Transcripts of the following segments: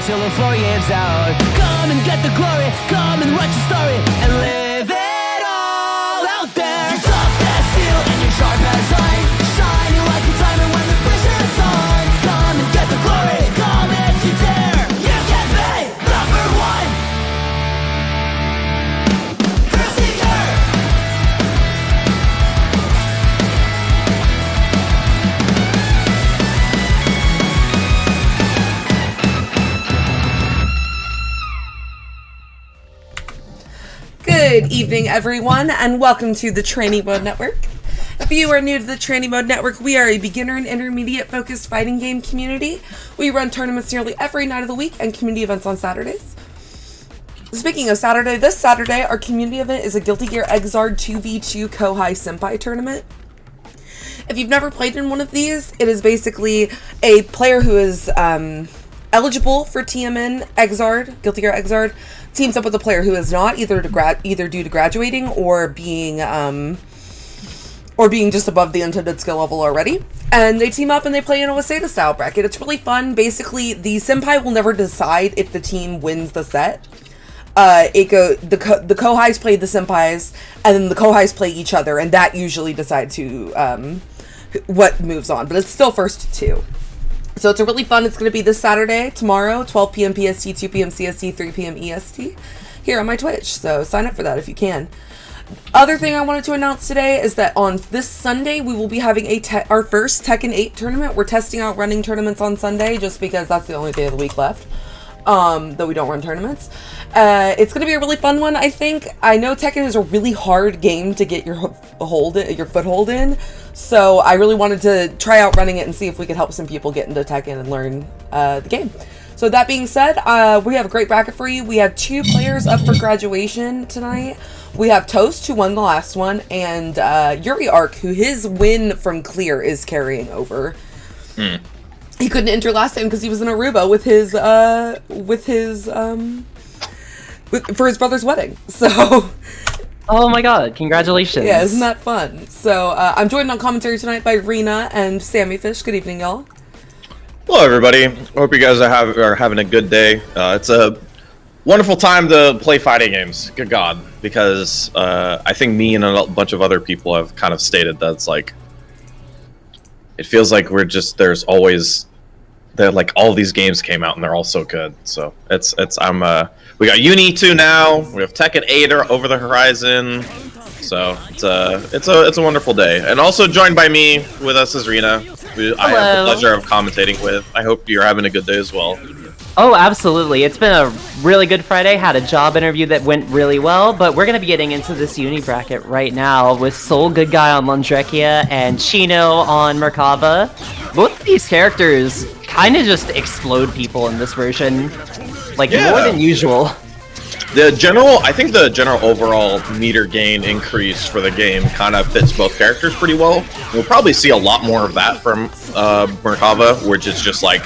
till the floor gives out. Come and get the glory, come and write your story, and live it all out there. You're tough as steel and you're sharp as iron, shining like a diamond when the pressure's on. Come and get the glory, come if you dare. You can be number one. Thrill seeker. Good evening, everyone, and welcome to the Training Mode Network. If you are new to the Training Mode Network, we are a beginner and intermediate focused fighting game community. We run tournaments nearly every night of the week and community events on Saturdays. Speaking of Saturday, this Saturday, our community event is a Guilty Gear Exard 2v2 Kohai Senpai tournament. If you've never played in one of these, it is basically a player who is eligible for TMN Exard, Guilty Gear Exard, teams up with a player who is not, either due to graduating or being just above the intended skill level already. And they team up and they play in a Waseda style bracket. It's really fun. Basically, the senpai will never decide if the team wins the set. The Kohais play the senpais, and then the Kohais play each other, and that usually decides what moves on. But it's still first to two. So it's a really fun. It's going to be this Saturday, tomorrow, 12 p.m. PST, 2 p.m. CST, 3 p.m. EST, here on my Twitch. So sign up for that if you can. Other thing I wanted to announce today is that on this Sunday, we will be having our first Tekken 8 tournament. We're testing out running tournaments on Sunday just because that's the only day of the week left, though we don't run tournaments. It's going to be a really fun one, I think. I know Tekken is a really hard game to get your foothold in, so I really wanted to try out running it and see if we could help some people get into Tekken and learn the game. So that being said, we have a great bracket for you. We have 2 players up for graduation tonight. We have Toast, who won the last one, and Yuri Arc, who his win from Clear is carrying over. He couldn't enter last time because he was in Aruba for his brother's wedding. So, oh my god, congratulations. Yeah, isn't that fun? So, I'm joined on commentary tonight by Rena and Sammy Fish. Good evening, y'all. Hello, everybody. Hope you guys are having a good day. It's a wonderful time to play fighting games. Good God. Because I think me and a bunch of other people have kind of stated that it's like, it feels like like all these games came out and they're all so good. So we got Uni 2 now. We have Tekken 8 over the horizon. So it's a wonderful day. And also joined by me with us is Rena, who I have the pleasure of commentating with. I hope you're having a good day as well. Oh, absolutely. It's been a really good Friday. Had a job interview that went really well, but we're going to be getting into this uni bracket right now with Soul Good Guy on Lundrekia and Chino on Merkaba. Both of these characters kind of just explode people in this version, more than usual. I think the general overall meter gain increase for the game kind of fits both characters pretty well. We'll probably see a lot more of that from Merkaba, which is just like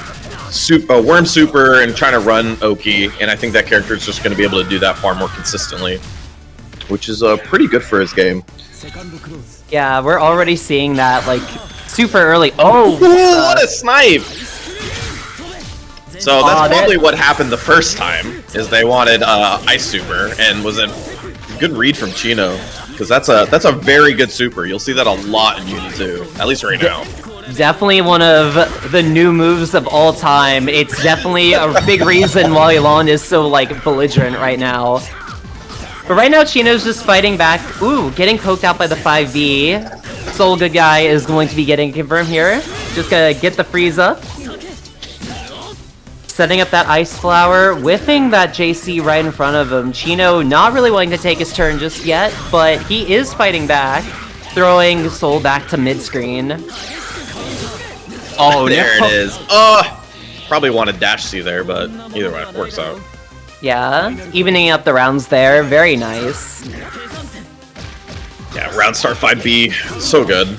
Worm Super and trying to run Oki, and I think that character is just going to be able to do that far more consistently, which is pretty good for his game. Yeah, we're already seeing that super early. Oh, what a snipe! So that's probably what happened the first time, is they wanted Ice Super, and was a good read from Chino, because that's a very good super. You'll see that a lot in Uni 2, at least right now. Definitely one of the new moves of all time. It's definitely a big reason why Elon is so belligerent right now. But right now Chino's just fighting back. Ooh, getting poked out by the 5B. Soul Good Guy is going to be getting confirmed here. Just gonna get the freeze up. Setting up that Ice Flower, whiffing that JC right in front of him. Chino not really wanting to take his turn just yet, but he is fighting back, throwing Soul back to mid-screen. Oh, there it is. Probably wanted Dash C there, but either way, it works out. Yeah, evening up the rounds there. Very nice. Yeah, round start 5B, so good.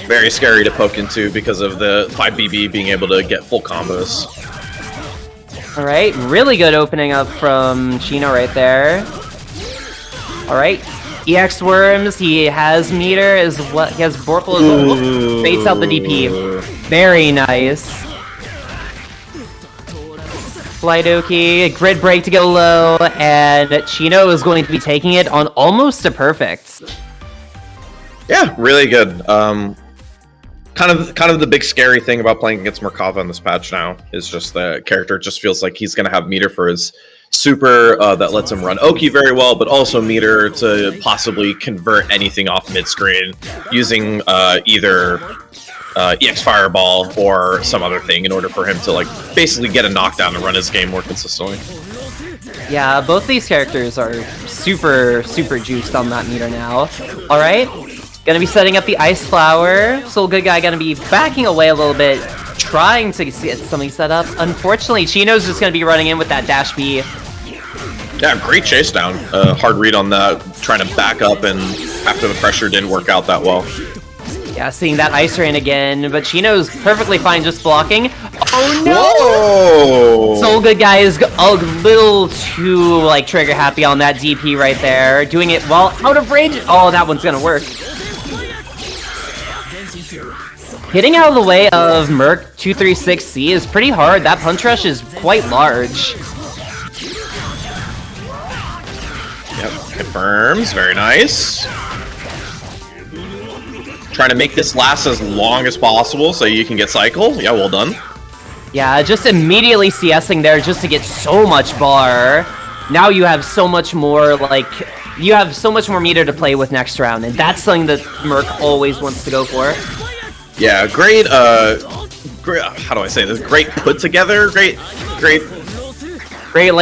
Very scary to poke into because of the 5BB being able to get full combos. Alright, really good opening up from Chino right there. Alright, EX Worms, he has meter as well, he has Vorpal as well. Baits out the DP. Very nice. Lidoki, grid break to go low, and Chino is going to be taking it on almost a perfect. Yeah, really good. Kind of the big scary thing about playing against Merkava in this patch now is just the character just feels like he's going to have meter for his super that lets him run Oki very well, but also meter to possibly convert anything off mid-screen using either EX Fireball or some other thing in order for him to like basically get a knockdown and run his game more consistently. Yeah, both these characters are super juiced on that meter now. Alright, gonna be setting up the Ice Flower. Soul Good Guy gonna be backing away a little bit, trying to get something set up. Unfortunately, Chino's just gonna be running in with that dash B. Yeah, great chase down. Hard read on that, trying to back up, and after the pressure didn't work out that well. Yeah, seeing that Ice Rain again, but Chino's perfectly fine just blocking. Oh no! Whoa! Soul Good Guy is a little too, like, trigger happy on that DP right there. Doing it while out of range. Oh, that one's gonna work. Getting out of the way of Merc 236C is pretty hard. That punch rush is quite large. Yep, confirms. Very nice. Trying to make this last as long as possible so you can get cycle. Yeah, well done. Yeah, just immediately CSing there just to get so much bar. Now you have so much more, like, you have so much more meter to play with next round, and that's something that Merc always wants to go for. Yeah, great, great, how do I say this? Great put together, great, like,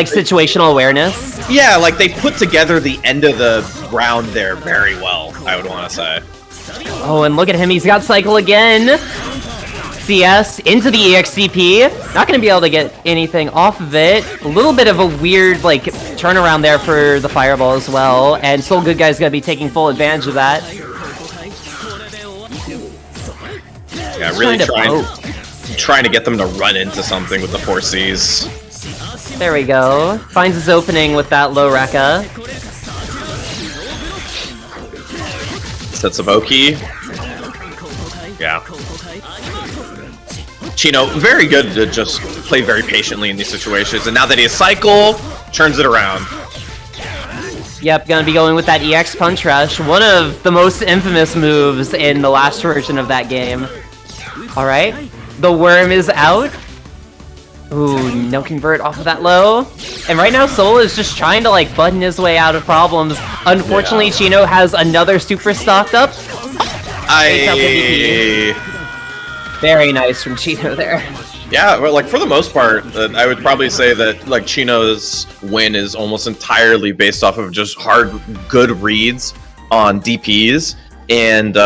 situational awareness. yeah, like they put together the end of the round there very well, I would want to say. Oh, and look at him, he's got cycle again. CS into the EXCP. Not going to be able to get anything off of it. A little bit of a weird, like, turnaround there for the Fireball as well. And Soul Good Guy's going to be taking full advantage of that. Yeah, really trying to get them to run into something with the 4Cs. There we go. Finds his opening with that low Rekka. Sets up Oki. Yeah. Chino, very good to just play very patiently in these situations, and now that he has cycle, turns it around. Yep, gonna be going with that EX Punch Rush, one of the most infamous moves in the last version of that game. Alright, the worm is out. Ooh, no convert off of that low. And right now, Soul is just trying to, like, button his way out of problems. Unfortunately, yeah. Chino has another super stocked up. Very nice from Chino there. Yeah, but like for the most part, I would probably say that like Chino's win is almost entirely based off of just good reads on DPs and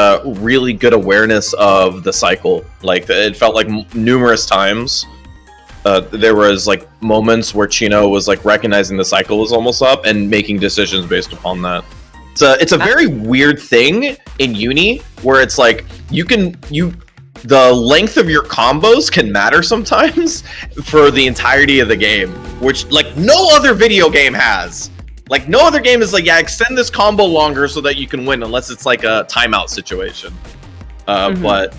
really good awareness of the cycle. Like it felt like numerous times there was like moments where Chino was like recognizing the cycle was almost up and making decisions based upon that. It's a very weird thing in Uni where it's like the length of your combos can matter sometimes for the entirety of the game, which like no other video game has. Like no other game is like, yeah, extend this combo longer so that you can win, unless it's like a timeout situation. But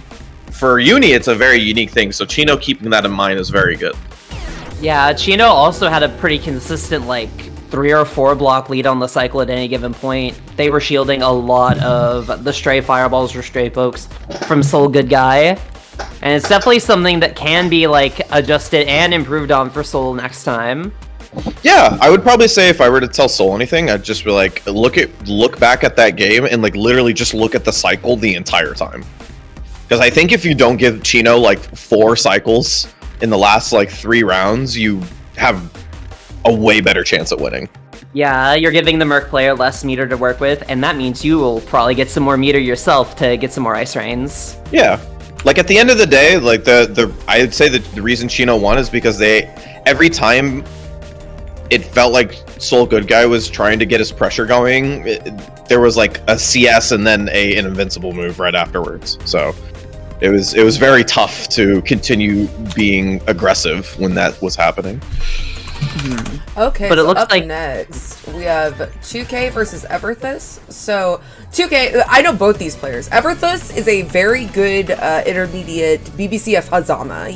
for Uni, it's a very unique thing. So Chino keeping that in mind is very good. Yeah, Chino also had a pretty consistent like 3 or 4 block lead on the cycle at any given point. They were shielding a lot of the stray fireballs or stray pokes from Soul Good Guy. And it's definitely something that can be like adjusted and improved on for Soul next time. Yeah, I would probably say if I were to tell Soul anything, I'd just be like, look back at that game and like literally just look at the cycle the entire time. Because I think if you don't give Chino like 4 cycles in the last like 3 rounds, you have a way better chance at winning. Yeah, you're giving the Merc player less meter to work with, and that means you will probably get some more meter yourself to get some more ice rains. Yeah. Like at the end of the day, like I'd say that the reason Chino won is because every time it felt like Soul Good Guy was trying to get his pressure going, there was like a CS and then an invincible move right afterwards. So it was very tough to continue being aggressive when that was happening. Okay, but it looks up like next we have 2K versus Everthus. So 2K, I know both these players. Everthus is a very good intermediate BBCF Hazama.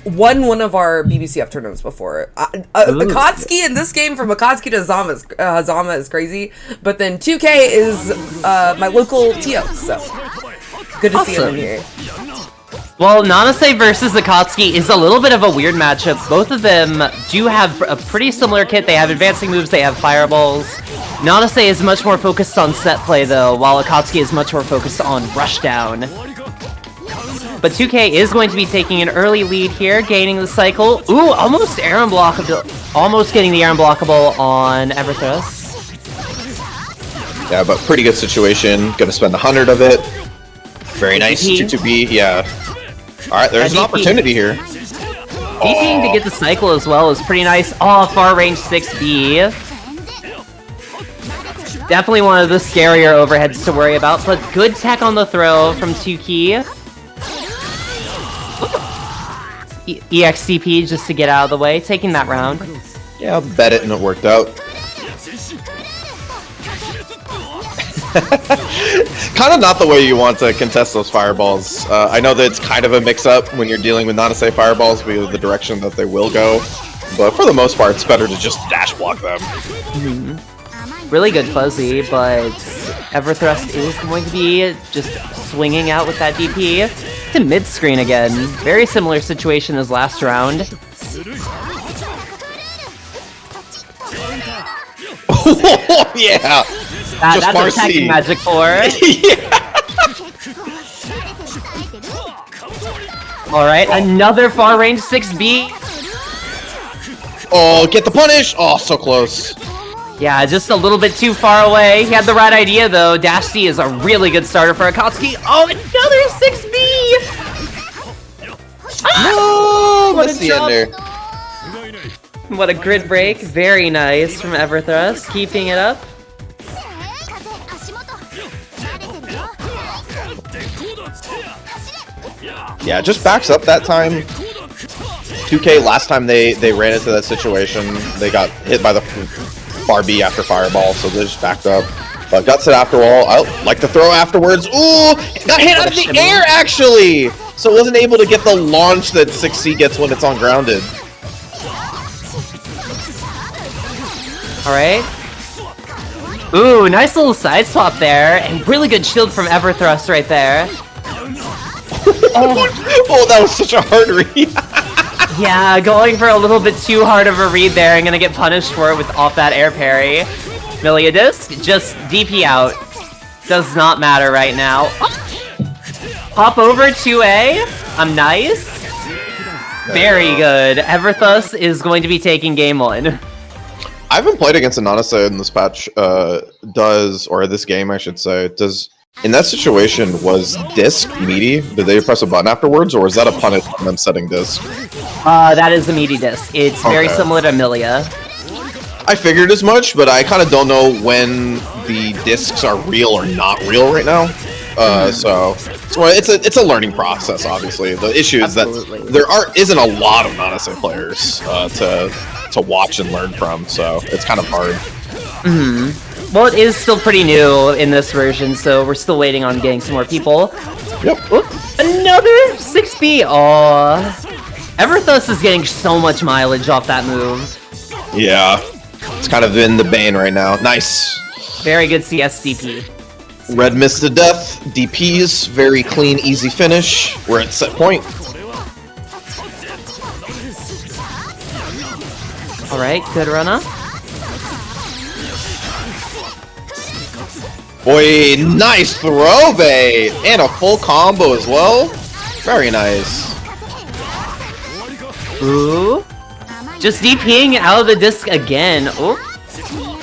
won one of our BBCF tournaments before. Akatsuki in this game, from Akatsuki to Hazama is crazy, but then 2K is my local TO, so good to see him here. Well, Nanase versus Akatsuki is a little bit of a weird matchup. Both of them do have a pretty similar kit. They have advancing moves, they have fireballs. Nanase is much more focused on set play though, while Akatsuki is much more focused on rushdown. But 2K is going to be taking an early lead here, gaining the cycle. Ooh, almost air unblockable, almost getting the air unblockable on Everthrust. Yeah, but pretty good situation. Gonna spend 100 of it. Very nice. 2-2B, yeah. Alright, there's an opportunity here. DPing to get the cycle as well is pretty nice. Oh, far range 6B. Definitely one of the scarier overheads to worry about, but good tech on the throw from 2Key. EXCP just to get out of the way, taking that round. Yeah, I'll bet it and it worked out. Kind of not the way you want to contest those fireballs. I know that it's kind of a mix-up when you're dealing with Nanase fireballs because of the direction that they will go, but for the most part, it's better to just dash block them. Really good fuzzy, but Everthrust is going to be just swinging out with that DP to mid-screen again. Very similar situation as last round. Oh, yeah! That's attacking Magic 4. Alright, another far range 6B. Oh, get the punish! Oh, so close. Yeah, just a little bit too far away. He had the right idea though. Dash C is a really good starter for Akatsuki. Oh, another 6B! No! Missed the ender. What a grid break. Very nice from Everthrust. Keeping it up. Yeah, just backs up that time. 2K, last time they ran into that situation, they got hit by the far B after fireball, so they just backed up. But guts it after all. I like the throw afterwards. Ooh! Got hit out of the air, actually! So wasn't able to get the launch that 6C gets when it's on grounded. Alright. Ooh, nice little side swap there, and really good shield from Everthrust right there. Oh, that was such a hard read. Yeah, going for a little bit too hard of a read there and gonna get punished for it with off that air parry. Miliadisc, just DP out. Does not matter right now. Hop over 2A. I'm nice. Very good. Everthrust is going to be taking game 1. I haven't played against a Nanase in this patch. Or this game, I should say. In that situation, was disc meaty? Did they press a button afterwards, or was that a punish from them setting disc? That is the meaty disc. It's very similar to Milia. I figured as much, but I kind of don't know when the discs are real or not real right now. So it's a learning process. Obviously, the issue is that there isn't a lot of Nanase players to watch and learn from, so it's kind of hard. Well, it is still pretty new in this version, so we're still waiting on getting some more people. Yep. Oop, another 6B. Aww. Everthrust is getting so much mileage off that move. Yeah. It's kind of in the bane right now. Nice. Very good CS DP. Red missed to death. DPs. Very clean, easy finish. We're at set point. Alright, good run up. Boy, nice throw bait! And a full combo as well. Very nice. Ooh. Just DPing out of the disc again. Ooh.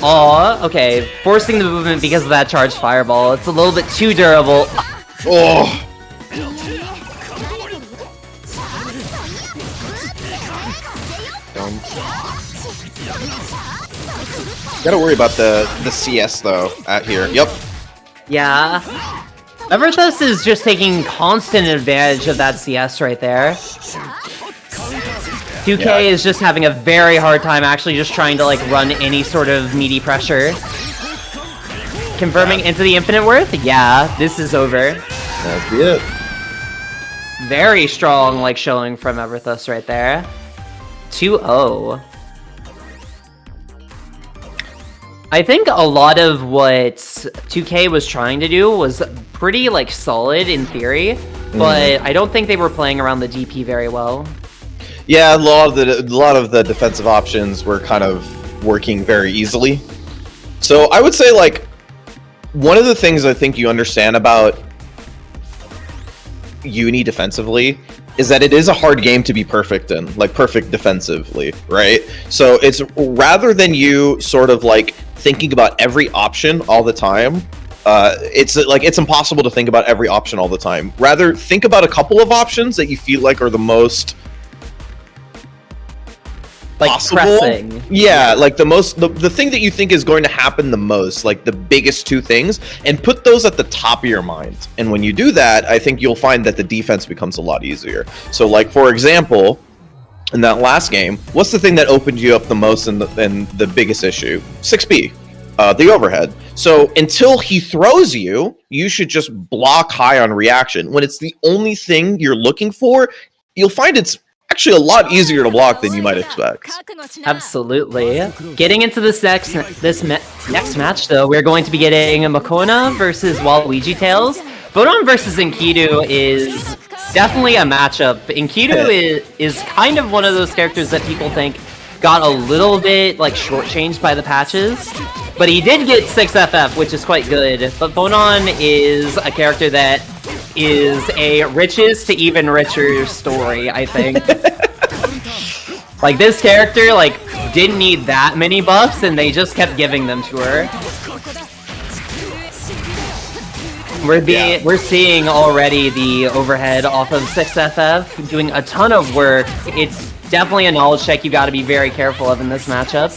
Aw, okay. Forcing the movement because of that charged fireball. It's a little bit too durable. Oh. Gotta worry about the CS though at here. Yep. Yeah. Everthrust is just taking constant advantage of that CS right there. 2K is just having a very hard time actually just trying to like run any sort of meaty pressure. Confirming into the infinite worth? Yeah, this is over. That'd be it. Very strong, like, showing from Everthus right there. 2-0. I think a lot of what 2K was trying to do was pretty, like, solid in theory, but I don't think they were playing around the DP very well. Yeah, a lot of the defensive options were kind of working very easily. So I would say, like, one of the things I think you understand about Uni defensively is that it is a hard game to be perfect in, like perfect defensively, right? So it's rather than you sort of like thinking about every option all the time, it's impossible to think about every option all the time. Rather, think about a couple of options that you feel like are the most like possible. Pressing. Yeah, like the thing that you think is going to happen the most, like the biggest two things, and put those at the top of your mind. And when you do that, I think you'll find that the defense becomes a lot easier. So, like, for example, in that last game, what's the thing that opened you up the most and the biggest issue? 6B, the overhead. So until he throws you, you should just block high on reaction. When it's the only thing you're looking for, you'll find it's actually a lot easier to block than you might expect. Absolutely. Getting into this next match, though, we're going to be getting Makona versus Waluigi Tails. Vodon versus Enkidu is definitely a matchup. Enkidu is kind of one of those characters that people think got a little bit like shortchanged by the patches, but he did get 6FF, which is quite good. But Vodon is a character that is a riches to even richer story, I think. Like, this character, like, didn't need that many buffs, and they just kept giving them to her. We're seeing already the overhead off of 6FF, doing a ton of work. It's definitely a knowledge check you gotta be very careful of in this matchup.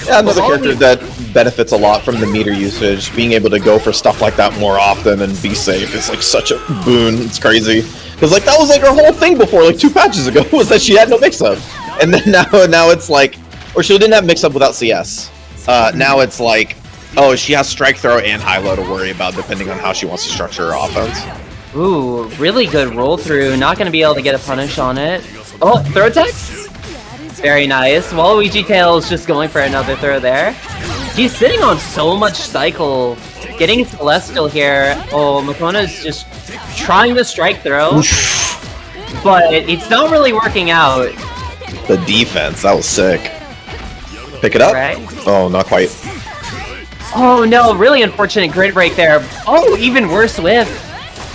Yeah, another character that benefits a lot from the meter usage, being able to go for stuff like that more often and be safe is like such a boon. It's crazy. Because like that was like her whole thing before, like 2 patches ago, was that she had no mix-up. And then now it's like, or she didn't have mix-up without CS. Now it's like, oh, she has strike throw and high-low to worry about depending on how she wants to structure her offense. Ooh, really good roll through. Not gonna be able to get a punish on it. Oh, throw attacks? Very nice. Waluigi Tails just going for another throw there. He's sitting on so much cycle. Getting Celestial here. Oh, Makona's just trying to strike throw. But it's not really working out. The defense, that was sick. Pick it up? Right. Oh, not quite. Oh no, really unfortunate grid break there. Oh, even worse whiff.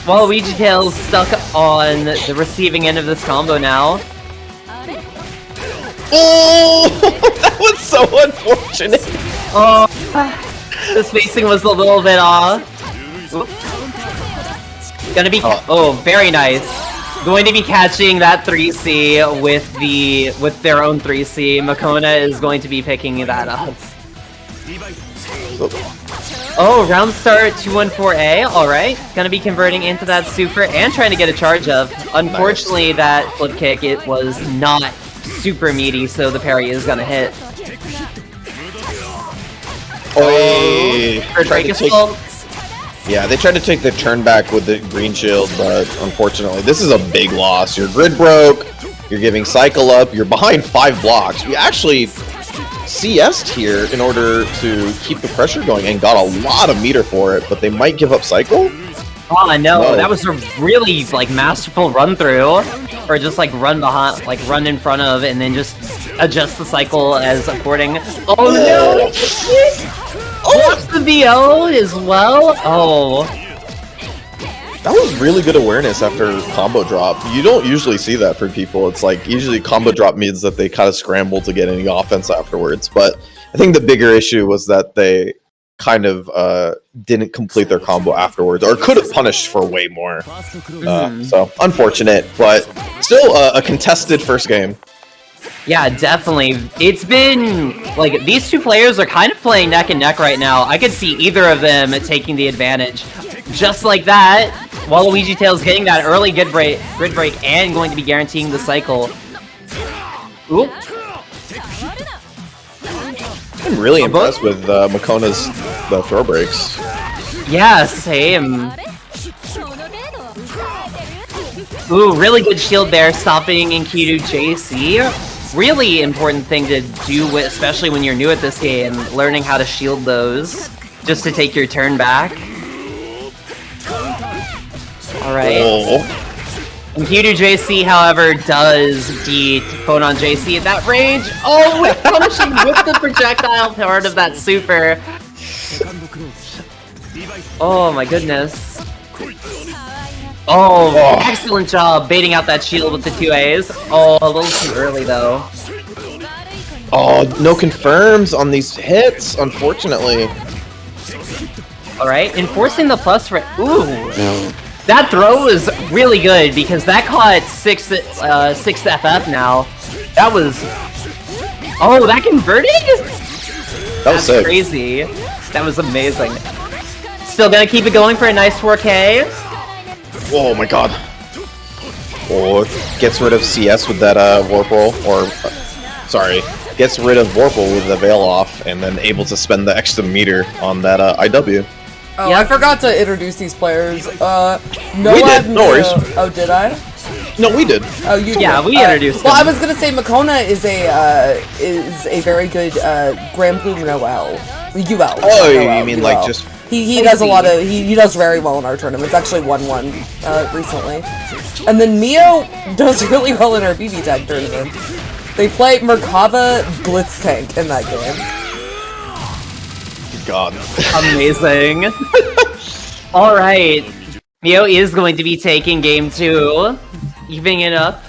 Waluigi Tails stuck on the receiving end of this combo now. Oh, that was so unfortunate. Oh, the spacing was a little bit off. Gonna be oh, very nice. Going to be catching that 3C with their own 3C. Makona is going to be picking that up. Oh, round start 214A. All right, gonna be converting into that super and trying to get a charge of. Unfortunately, that flip kick it was not super meaty, so the parry is gonna hit. Yeah, they tried to take the turn back with the green shield, but unfortunately, this is a big loss. Your grid broke, you're giving cycle up, you're behind 5 blocks. We actually CS'd here in order to keep the pressure going and got a lot of meter for it, but they might give up cycle? Oh, I know. That was a really, like, masterful run-through. Or just, like, run behind, like, run in front of, and then just adjust the cycle as according. Oh, no! Oh, the VO as well? Oh. That was really good awareness after combo drop. You don't usually see that for people. It's like, usually combo drop means that they kind of scramble to get any offense afterwards. But I think the bigger issue was that they kind of didn't complete their combo afterwards, or could have punished for way more. So unfortunate, but still a contested first game. Yeah, definitely. It's been like these two players are kind of playing neck and neck right now. I could see either of them taking the advantage. Just like that, Waluigi Tails getting that early grid break and going to be guaranteeing the cycle. Oop. I'm really impressed with Makona's throw breaks. Yeah, same. Ooh, really good shield there, stopping Enkidu JC. Really important thing to do, with, especially when you're new at this game, learning how to shield those, just to take your turn back. Alright. Enkidu JC, however, does beat Phonon JC at that range. Oh, with punishing with the projectile part of that super. Oh my goodness. Oh, excellent job baiting out that shield with the 2As. Oh, a little too early though. Oh, no confirms on these hits, unfortunately. Alright, enforcing the plus for... Ooh. No. That throw was really good because that caught 6 FF now. That was... Oh, that converted? That was sick. Crazy. That was amazing. Still gonna keep it going for a nice 4K. Oh my god. Oh, gets rid of CS with that warp roll, or sorry, gets rid of warp roll with the veil off, and then able to spend the extra meter on that IW. Oh, I forgot to introduce these players. Noah, we did. No worries. Oh, did I? No, we did. Oh, you did. Yeah, we introduced Well, them. I was gonna say Makona is a very good Grand Blue Noel. UL. Oh, Noel, you mean UL. like just... He does a lot of he does very well in our tournaments. Actually won one recently. And then Mio does really well in our BB Tag tournament. They play Merkava Blitz Tank in that game. God. Amazing. Alright. Mio is going to be taking game 2. Evening it up.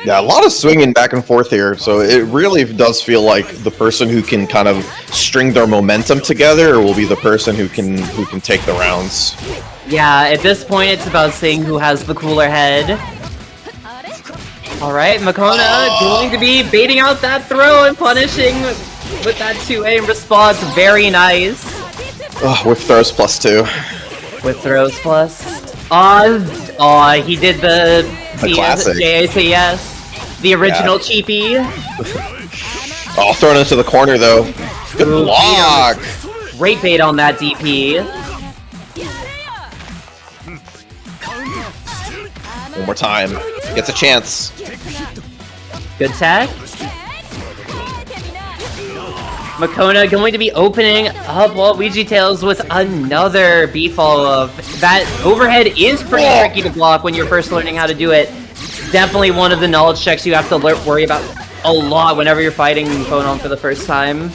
Yeah, a lot of swinging back and forth here, so it really does feel like the person who can kind of string their momentum together will be the person who can take the rounds. Yeah, at this point it's about seeing who has the cooler head. Alright, Makona going to be baiting out that throw and punishing with that 2A in response. Very nice. With throws +2. With throws plus. He did the classic. JACS. The original cheapie. Oh, thrown into the corner though. Good block! Great bait on that DP. One more time. Gets a chance. Good tag. Makona going to be opening up Waluigi Tales with another B-follow-up. That overhead is pretty tricky to block when you're first learning how to do it. Definitely one of the knowledge checks you have to worry about a lot whenever you're fighting Phonon for the first time.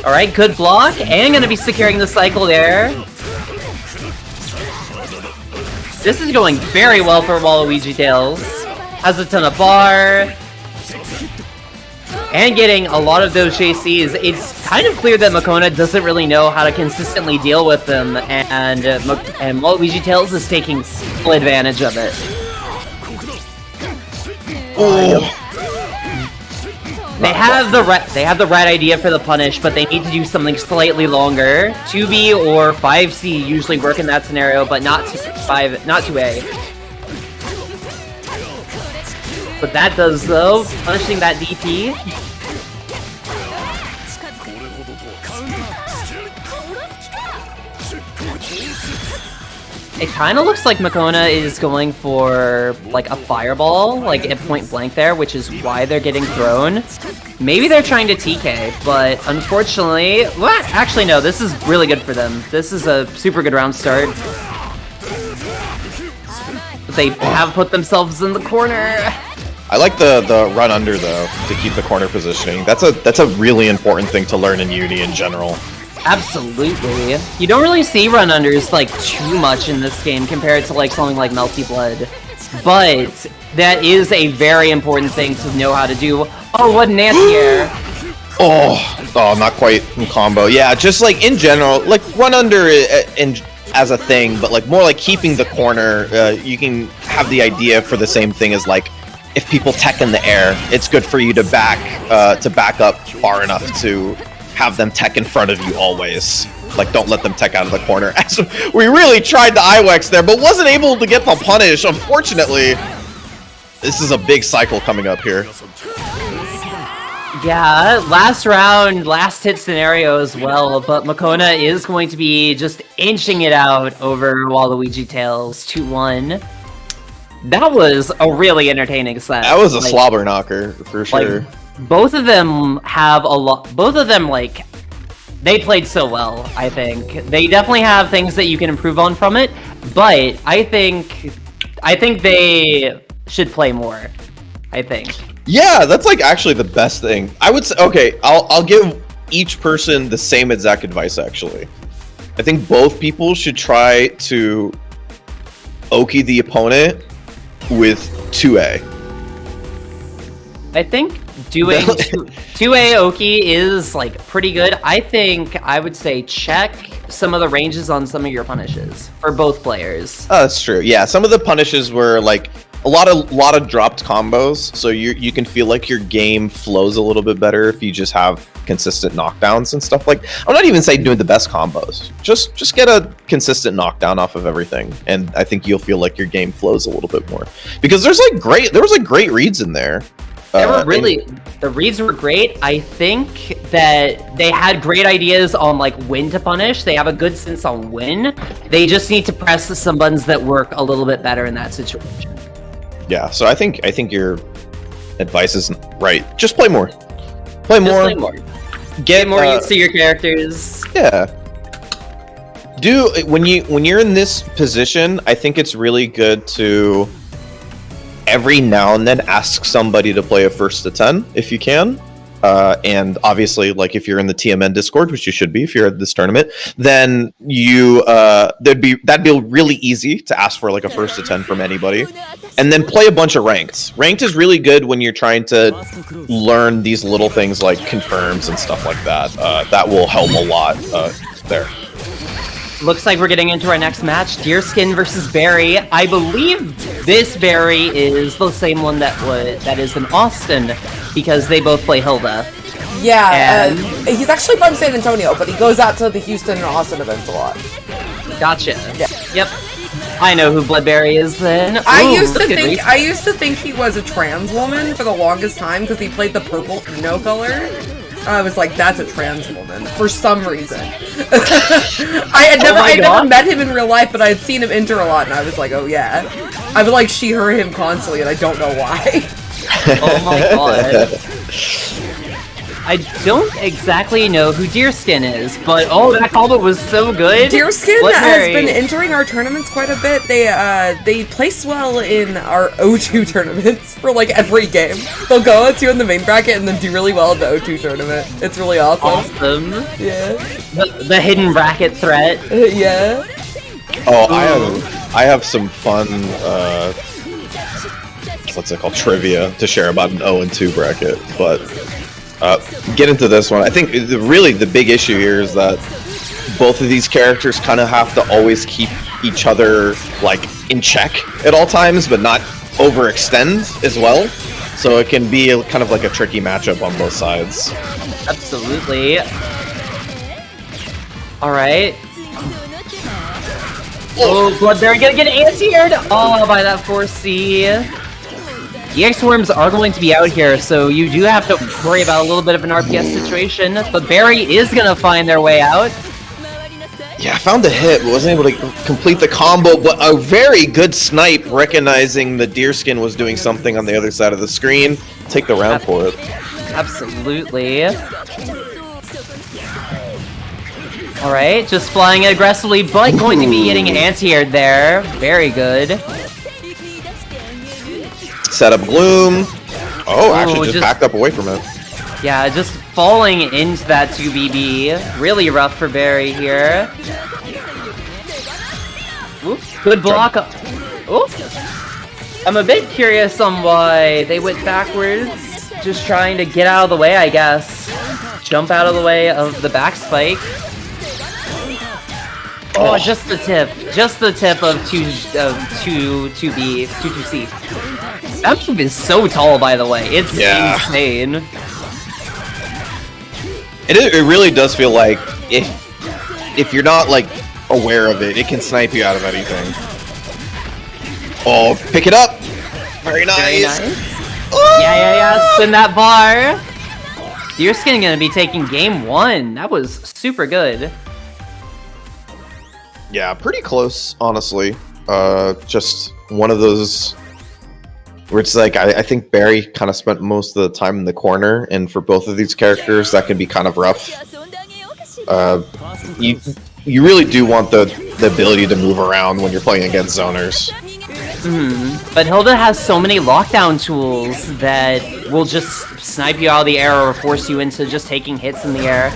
Alright, good block, and gonna be securing the cycle there. This is going very well for Waluigi Tales. Has a ton of bar. And getting a lot of those JCs. It's kind of clear that Makona doesn't really know how to consistently deal with them, and Waluigi Tales is taking full advantage of it. Oh. They have the right idea for the punish, but they need to do something slightly longer. 2B or 5C usually work in that scenario, but not 2A. But that does though, punishing that DP. It kind of looks like Makona is going for like a fireball, like at point blank there, which is why they're getting thrown. Maybe they're trying to TK, but unfortunately, what? Actually, no, this is really good for them. This is a super good round start. They have put themselves in the corner. I like the run under though to keep the corner positioning. That's a really important thing to learn in Uni in general. Absolutely. You don't really see run unders like too much in this game compared to like something like Melty Blood. But that is a very important thing to know how to do. Oh, what an anti-air. Oh, not quite in combo. Yeah, just like in general, like run under as a thing, but like more like keeping the corner. You can have the idea for the same thing as like if people tech in the air, it's good for you to back up far enough to have them tech in front of you always. Like, don't let them tech out of the corner. As we really tried the IWEX there, but wasn't able to get the punish, unfortunately. This is a big cycle coming up here. Yeah, last round, last hit scenario as well, but Makona is going to be just inching it out over Waluigi Tails 2-1. That was a really entertaining set. That was a slobber knocker for sure. Both of them have a lot. Both of them, like, they played so well. I think they definitely have things that you can improve on from it, but I think they should play more. I think. Yeah, that's like actually the best thing. I would say. Okay, I'll give each person the same exact advice. Actually, I think both people should try to Oki the opponent with 2A. I think doing 2A Oki is like pretty good. I think I would say check some of the ranges on some of your punishes for both players. Oh, that's true. Yeah, some of the punishes were like a lot of dropped combos, so you can feel like your game flows a little bit better if you just have consistent knockdowns and stuff like. I'm not even saying doing the best combos. Just get a consistent knockdown off of everything, and I think you'll feel like your game flows a little bit more. Because there was great reads in there. The reads were great. I think that they had great ideas on like when to punish. They have a good sense on when. They just need to press some buttons that work a little bit better in that situation. Yeah, so I think your advice is right. Just play more. Play more. Get more used to your characters. Yeah. When you're in this position, I think it's really good to every now and then ask somebody to play a 1st to 10 if you can. And obviously, like if you're in the TMN Discord, which you should be if you're at this tournament, then you that'd be really easy to ask for like a 1st to 10 from anybody, and then play a bunch of ranked. Ranked is really good when you're trying to learn these little things like confirms and stuff like that. That will help a lot there. Looks like we're getting into our next match, Deerskin versus Barry. I believe this Barry is the same one that is in Austin, because they both play Hilda. Yeah, he's actually from San Antonio, but he goes out to the Houston and Austin events a lot. Gotcha. Yeah. Yep. I know who Bloodberry is then. I used to think he was a trans woman for the longest time because he played the purple Uno color. I was like, that's a trans woman for some reason. I never met him in real life, but I had seen him enter a lot, and I was like, oh yeah. I would like she, her, him constantly, and I don't know why. Oh my god. I don't exactly know who Deerskin is, but that combo was so good. Deerskin has been entering our tournaments quite a bit. They place well in our O2 tournaments for like every game. They'll go O2 in the main bracket and then do really well in the O2 tournament. It's really awesome. Yeah. The hidden bracket threat. Yeah. Oh, I have some fun what's it called, trivia to share about an 0-2 bracket, but get into this one. I think really the big issue here is that both of these characters kind of have to always keep each other like in check at all times, but not overextend as well. So it can be kind of like a tricky matchup on both sides. Absolutely. All right. Oh, Bloodberry gonna get anti-aired! Oh, by that 4C. EX Worms are going to be out here, so you do have to worry about a little bit of an RPS situation, but Barry is going to find their way out. Yeah, I found the hit, but wasn't able to complete the combo, but a very good snipe, recognizing the Deerskin was doing something on the other side of the screen. Take the round for it. Absolutely. Alright, just flying aggressively, but going to be getting anti-aired there. Very good. Set up Gloom. Oh, actually just backed up away from it. Yeah, just falling into that 2BB. Really rough for Barry here. Ooh, good block. Ooh. I'm a bit curious on why they went backwards. Just trying to get out of the way, I guess. Jump out of the way of the back spike. Oh, just the tip. Just the tip of 2B, 2C. That move is so tall, by the way. It's insane. It really does feel like if you're not like aware of it, it can snipe you out of anything. Oh, pick it up. Very nice. Very nice. Oh! Yeah. Spin that bar. Deerskin gonna be taking game 1. That was super good. Yeah, pretty close, honestly. Just one of those where it's like I think Barry kind of spent most of the time in the corner, and for both of these characters, that can be kind of rough. You really do want the ability to move around when you're playing against zoners. But Hilda has so many lockdown tools that will just snipe you out of the air or force you into just taking hits in the air,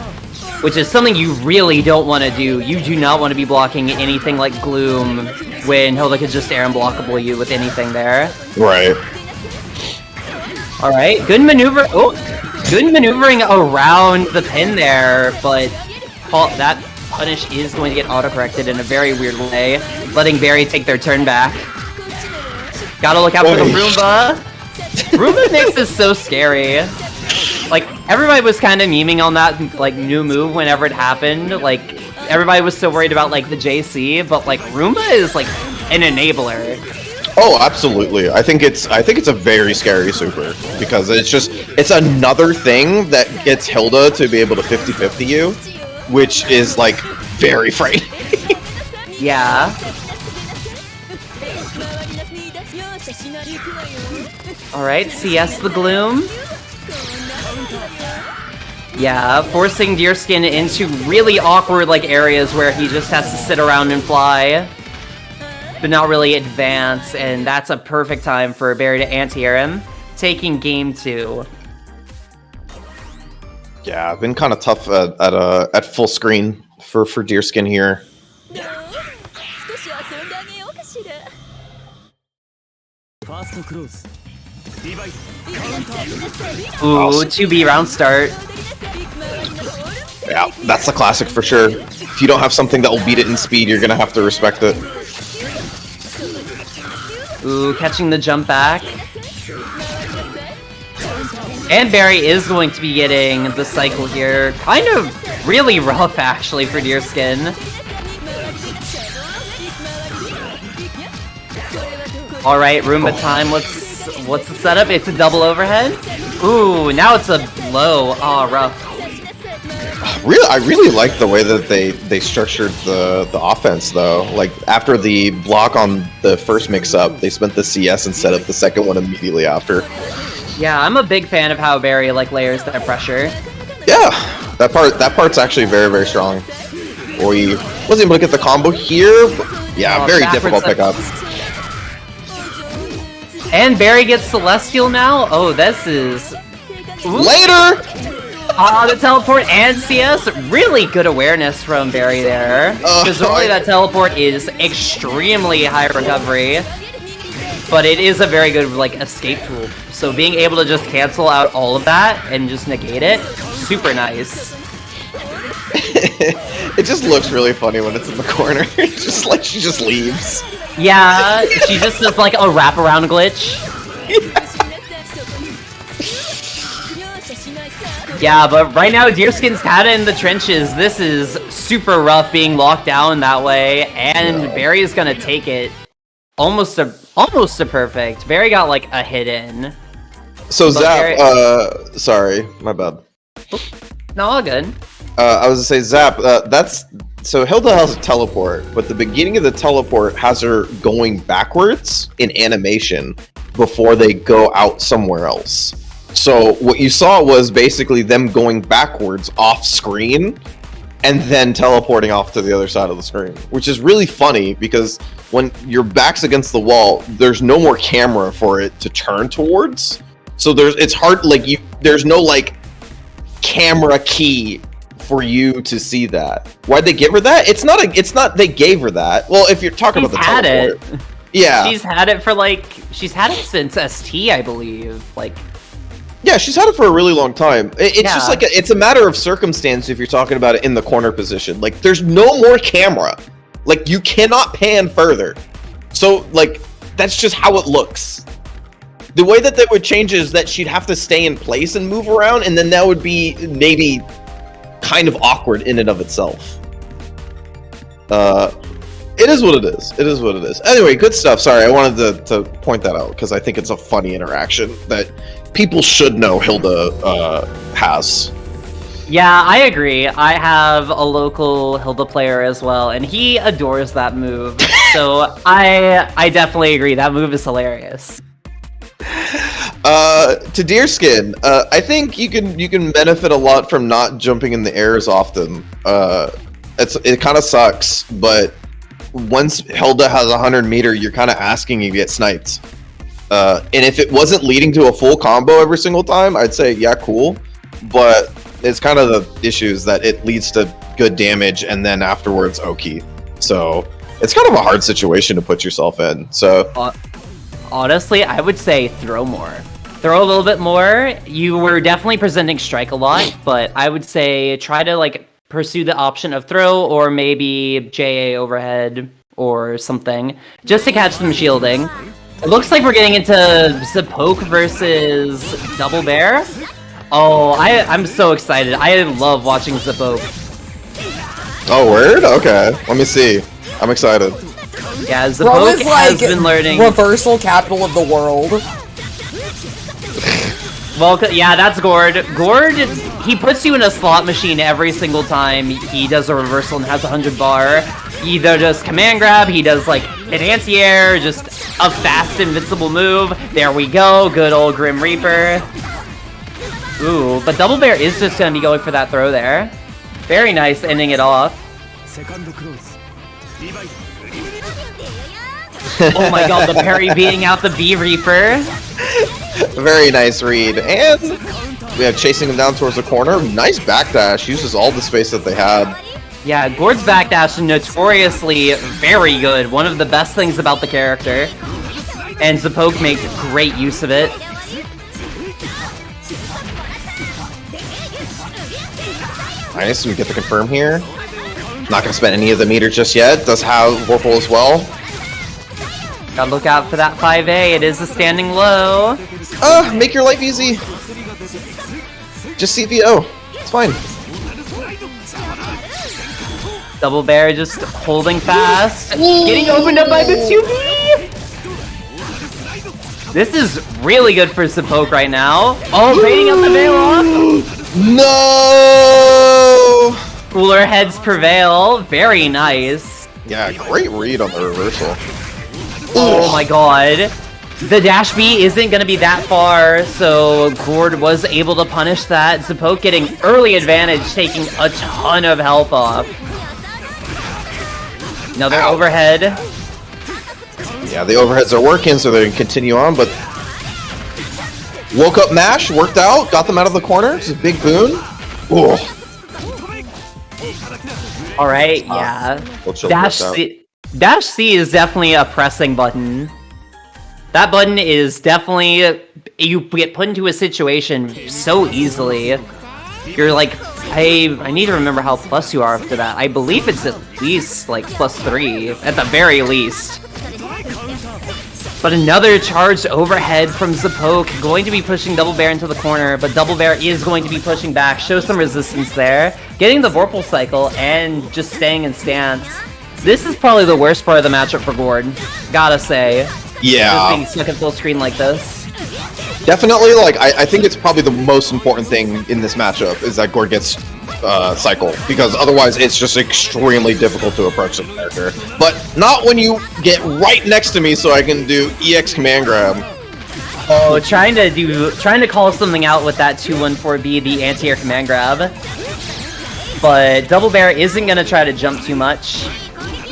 which is something you really don't want to do. You do not want to be blocking anything like Gloom when Hilda could just air unblockable you with anything there. Right. Alright, good maneuver. Oh, good maneuvering around the pin there, but that punish is going to get auto-corrected in a very weird way, letting Barry take their turn back. Gotta look out for the Roomba. Roomba Mix is so scary. Like, everybody was kind of memeing on that, like, new move whenever it happened. Like, everybody was so worried about, like, the JC, but, like, Roomba is, like, an enabler. Oh, absolutely. I think it's a very scary super, because it's another thing that gets Hilda to be able to 50-50 you, which is, like, very frightening. Yeah. Alright, CS the Gloom. Yeah, forcing Deerskin into really awkward, like, areas where he just has to sit around and fly, but not really advance, and that's a perfect time for Barry to anti-air him, taking game 2. Yeah, been kind of tough at full screen for Deerskin here. Ooh, 2B round start. Yeah, that's the classic for sure. If you don't have something that will beat it in speed, you're gonna have to respect it. Ooh, catching the jump back. And Barry is going to be getting the cycle here. Kind of really rough, actually, for Deerskin. Alright, Roomba time. What's the setup? It's a double overhead? Ooh, now it's a low. Aw, rough. I really like the way that they structured the offense, though. Like, after the block on the first mix-up, they spent the CS and set up the second one immediately after. Yeah, I'm a big fan of how Barry, like, layers that pressure. Yeah, that part's actually very, very strong. We wasn't able to get the combo here, but yeah, very difficult pickup. And Barry gets Celestial now? Oh, this is... Ooh. Later! The teleport and CS, really good awareness from Barry there. Because normally that teleport is extremely high recovery, but it is a very good, like, escape tool. So being able to just cancel out all of that and just negate it, super nice. It just looks really funny when it's in the corner. It's just like she just leaves. Yeah, she just does like a wraparound glitch. Yeah, but right now Deerskin's kinda in the trenches. This is super rough being locked down that way, and Barry is gonna take it almost a perfect. Barry got like a hit in. So Zap, sorry, my bad. No, all good. I was gonna say, Zap, so Hilda has a teleport, but the beginning of the teleport has her going backwards in animation before they go out somewhere else. So what you saw was basically them going backwards off screen and then teleporting off to the other side of the screen, which is really funny because when your back's against the wall, there's no more camera for it to turn towards. So it's hard, like, there's no like camera key for you to see that. Why'd they give her that? It's not they gave her that. Well, if you're talking about the teleport. Yeah. She's had it since ST, I believe. Like, yeah, she's had it for a really long time. It's just like it's a matter of circumstance if you're talking about it in the corner position. Like, there's no more camera. Like, you cannot pan further. So, like, that's just how it looks. The way that would change is that she'd have to stay in place and move around, and then that would be maybe kind of awkward in and of itself. It is what it is. It is what it is. Anyway, good stuff. Sorry, I wanted to point that out because I think it's a funny interaction that people should know Hilda has. Yeah, I agree. I have a local Hilda player as well, and he adores that move. So I definitely agree. That move is hilarious. To Deerskin, I think you can benefit a lot from not jumping in the air as often. It kind of sucks, but once Hilda has 100-meter, you're kind of asking you to get sniped. And if it wasn't leading to a full combo every single time, I'd say yeah, cool. But it's kind of the issues that it leads to good damage and then afterwards Oki. So it's kind of a hard situation to put yourself in. So honestly, I would say throw more. Throw a little bit more. You were definitely presenting strike a lot, but I would say try to like pursue the option of throw or maybe JA overhead or something just to catch them shielding. It looks like we're getting into Zapoke versus Double Bear. Oh, I'm so excited. I love watching Zapoke. Oh, word? Okay. Let me see. I'm excited. Yeah, Bro Zapoke is has like been learning. reversal capital of the world. Well, yeah, that's Gord. Gord, he puts you in a slot machine every single time he does a reversal and has 100 bar. He either does command grab, he does like an anti-air, just a fast invincible move. There we go, good old Grim Reaper. Ooh, but Double Bear is just gonna be going for that throw there. Very nice, ending it off. Oh my god, the parry beating out the B Reaper. Very nice read. And we have chasing him down towards the corner. Nice backdash. Uses all the space that they had. Yeah, Gord's backdash is notoriously very good. One of the best things about the character. And Zapoke makes great use of it. Nice, we get the confirm here. Not gonna spend any of the meter just yet. Does have Vorpal as well. Gotta look out for that 5A. It is a standing low. Make your life easy. Just CVO. It's fine. Double Bear just holding fast. Getting opened up by the 2B. This is really good for Zapoke right now. Oh, baiting up the veil off. No! Cooler heads prevail. Very nice. Yeah, great read on the reversal. Oh my god. The dash B isn't going to be that far, so Gord was able to punish that. Zapoke getting early advantage, taking a ton of health off. Another overhead. Yeah, the overheads are working, so they can continue on, but... Woke up mash, worked out, got them out of the corner. It's a big boon. Ooh. Alright, yeah. We'll chill Dash this out. C. Dash C is definitely a pressing button. That button is definitely... You get put into a situation so easily. You're like, I need to remember how plus you are after that. I believe it's at least, like, +3. At the very least. But another charged overhead from Zapoke. Going to be pushing Double Bear into the corner, but Double Bear is going to be pushing back. Show some resistance there. Getting the Vorpal cycle and just staying in stance. This is probably the worst part of the matchup for Gord. Gotta say. Yeah. Just being stuck in full screen like this. Definitely, like, I think it's probably the most important thing in this matchup is that Gord gets cycle, because otherwise it's just extremely difficult to approach the character. But not when you get right next to me so I can do EX command grab. Oh, trying to call something out with that 214B, the anti-air command grab. But Double Bear isn't gonna try to jump too much.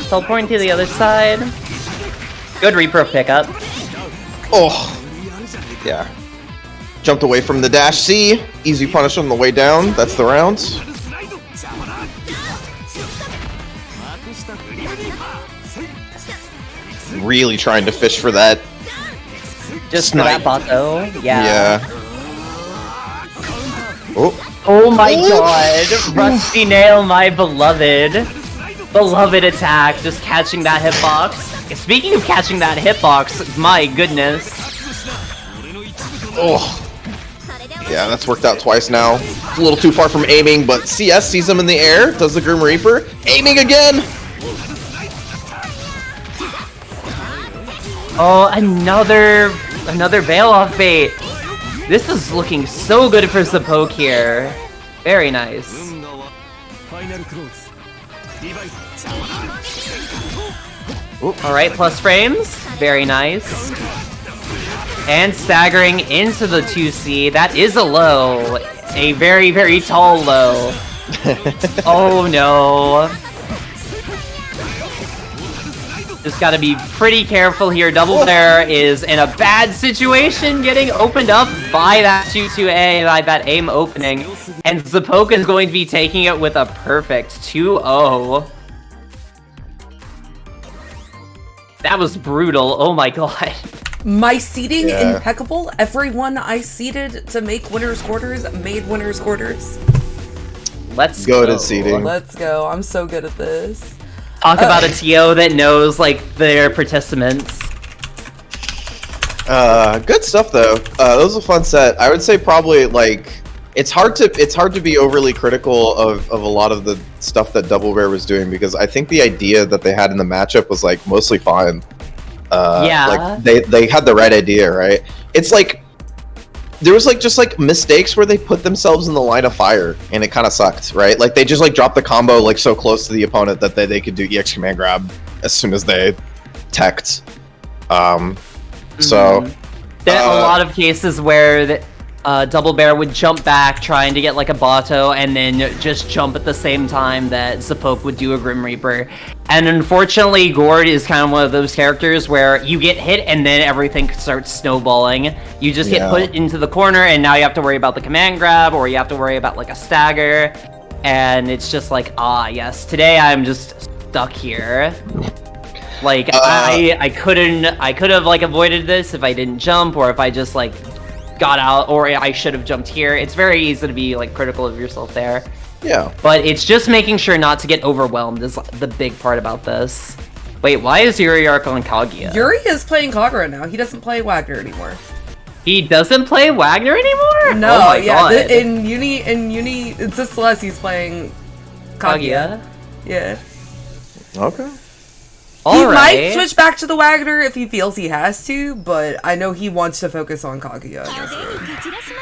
Teleporting to the other side. Good Reaper pickup. Oh, yeah. Jumped away from the dash C. Easy punish on the way down. That's the rounds. Really trying to fish for that. Just for that bot though. Yeah. Oh. Oh my god. Rusty Nail, my beloved. Beloved attack. Just catching that hitbox. Speaking of catching that hitbox, my goodness. Oh. Yeah, that's worked out twice now. It's a little too far from aiming, but CS sees him in the air, does the Grim Reaper. Aiming again! Oh, another veil off bait. This is looking so good for Zapoke here. Very nice. Alright, plus frames. Very nice. And staggering into the 2C. That is a low. A very, very tall low. Oh no. Just gotta be pretty careful here. Double Bear is in a bad situation, getting opened up by that 2-2A, by that aim opening. And Zapoke is going to be taking it with a perfect 2-0. That was brutal. Oh my god. My seating impeccable. Everyone I seated to make winners quarters made winners quarters. Let's go. Good at seating. Let's go. I'm so good at this. Talk about a TO that knows like their participants. Good stuff though. That was a fun set. I would say probably like it's hard to be overly critical of a lot of the stuff that Double Bear was doing because I think the idea that they had in the matchup was like mostly fine. Like they had the right idea, right? It's like there was like just like mistakes where they put themselves in the line of fire and it kind of sucked, right? Like they just like dropped the combo like so close to the opponent that they could do EX command grab as soon as they teched. So there are a lot of cases where Double Bear would jump back trying to get like a Bato and then just jump at the same time that Zapoke would do a Grim Reaper. And unfortunately, Gord is kind of one of those characters where you get hit and then everything starts snowballing. You just get put into the corner and now you have to worry about the command grab or you have to worry about like a stagger. And it's just like, ah, yes, today I'm just stuck here. Like, I could have like avoided this if I didn't jump or if I just like got out, or I should have jumped here. It's very easy to be like critical of yourself there. Yeah. But it's just making sure not to get overwhelmed is the big part about this. Wait, why is Yuri Arc on Kaguya? Yuri is playing Kagura now. He doesn't play Wagner anymore. He doesn't play Wagner anymore? No, oh my yeah. God. In Uni, it's just Celeste. He's playing Kaguya. Yeah. Okay. He might switch back to the Wagner if he feels he has to, but I know he wants to focus on Kaguya.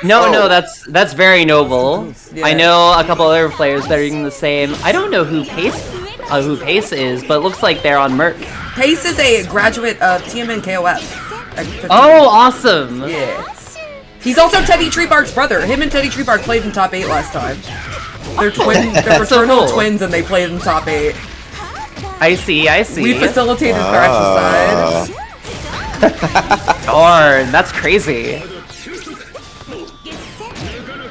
No, that's very noble. Yeah. I know a couple other players that are doing the same. I don't know who Pace is, but it looks like they're on Merc. Pace is a graduate of TMN KOF. Oh, awesome! Yeah. He's also Teddy Treebark's brother. Him and Teddy Treebark played in top 8 last time. They're fraternal so cool. twins and they played in top 8. I see. We facilitated their exercise. Darn, that's crazy.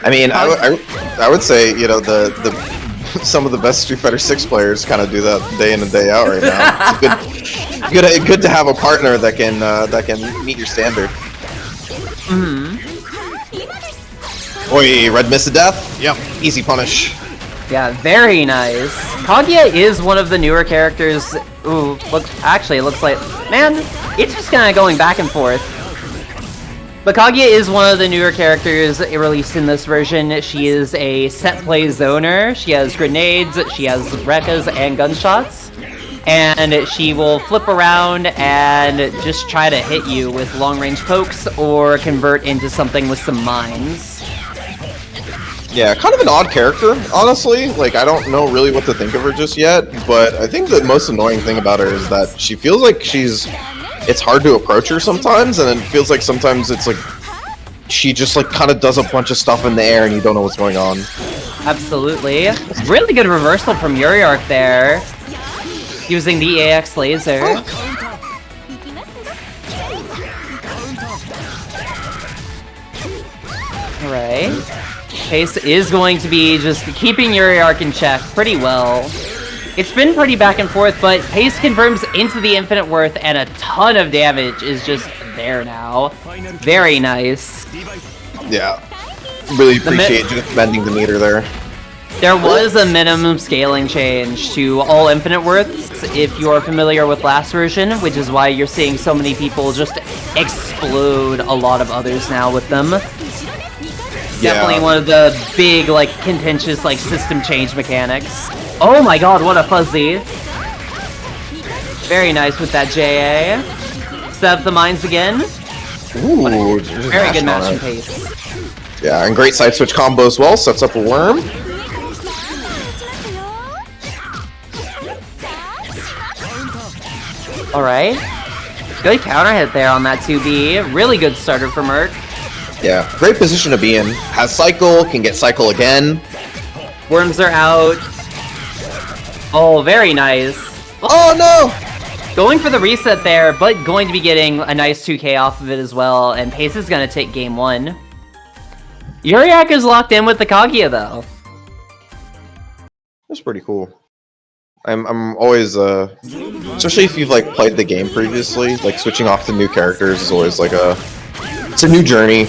I mean, I would say, you know, the some of the best Street Fighter 6 players kind of do that day in and day out right now. It's good to have a partner that can meet your standard. Oi, Red Mist of Death. Yep, easy punish. Yeah, very nice. Kaguya is one of the newer characters. Ooh, actually, it looks like, man, it's just kind of going back and forth. But Kaguya is one of the newer characters released in this version. She is a set play zoner. She has grenades, she has rekkas and gunshots. And she will flip around and just try to hit you with long-range pokes or convert into something with some mines. Yeah, kind of an odd character, honestly. Like, I don't know really what to think of her just yet, but I think the most annoying thing about her is that she feels like it's hard to approach her sometimes, and it feels like sometimes it's like she just like kind of does a bunch of stuff in the air and you don't know what's going on. Absolutely. Really good reversal from Yuri Arc there, using the AX laser. Alright. Pace is going to be just keeping Yuri Arc in check pretty well. It's been pretty back and forth, but Pace confirms into the infinite worth and a ton of damage is just there now. Very nice. Yeah. Really appreciate just bending the meter there. There was a minimum scaling change to all infinite worths if you're familiar with last version, which is why you're seeing so many people just explode a lot of others now with them. Definitely one of the big, like, contentious, like, system change mechanics. Oh my god, what a fuzzy. Very nice with that JA. Set up the mines again. Ooh, Very good match and pace. Yeah, and great side switch combo as well. Sets up a worm. Alright. Good counter hit there on that 2B. Really good starter for Merc. Yeah, great position to be in. Has cycle, can get cycle again. Worms are out. Oh, very nice. Oh no! Going for the reset there, but going to be getting a nice 2k off of it as well, and Pace is going to take game 1. Uriak is locked in with the Kaguya though. That's pretty cool. I'm always especially if you've like played the game previously, like switching off to new characters is always like it's a new journey.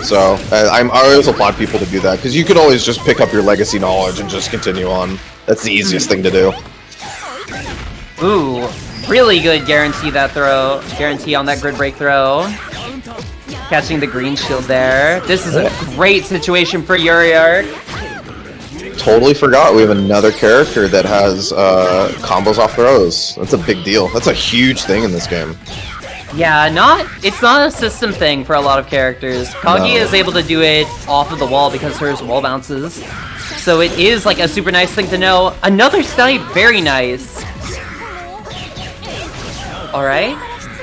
So I always applaud people to do that because you could always just pick up your legacy knowledge and just continue on. That's the easiest thing to do. Ooh, really good guarantee that throw. Guarantee on that grid break throw. Catching the green shield there. This is a great situation for Uriark. Totally forgot we have another character that has combos off throws. That's a big deal. That's a huge thing in this game. Yeah, it's not a system thing for a lot of characters. Kaguya is able to do it off of the wall because hers wall bounces. So it is like a super nice thing to know. Another snipe, very nice. Alright,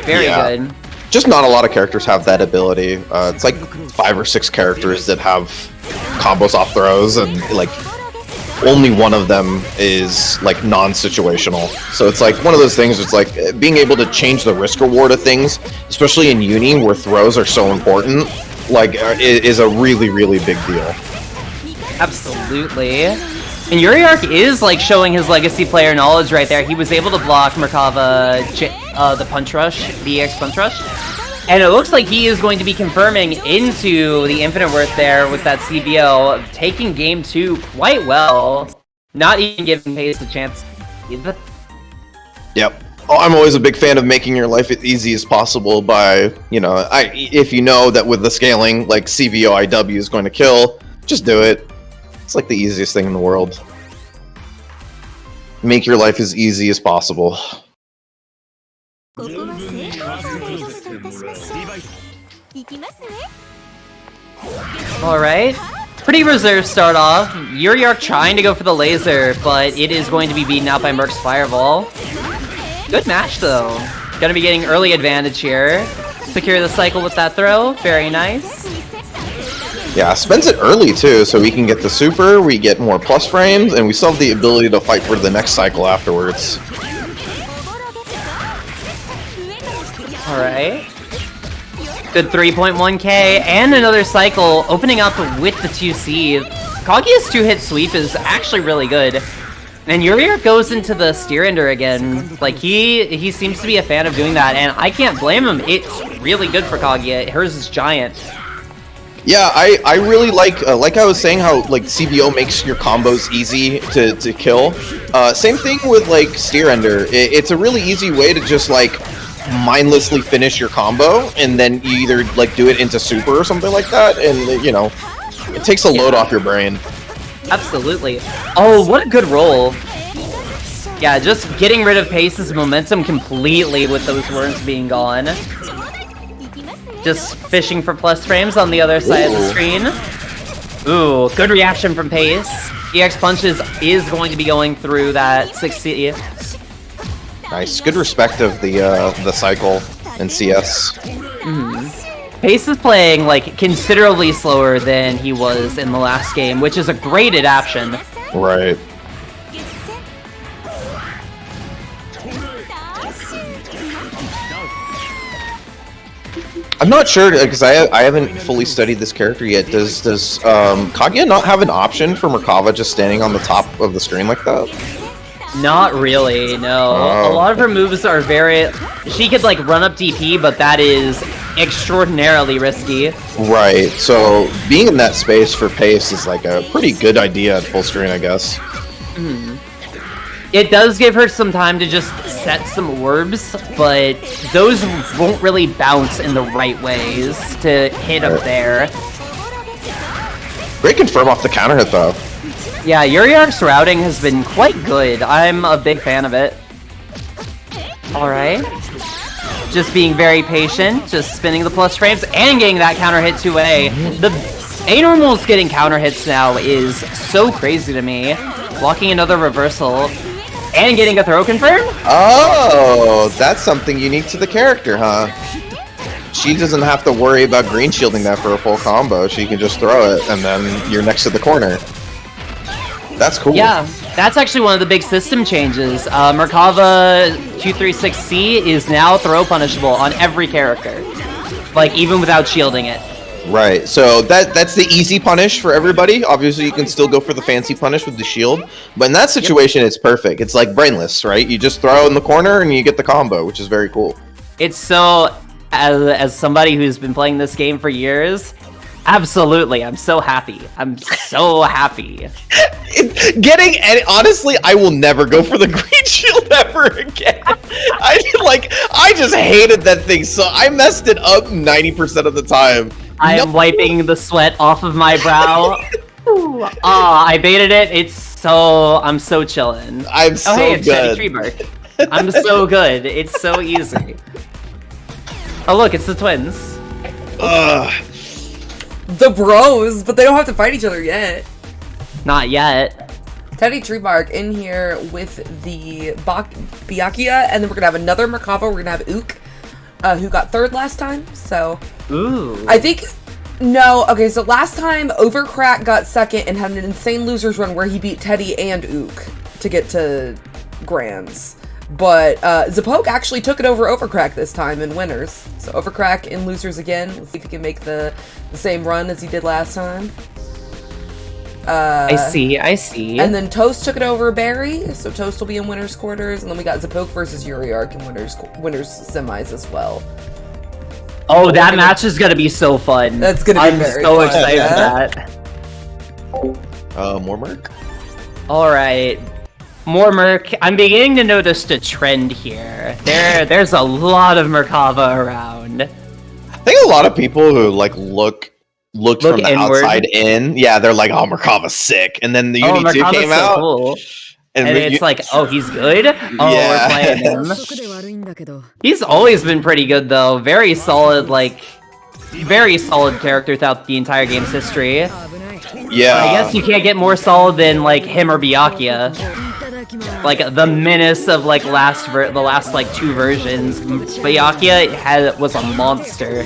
very good. Just not a lot of characters have that ability. It's like 5 or 6 characters that have combos off throws, and like only one of them is like non-situational. So it's like one of those things. It's like being able to change the risk reward of things, especially in Uni where throws are so important. Like, is a really big deal. Absolutely. And Uriark is like showing his legacy player knowledge right there. He was able to block Merkava, the punch rush, the EX punch rush. And it looks like he is going to be confirming into the Infinite Worth there with that CBO, taking game 2 quite well. Not even giving Pace a chance either. Yep. Oh, I'm always a big fan of making your life as easy as possible by, if you know that with the scaling, like CBO IW is going to kill, just do it. It's like the easiest thing in the world. Make your life as easy as possible. Alright. Pretty reserved start off. Uriark trying to go for the laser, but it is going to be beaten out by Merc's Fireball. Good match though. Gonna be getting early advantage here. Secure the cycle with that throw. Very nice. Yeah, spends it early too, so we can get the super, we get more plus frames, and we still have the ability to fight for the next cycle afterwards. Alright. Good 3.1k, and another cycle, opening up with the 2C. Kaguya's 2-hit sweep is actually really good. And Uriark goes into the steer ender again. Like, he seems to be a fan of doing that, and I can't blame him. It's really good for Kaguya. Hers is giant. Yeah, I really like I was saying, how like CBO makes your combos easy to kill. Same thing with like steer ender. It's a really easy way to just like mindlessly finish your combo, and then you either like do it into super or something like that, and it takes a load off your brain. Absolutely. Oh, what a good roll. Yeah, just getting rid of Pace's momentum completely with those worms being gone. Just fishing for plus frames on the other side of the screen. Ooh, good reaction from Pace. EX Punches is going to be going through that 60. Nice, good respect of the cycle and CS. Pace is playing like considerably slower than he was in the last game, which is a great adaptation. Right. I'm not sure because I haven't fully studied this character yet. Does Kaguya not have an option for Merkava just standing on the top of the screen like that? Not really, no. Oh. A lot of her moves are very... She could like run up DP, but that is extraordinarily risky. Right, so being in that space for Pace is like a pretty good idea at full screen, I guess. It does give her some time to just set some orbs, but those won't really bounce in the right ways to hit up there. Great confirm off the counter hit though. Yeah, Uriark's routing has been quite good. I'm a big fan of it. Alright. Just being very patient, just spinning the plus frames and getting that counter hit 2A. A-Normal's getting counter hits now is so crazy to me. Blocking another reversal and getting a throw confirm? Oh, that's something unique to the character, huh? She doesn't have to worry about green shielding that for a full combo. She can just throw it, and then you're next to the corner. That's cool. Yeah, that's actually one of the big system changes. Merkava 236C is now throw punishable on every character. Like, even without shielding it. Right, so that's the easy punish for everybody. Obviously, you can still go for the fancy punish with the shield. But in that situation, it's perfect. It's like brainless, right? You just throw in the corner and you get the combo, which is very cool. It's so... As somebody who's been playing this game for years, absolutely, I'm so happy. I'm so happy. Honestly, I will never go for the green shield ever again. I just hated that thing, so I messed it up 90% of the time. I am wiping the sweat off of my brow. I baited it. I'm so chillin'. I'm so hey, it's good. Tree Bark. I'm so good. It's so easy. Oh look, it's the twins. The bros, but they don't have to fight each other yet. Not yet. Teddy Treebark in here with the Byakuya, and then we're gonna have another Merkava. We're gonna have Ook, who got third last time. So, Ooh. I think no. Okay, so last time Overcrack got second and had an insane losers run where he beat Teddy and Ook to get to Grands. But Zapoke actually took it over Overcrack this time in winners. So Overcrack in losers again. Let's see if he can make the same run as he did last time. I see. And then Toast took it over Barry, so Toast will be in winners quarters. And then we got Zapoke versus Uriark in winners semis as well. Oh, that match is gonna be so fun. That's gonna be very so fun, excited for that. More Merc? Alright. More Merc. I'm beginning to notice the trend here. There's a lot of Merkava around. I think a lot of people who looked from the inward. outside in. Yeah, they're like, "Oh, Merkava's sick," and then the Uni 2 Merkava's came so out, cool. And it's like, oh, he's good? Oh, Yeah. we're playing him. He's always been pretty good, though. Very solid character throughout the entire game's history. Yeah, I guess you can't get more solid than, like, him or Byakuya. Like, the menace of, like, the last two versions. Byakuya was a monster.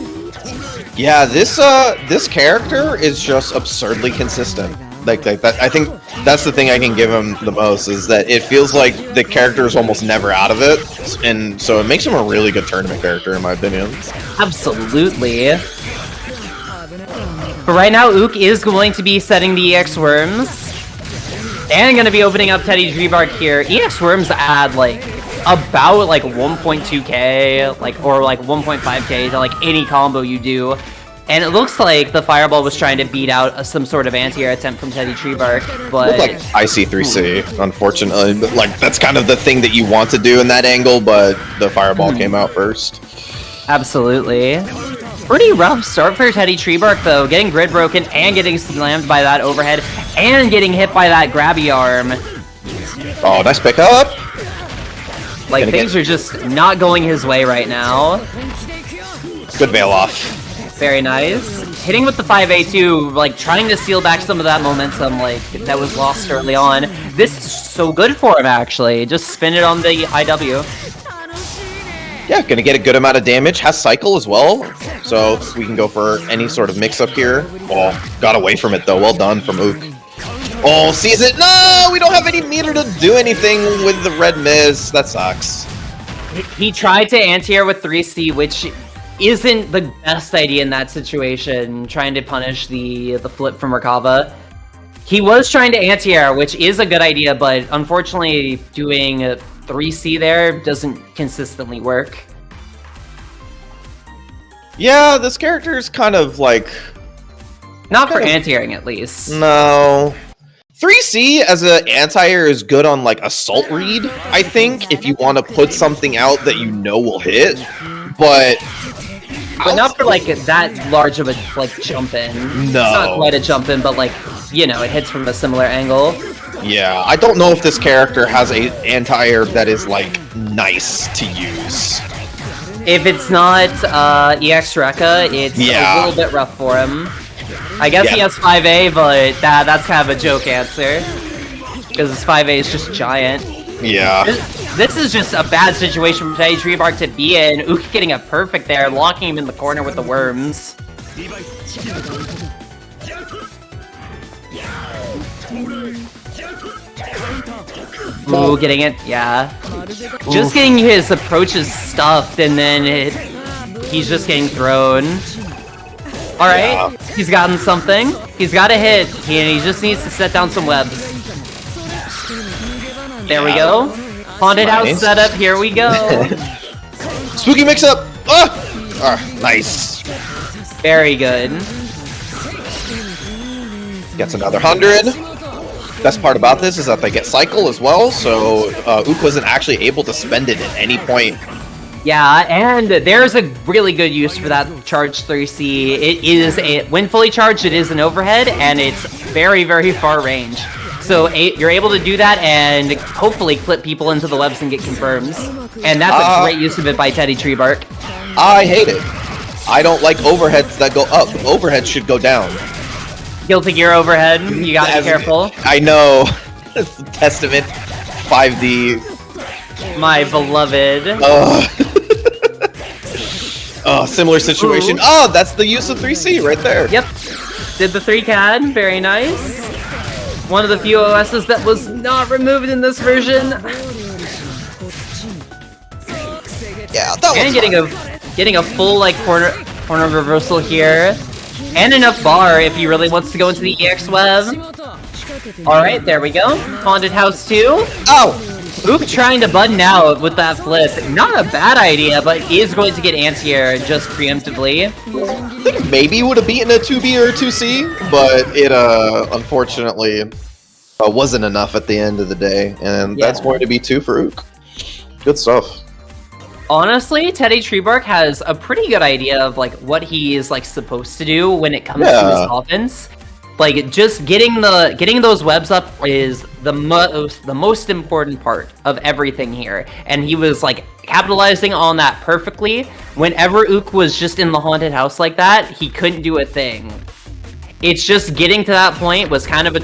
Yeah, this character is just absurdly consistent. Like that. I think that's the thing I can give him the most, is that it feels like the character is almost never out of it, and so it makes him a really good tournament character, in my opinion. Absolutely. But right now, Ook is going to be setting the EX Worms. And going to be opening up Teddy Treebark here. EX Worms add, about, 1.2k, or, 1.5k to, any combo you do. And it looks like the Fireball was trying to beat out some sort of anti-air attempt from Teddy Treebark, but... Looked like IC3C, unfortunately. But, that's kind of the thing that you want to do in that angle, but the Fireball came out first. Absolutely. Pretty rough start for Teddy Treebark, though. Getting grid broken and getting slammed by that overhead and getting hit by that grabby arm. Oh, nice pickup! Things are just not going his way right now. Good veil off. Very nice. Hitting with the 5A2, trying to steal back some of that momentum, that was lost early on. This is so good for him, actually. Just spin it on the IW. Yeah, gonna get a good amount of damage. Has cycle as well, so we can go for any sort of mix-up here. Oh, got away from it, though. Well done from Ook. Oh, sees it. No, we don't have any meter to do anything with the red miss. That sucks. He tried to anti-air with 3C, which isn't the best idea in that situation, trying to punish the flip from Merkava. He was trying to anti-air, which is a good idea, but unfortunately doing 3C there doesn't consistently work. Yeah, this character is kind of Not for anti-airing, at least. No. 3C as an anti-air is good on assault read, I think, if you want to put something out that you know will hit, but not for that large of a jump in. No. It's not quite a jump in, but it hits from a similar angle. Yeah, I don't know if this character has a anti-air that is nice to use. If it's not EX Rekka, it's a little bit rough for him. I guess he Yeah. has 5A, but that's kind of a joke answer. Because his 5A is just giant. Yeah. This is just a bad situation for Teddy Treebark to be in. Ook getting a perfect there, locking him in the corner with the worms. Ooh, getting it, yeah. Just getting his approaches stuffed, and then he's just getting thrown. Alright, he's gotten something. He's got a hit, and he just needs to set down some webs. There we go. Haunted house setup, here we go. Spooky mix-up! Nice. Very good. Gets another 100. Best part about this is that they get cycle as well, so Ook wasn't actually able to spend it at any point. Yeah, and there's a really good use for that charge 3C. It is when fully charged, it is an overhead, and it's very, very far range. So you're able to do that and hopefully clip people into the webs and get confirms. And that's a great use of it by Teddy Treebark. I hate it. I don't like overheads that go up. Overheads should go down. Guilty Gear overhead, you gotta be careful. I know. Testament 5D. My beloved. Similar situation. Ooh. Oh, that's the use of 3C right there. Yep. Did the 3 CAD, very nice. One of the few OSs that was not removed in this version. Yeah, that And was getting a full like corner reversal here. And enough bar if he really wants to go into the EX web. Alright, there we go. Haunted House 2. Ow! Ook trying to button out with that flip. Not a bad idea, but he is going to get anti-air just preemptively. I think maybe would have beaten a 2B or a 2C, but it unfortunately wasn't enough at the end of the day, and that's going to be 2 for Ook. Good stuff. Honestly, Teddy Treebark has a pretty good idea of like what he is like supposed to do when it comes to his offense. Like just getting those webs up is the most important part of everything here, and he was like capitalizing on that perfectly. Whenever Ook was just in the haunted house like that, he couldn't do a thing. It's just getting to that point was kind of a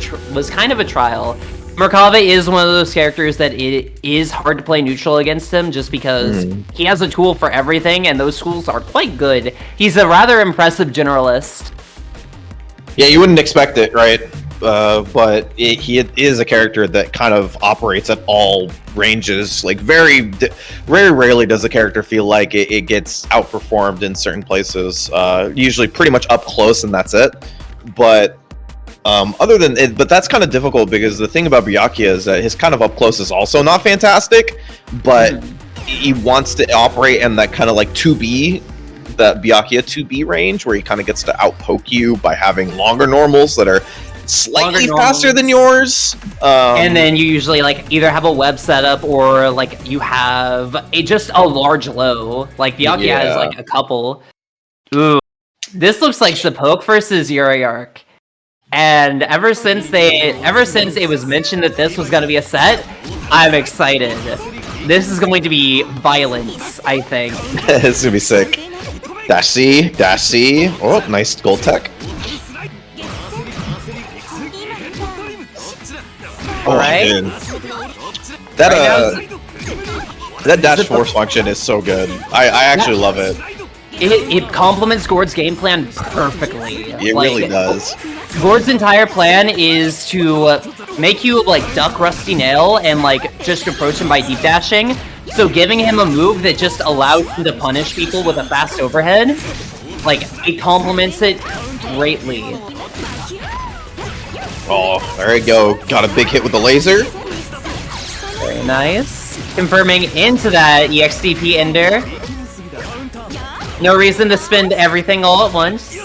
trial. Merkava is one of those characters that it is hard to play neutral against him just because he has a tool for everything, and those tools are quite good. He's a rather impressive generalist. Yeah, you wouldn't expect it, right? But he is a character that kind of operates at all ranges. Like, very rarely does a character feel like it gets outperformed in certain places. Usually pretty much up close, and that's it. But other than it, but that's kind of difficult because the thing about Byakuya is that his kind of up close is also not fantastic, but he wants to operate in that kind of like 2B, that Byakuya 2B range where he kind of gets to outpoke you by having longer normals that are slightly faster than yours. And then you usually like either have a web setup or like you have just a large low. Like Byakuya has like a couple. Ooh. This looks like Zapoke versus Yuriark. And ever since it was mentioned that this was going to be a set, I'm excited. This is going to be violence, I think. It's going to be sick. Dash C, Dash C. Oh, nice gold tech. Alright. That dash force function is so good. I actually love it. It complements Gord's game plan perfectly. It really does. Gord's entire plan is to make you like duck Rusty Nail and like just approach him by deep dashing. So giving him a move that just allows him to punish people with a fast overhead, like it complements it greatly. Oh, there you go. Got a big hit with the laser. Very nice. Confirming into that EXDP ender. No reason to spend everything all at once.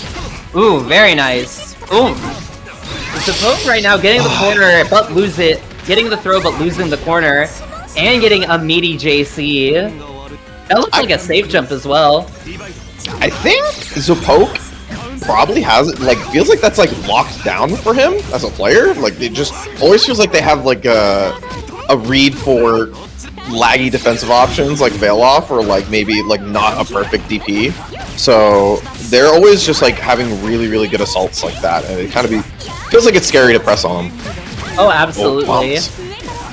Ooh, very nice. Boom. Zapoke right now getting the corner, but lose it. Getting the throw, but losing the corner. And getting a meaty JC. That looks like a safe jump as well. I think Zapoke probably has it, like, feels like that's, like, locked down for him as a player. Like, it just always feels like they have, like, a read for laggy defensive options, like Veil Off, or, like, maybe, like, not a perfect DP. So they're always just like having really, really good assaults like that, and it kind of feels like it's scary to press on them. Oh, absolutely.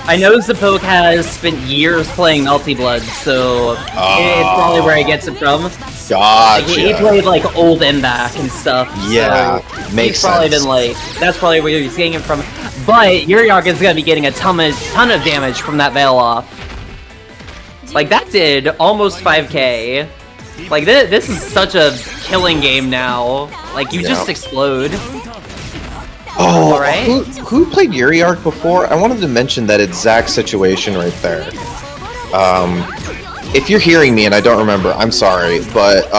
I know Zapoke has spent years playing Melty Blood, so it's probably where he gets it from. Gotcha. He played like old M-Back and stuff. Yeah, so makes he's probably sense. been like, that's probably where he's getting it from. But Yuriark is gonna be getting a ton of damage from that Veil off. Like that did almost 5k. Like this is such a killing game now. Like you just explode. Oh, Alright. who played Yuriark before? I wanted to mention that exact situation right there. If you're hearing me and I don't remember, I'm sorry, but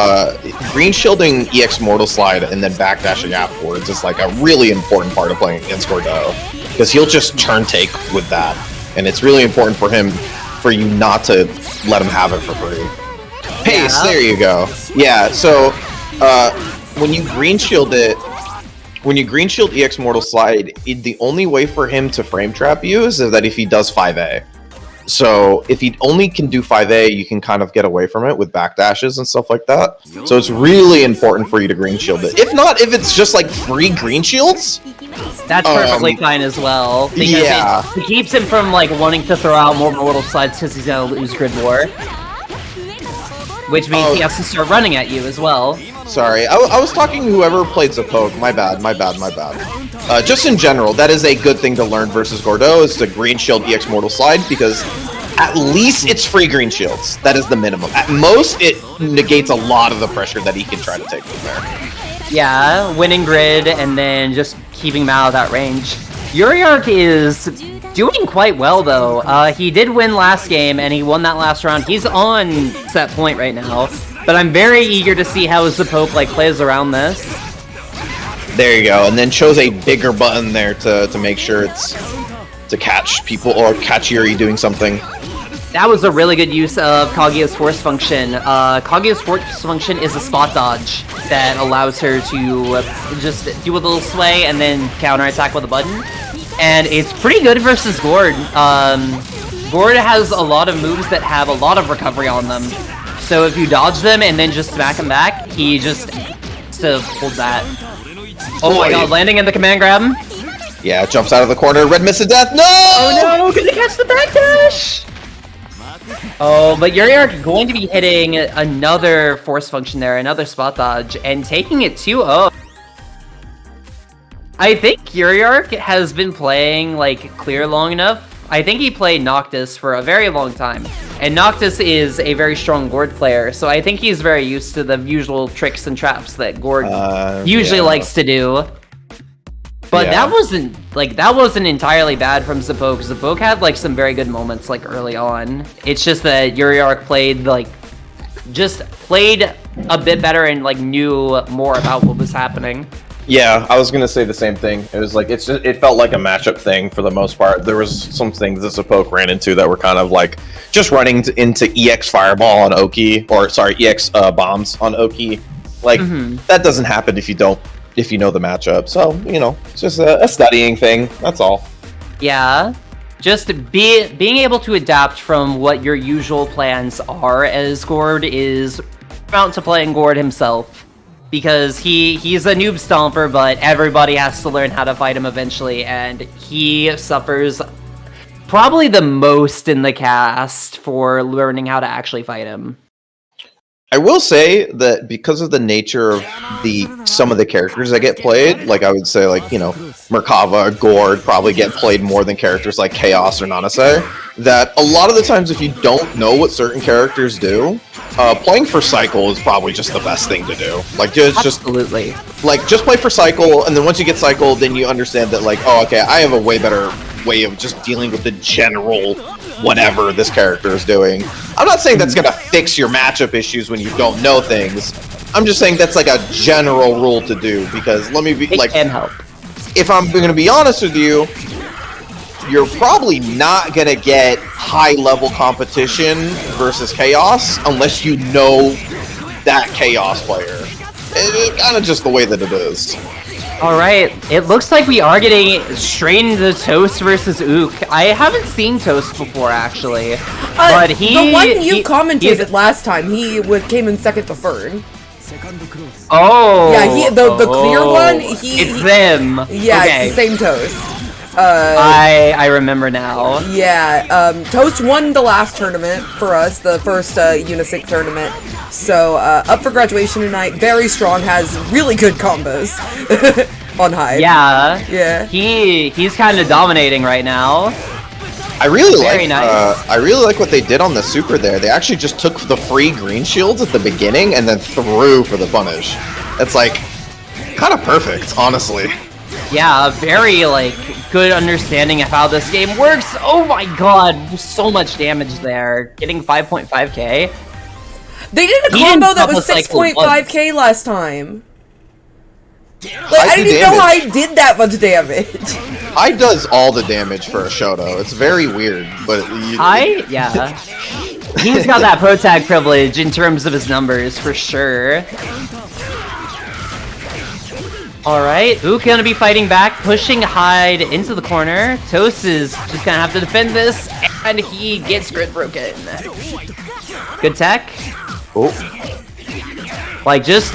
green shielding EX Mortal Slide and then backdashing afterwards is like a really important part of playing against Gordeau, because he'll just turn take with that, and it's really important for you not to let him have it for free. Pace, there you go. Yeah, so when you green shield EX Mortal Slide, the only way for him to frame trap you is that if he does 5A. So if he only can do 5A, you can kind of get away from it with backdashes and stuff like that. So it's really important for you to green shield it. If not, if it's just like free green shields, that's perfectly fine as well. Because it keeps him from like wanting to throw out more mortal slides because he's gonna lose grid war. Which means he has to start running at you as well. Sorry, I was talking to whoever played Zapoke. My bad. Just in general, that is a good thing to learn versus Gordeau, is to green shield EX Mortal Slide, because at least it's free green shields. That is the minimum. At most, it negates a lot of the pressure that he can try to take from there. Yeah, winning grid and then just keeping him out of that range. Yuriark is doing quite well though. He did win last game and he won that last round. He's on set point right now. But I'm very eager to see how Zapoke like plays around this. There you go, and then chose a bigger button there to make sure it's to catch people or catch Yuri doing something. That was a really good use of Kaguya's Force Function. Kaguya's Force Function is a spot dodge that allows her to just do a little sway and then counterattack with a button. And it's pretty good versus Gord. Gord has a lot of moves that have a lot of recovery on them. So if you dodge them and then just smack him back, he just to hold that. Oh my god, landing in the command grab. Yeah, jumps out of the corner, red miss of death, no! Oh no, gonna catch the backdash! Oh, but Yuriark going to be hitting another force function there, another spot dodge, and taking it 2-0. I think Yuriark has been playing, like, clear long enough. I think he played Noctis for a very long time. And Noctis is a very strong Gord player, so I think he's very used to the usual tricks and traps that Gord usually likes to do. But that wasn't entirely bad from Zapoke. Zapoke had like some very good moments like early on. It's just that Yuriark played a bit better and like knew more about what was happening. Yeah, I was gonna say the same thing. It was like it felt like a matchup thing for the most part. There was some things that Zapoke ran into that were kind of like just running into EX Fireball on Oki, or sorry, EX bombs on Oki. Like that doesn't happen if you know the matchup. So it's just a studying thing. That's all. Yeah, just being able to adapt from what your usual plans are as Gord is bound to playing Gord himself. Because he's a noob stomper, but everybody has to learn how to fight him eventually, and he suffers probably the most in the cast for learning how to actually fight him. I will say that because of the nature of some of the characters that get played, like I would say, like, Merkava or Gord probably get played more than characters like Chaos or Nanase, that a lot of the times if you don't know what certain characters do, playing for Cycle is probably just the best thing to do. Like, Absolutely. Just play for Cycle, and then once you get Cycle, then you understand that, like, oh, okay, I have a way better way of just dealing with the general whatever this character is doing. I'm not saying that's gonna fix your matchup issues when you don't know things. I'm just saying that's like a general rule to do, because let me be it can help. If I'm gonna be honest with you, you're probably not gonna get high-level competition versus Chaos unless you know that Chaos player. It's kind of just the way that it is. Alright, it looks like we are getting straight into Toast versus Ook. I haven't seen Toast before, actually. But the one you commentated last time, he came in second to third. Oh. Yeah, the clear one. It's them. Yeah, okay. it's the same Toast. I remember now. Yeah, Toast won the last tournament for us, the first UNISC tournament. So up for graduation tonight. Very strong, has really good combos on Hyde. Yeah. Yeah. He's kind of dominating right now. I really Very like. nice. I really like what they did on the super there. They actually just took the free green shields at the beginning and then threw for the punish. It's like kind of perfect, honestly. Yeah, very like good understanding of how this game works. Oh my god, so much damage there. Getting 5.5k. They did a He combo didn't that pop was a cycle 6.5k last time. Like, I I do didn't even know damage. I did that much damage. I does all the damage for a Shoto. It's very weird, but Yeah. He's got that pro tag privilege in terms of his numbers, for sure. Alright, Ook gonna be fighting back, pushing Hyde into the corner. Toast is just gonna have to defend this, and he gets grid broken. Good tech. Oh, Like, just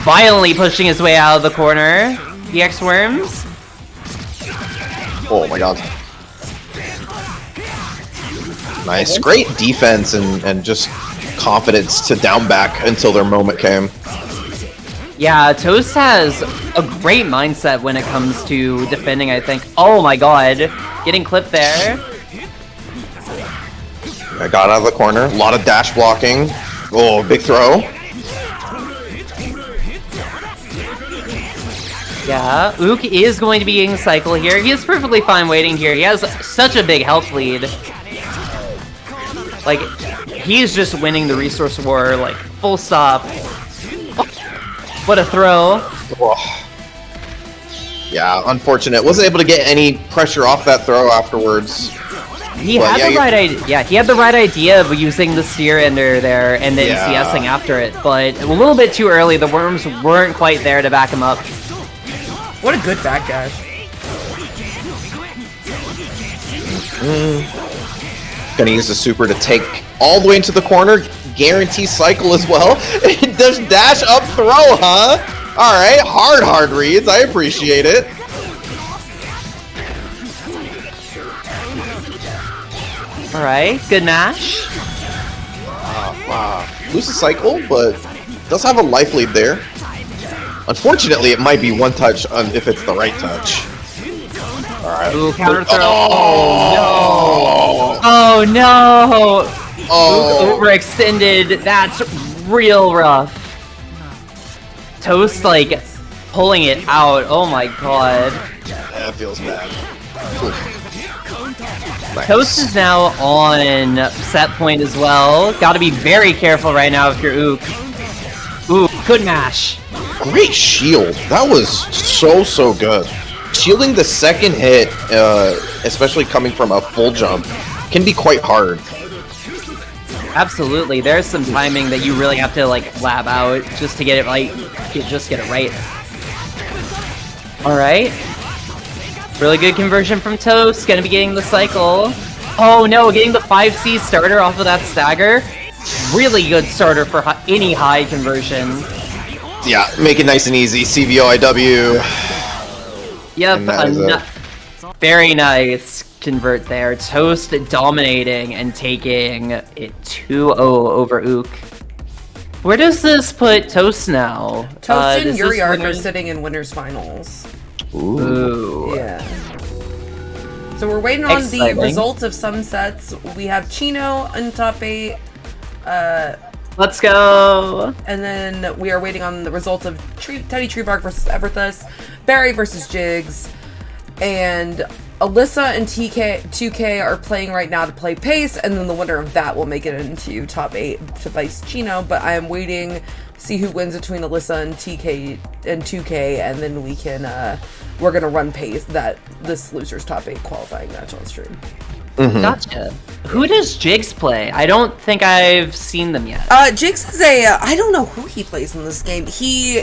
violently pushing his way out of the corner. EX Worms. oh my god. Nice, great defense and just confidence to down back until their moment came. Yeah, Toast has a great mindset when it comes to defending, I think. Oh my god. Getting clipped there. I got out of the corner. A lot of dash blocking. Oh, big throw. Yeah, Ook is going to be getting cycle here. He is perfectly fine waiting here. He has such a big health lead. Like, he's just winning the resource war, like, full stop. What a throw. Oh. Yeah, unfortunate. Wasn't able to get any pressure off that throw afterwards. He Well, had yeah, the right idea. Yeah, he had the right idea of using the steer ender there and then Yeah. CSing after it, but a little bit too early. The worms weren't quite there to back him up. What a good backdash. Gonna use the super to take all the way into the corner. Guarantee cycle as well. It does dash up throw, huh? Alright, hard reads. I appreciate it. Alright, good mash. Loses cycle, but does have a life lead there. Unfortunately, it might be one touch if it's the right touch. Alright. Ooh, counter throw. Oh, Oh no! oh. Overextended. That's real rough. Toast, like, pulling it out. Oh my god. That feels bad. Nice. Toast is now on set point as well. Gotta be very careful right now if you're Ook. Ooh, good mash. Great shield. That was so good. Shielding the second hit, especially coming from a full jump, can be quite hard. Absolutely. There's some timing that you really have to, like, lab out just to get it right. Just get it right. Alright. Really good conversion from Toast. Gonna be getting the cycle. Oh no, getting the 5C starter off of that stagger. Really good starter for any high conversion. Yeah, make it nice and easy. CVOIW. Yep, And that is it. very nice convert there. Toast dominating and taking it 2-0 over Ook. Where does this put Toast now? Toast and does Yuri this are winners- sitting in winners finals. Ooh. Yeah. So we're waiting on Exciting. the results of some sets. We have Chino in top 8, Let's go. and then we are waiting on the results of Teddy Treebark versus Everthus, Barry versus Jigs, and Alyssa and 2K are playing right now to play Pace, and then the winner of that will make it into top 8 to face Chino, but I am waiting to see who wins between Alyssa and 2K, and then we can, we're gonna run Pace, this loser's top 8 qualifying match on stream. Gotcha. Who does Jigs play? I don't think I've seen them yet. Jigs is I don't know who he plays in this game. He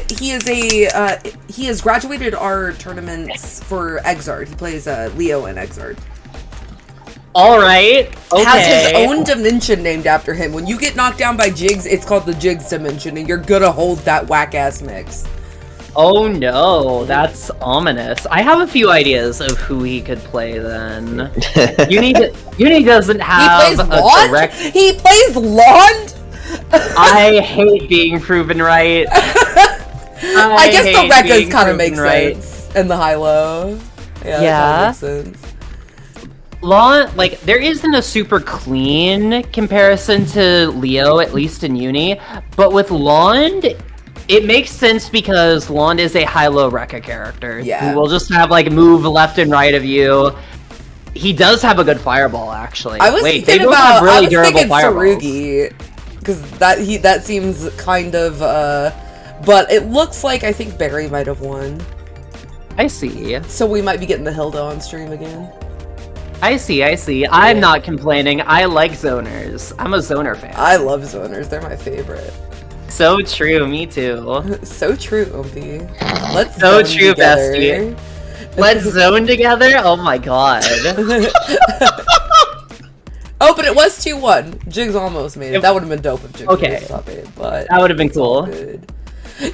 has graduated our tournaments for Exard. He plays Leo in Exard. All right. Okay. Has his own dimension named after him. When you get knocked down by Jigs, it's called the Jigs dimension, and you're gonna hold that whack-ass mix. Oh no, that's ominous. I have a few ideas of who he could play then. Uni doesn't have a direct... He plays Lond? I hate being proven right. I guess the Rekkas kind of makes sense. And the high-low. Yeah. That kinda makes sense. Lond, like, there isn't a super clean comparison to Leo, at least in Uni, but with Lond, it makes sense because Lond is a high-low Rekka character. Yeah. Who will just have, like, move left and right of you. He does have a good fireball, actually. I was thinking Sarugi, because that seems kind of, but it looks like I think Barry might have won. I see. So we might be getting the Hilda on stream again. I see. I'm not complaining. I like zoners. I'm a zoner fan. I love zoners. They're my favorite. So true. Me too. So true, Ompy. Let's so zone true, together. bestie. Let's zone together? Oh my god. Oh, but it was 2-1. Jigs almost made it. That would have been dope if Jigs was top 8, but that would have been cool. Good.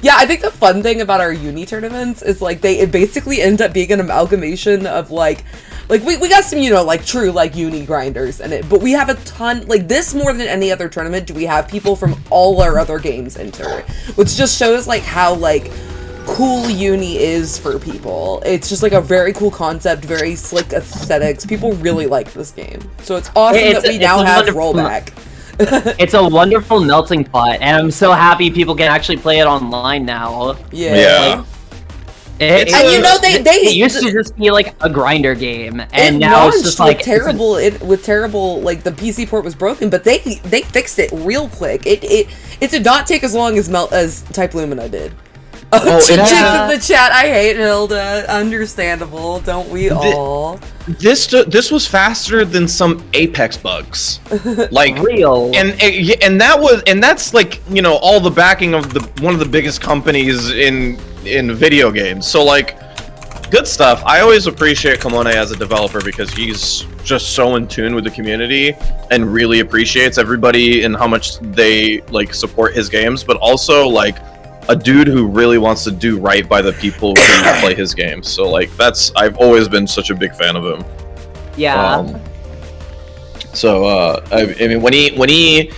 Yeah, I think the fun thing about our uni tournaments is like it basically ends up being an amalgamation of like we got some, you know, like true like uni grinders in it, but we have a ton, like this more than any other tournament do we have people from all our other games enter, which just shows like how like cool uni is for people. It's just like a very cool concept, very slick aesthetics. People really like this game, so it's awesome that we now have rollback. It's a wonderful melting pot, and I'm so happy people can actually play it online now. Yeah. And you know it used to just be like a grinder game, and now it's just like terrible. With terrible, like the PC port was broken, but they fixed it real quick. It did not take as long as Type Lumina did. Jigs in the chat. I hate Hilda. Understandable, don't we all? This was faster than some Apex bugs, like real. And that's like, you know, all the backing of one of the biggest companies in video games. So like, good stuff. I always appreciate Kamone as a developer because he's just so in tune with the community and really appreciates everybody and how much they like support his games, but also like a dude who really wants to do right by the people who play his games. So like I've always been such a big fan of him. Yeah. I mean when he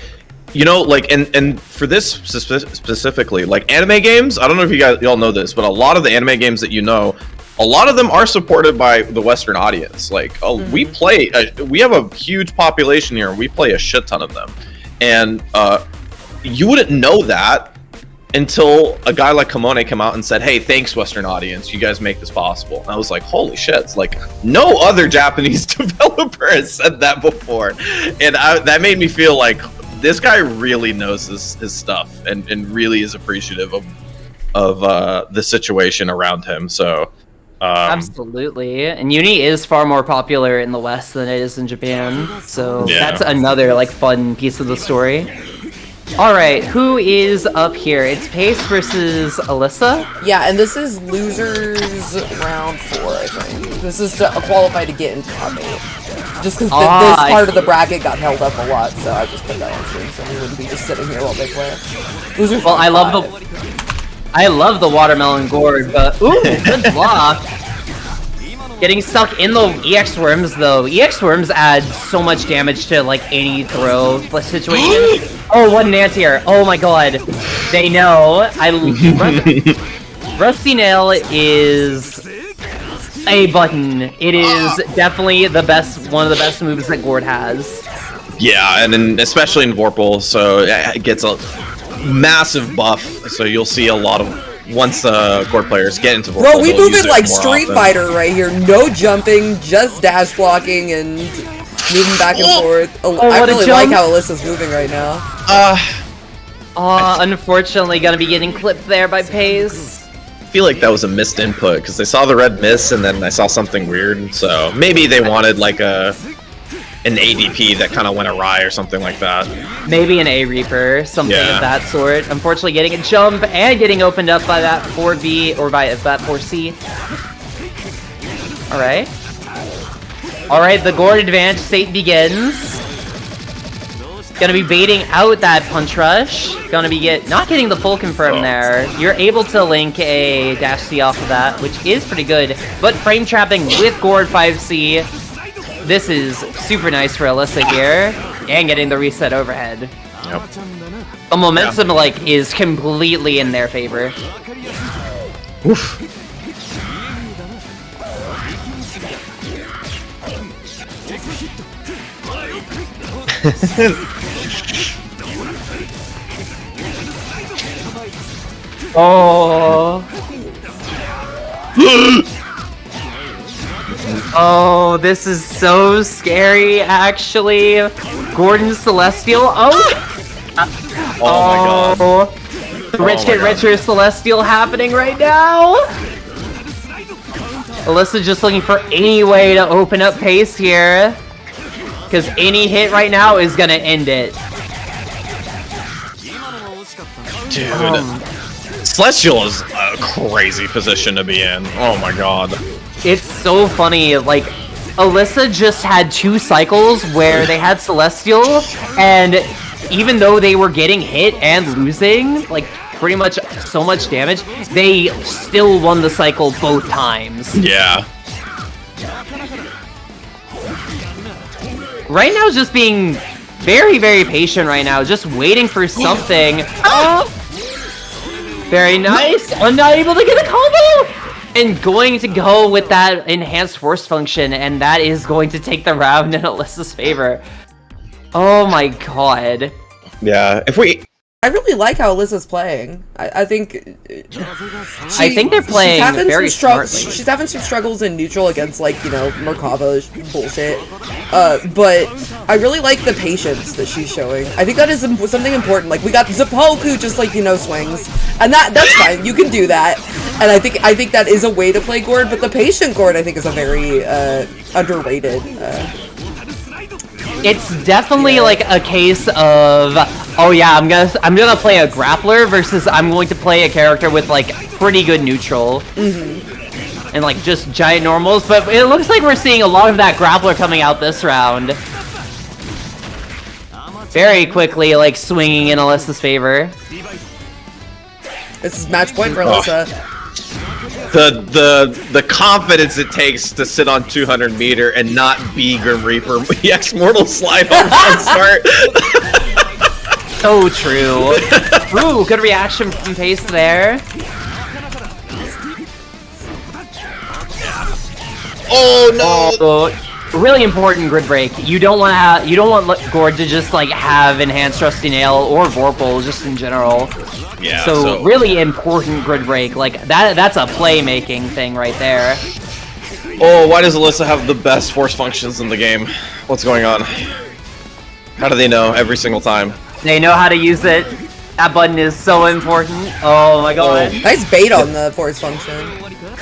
you know, like, and for this specifically, like anime games, I don't know if y'all know this, but a lot of the anime games that you know, a lot of them are supported by the Western audience. Like, we have a huge population here, and we play a shit ton of them. And you wouldn't know that until a guy like Kamone came out and said, hey, thanks, Western audience, you guys make this possible. And I was like, holy shit, it's like, no other Japanese developer has said that before. And that made me feel like, this guy really knows his stuff and really is appreciative of the situation around him. So absolutely. And Uni is far more popular in the West than it is in Japan. So that's another like fun piece of the story. Alright, who is up here? It's Pace versus Alyssa? Yeah, and this is losers round 4, I think. This is to qualify to get into top 8. Just because this part of the bracket got held up a lot, so I just put that on stream so we wouldn't be just sitting here while they play. Losers well, I love the watermelon gourd, but ooh, good block. Getting stuck in the EX worms though. EX worms add so much damage to like any throw situation. Oh, what an anti-air. Oh my god. They know. Rusty Nail is a button. It is definitely one of the best moves that Gord has. Yeah, and then especially in Vorpal, so it gets a massive buff. So you'll see a lot of once Gord players get into Vorpal. Bro, we move it like Street Fighter right here. No jumping, just dash blocking and moving back and forth. I really like how Alyssa's moving right now. Unfortunately, gonna be getting clipped there by Pace. I feel like that was a missed input because they saw the red miss and then I saw something weird. So maybe they wanted like an ADP that kind of went awry or something like that. Maybe an A Reaper, something of that sort. Unfortunately, getting a jump and getting opened up by that 4B or by that 4C. All right. Alright, the Gord advantage state begins. Gonna be baiting out that punch rush. Gonna be not getting the full confirm there. You're able to link a dash C off of that, which is pretty good. But frame trapping with Gord 5C. This is super nice for Alyssa here. And getting the reset overhead. Yep. The momentum, like, is completely in their favor. Oof. Oh. Oh, this is so scary, actually. Gordon Celestial. Oh. Oh my god. Rich get richer Celestial happening right now. Alyssa just looking for any way to open up pace here. Because any hit right now is going to end it. Dude. Celestial is a crazy position to be in. Oh my god. It's so funny, like, Alyssa just had 2 cycles where they had Celestial, and even though they were getting hit and losing, like, pretty much so much damage, they still won the cycle both times. Yeah. Right now, just being very, very patient right now, just waiting for something. Oh! Very nice. Unable to get a combo! And going to go with that enhanced force function, and that is going to take the round in Alyssa's favor. Oh my god. Yeah, I really like how Alyssa's playing. I think they're playing very smartly. She's having some struggles in neutral against, like, you know, Merkava bullshit. But I really like the patience that she's showing. I think that is something important. Like, we got Zappoke who just, like, you know, swings. And that's fine. You can do that. And I think that is a way to play Gord, but the patient Gord, I think, is a very underrated It's definitely like a case of, oh yeah, I'm gonna play a grappler versus I'm going to play a character with, like, pretty good neutral. And, like, just giant normals, but it looks like we're seeing a lot of that grappler coming out this round. Very quickly, like, swinging in Alyssa's favor. This is match point for Alyssa. the confidence it takes to sit on 200 meter and not be Grim Reaper EX Mortal slide on one start. So true. Ooh, good reaction from Pace there. Oh no! Oh, really important grid break. You don't want Gord to just, like, have enhanced Rusty Nail or Vorpal just in general. Yeah. So really important grid break. Like, that's a playmaking thing right there. Oh, why does Alyssa have the best force functions in the game? What's going on? How do they know every single time? They know how to use it. That button is so important. Oh my god. Nice bait on the force function.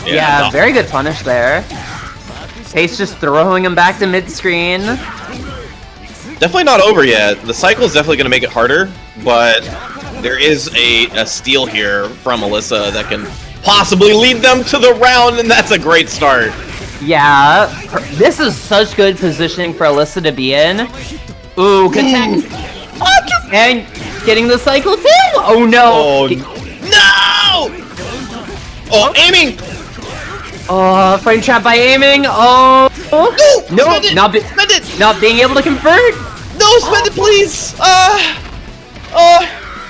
Yeah, very good punish there. Pace just throwing him back to mid-screen. Definitely not over yet. The cycle is definitely going to make it harder, but there is a steal here from Alyssa that can possibly lead them to the round, and that's a great start. Yeah, this is such good positioning for Alyssa to be in. Ooh, connect. And getting the cycle too! Oh no! Oh, no! Oh, aiming! Oh, frame trap by aiming. Oh, no, Spend it! not being able to convert. No, spend it, please!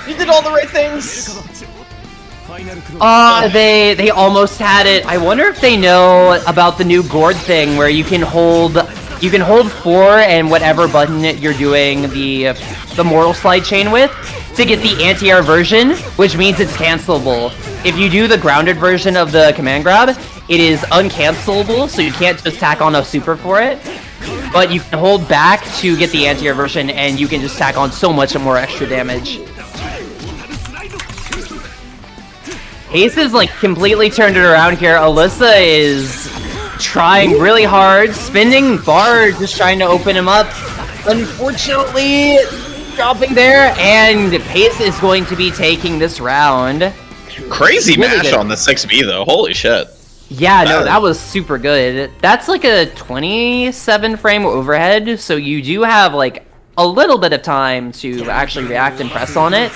You did all the right things. They almost had it. I wonder if they know about the new Gord thing where you can hold 4 and whatever button you're doing the Mortal Slide chain with to get the anti-air version, which means it's cancelable. If you do the grounded version of the command grab, it is uncancelable, so you can't just tack on a super for it. But you can hold back to get the anti-air version, and you can just tack on so much more extra damage. Ace is, like, completely turned it around here. Alyssa is trying really hard, spinning bar, just trying to open him up. Unfortunately, dropping there, and Pace is going to be taking this round. Crazy Really mash good. on the 6B, though. Holy shit. Yeah, no, that was super good. That's like a 27 frame overhead, so you do have like a little bit of time to actually react and press on it.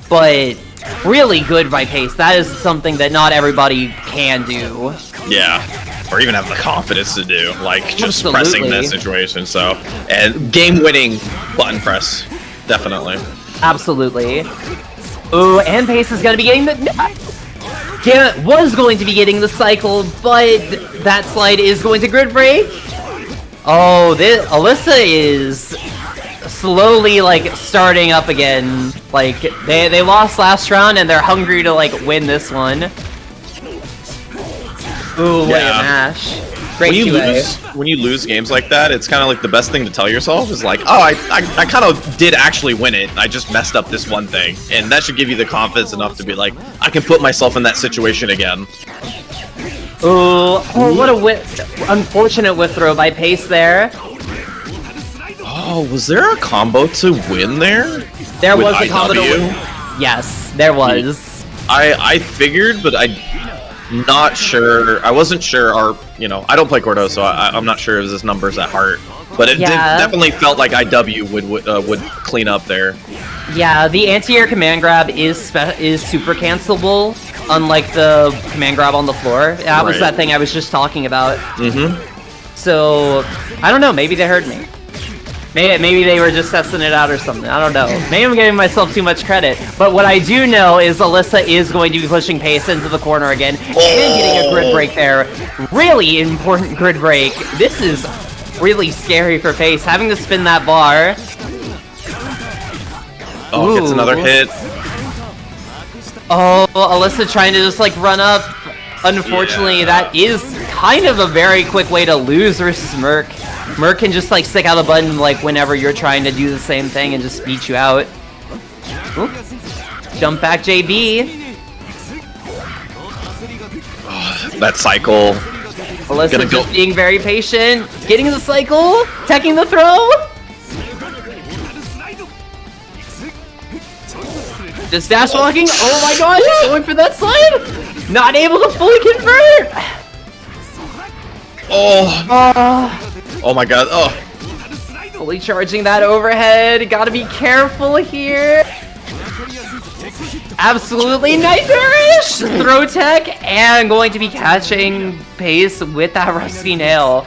But really good by Pace. That is something that not everybody can do. Yeah. Or even have the confidence to do, like just Absolutely. pressing that situation. So, and game-winning button press, definitely. Absolutely. Ooh, and Pace is gonna be getting the... Gambit was going to be getting the cycle, but that slide is going to grid break. Oh, this Alyssa is slowly like starting up again. Like they lost last round and they're hungry to like win this one. Ooh, what a mash. Great When you lose games like that, it's kind of like the best thing to tell yourself is like, oh, I kind of did actually win it. I just messed up this one thing, and that should give you the confidence enough to be like, I can put myself in that situation again. Ooh, oh, what a unfortunate whiff throw by Pace there. Oh, was there a combo to win there? There With was a combo to IW? win. Yes, there was. I figured, but not sure. I wasn't sure. I don't play Gordo, so I'm not sure if his numbers at heart. But it definitely felt like IW would clean up there. Yeah, the anti-air command grab is super cancelable, unlike the command grab on the floor. That was that thing I was just talking about. So I don't know. Maybe they heard me. Maybe they were just testing it out or something. I don't know. Maybe I'm giving myself too much credit. But what I do know is Alyssa is going to be pushing Pace into the corner again and getting a grid break there. Really important grid break. This is really scary for Pace, having to spin that bar. Oh, gets another hit. Oh, Alyssa trying to just like run up. Unfortunately, that is kind of a very quick way to lose versus Merc. Merc can just like stick out a button like whenever you're trying to do the same thing and just beat you out. Ooh. Jump back JB. Oh, that cycle. Alyssa just being very patient. Getting the cycle. Teching the throw. Just dash walking. Oh my gosh. Going for that slide. Not able to fully convert. Oh my god. Oh. Fully charging that overhead. Gotta be careful here. Absolutely nightmarish! Throw tech and going to be catching Pace with that rusty nail.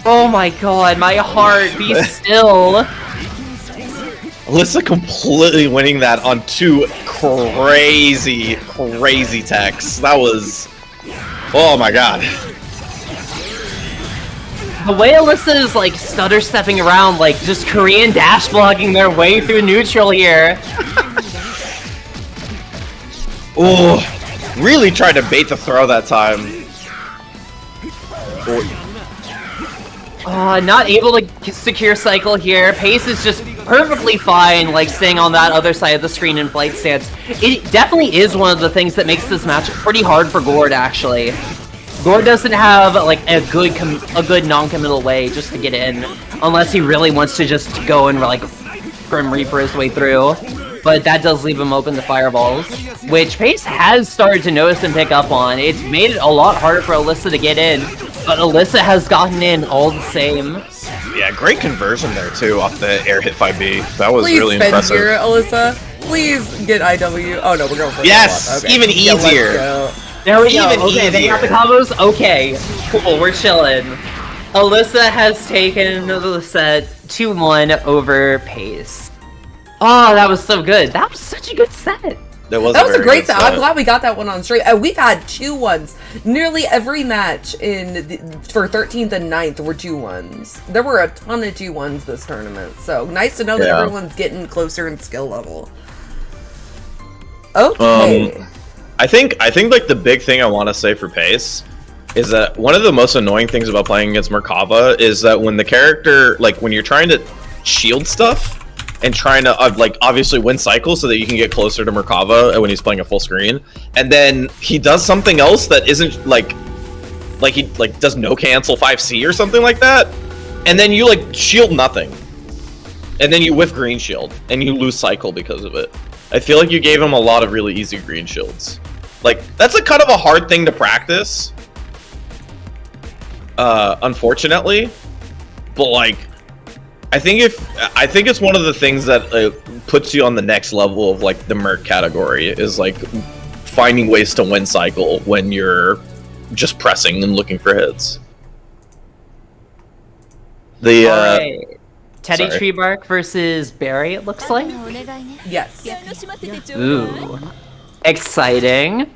Oh my god, my heart, be still. Alyssa completely winning that on two crazy techs. That was... Oh my god. The way Alyssa is like stutter stepping around, like just Korean dash blocking their way through neutral here. Oh, really tried to bait the throw that time. Not able to secure cycle here. Pace is just perfectly fine, like staying on that other side of the screen in flight stance. It definitely is one of the things that makes this match pretty hard for Gord, actually. Gord doesn't have like a good non-committal way just to get in, unless he really wants to just go and like Grim Reaper his way through. But that does leave him open to fireballs, which Pace has started to notice and pick up on. It's made it a lot harder for Alyssa to get in, but Alyssa has gotten in all the same. Yeah, great conversion there too off the air hit 5B. That was Please really spin impressive. here, Alyssa. Please get IW. Oh no, we're going for Yes, okay. even Yeah, let's easier. go. There we go. Even Okay, they got the combos. Okay, cool. We're chilling. Alyssa has taken the set 2-1 over Pace. Oh, that was so good. That was such a good set. That was a great set. I'm glad we got that one on straight. We've had 2-1s. Nearly every match for 13th and 9th were 2-1s. There were a ton of 2-1s this tournament. So nice to know that everyone's getting closer in skill level. Okay. I think like the big thing I want to say for Pace is that one of the most annoying things about playing against Merkava is that when the character, like when you're trying to shield stuff and trying to like obviously win cycles so that you can get closer to Merkava when he's playing a full screen, and then he does something else that isn't like he like does no cancel 5C or something like that, and then you like shield nothing, and then you whiff green shield and you lose cycle because of it. I feel like you gave him a lot of really easy green shields. Like, that's a kind of a hard thing to practice. unfortunately. But like, I think it's one of the things that puts you on the next level of like the Merc category is like finding ways to win cycle when you're just pressing and looking for hits. The Teddy sorry. Treebark versus Barry, it looks like. Yes. Ooh. Exciting.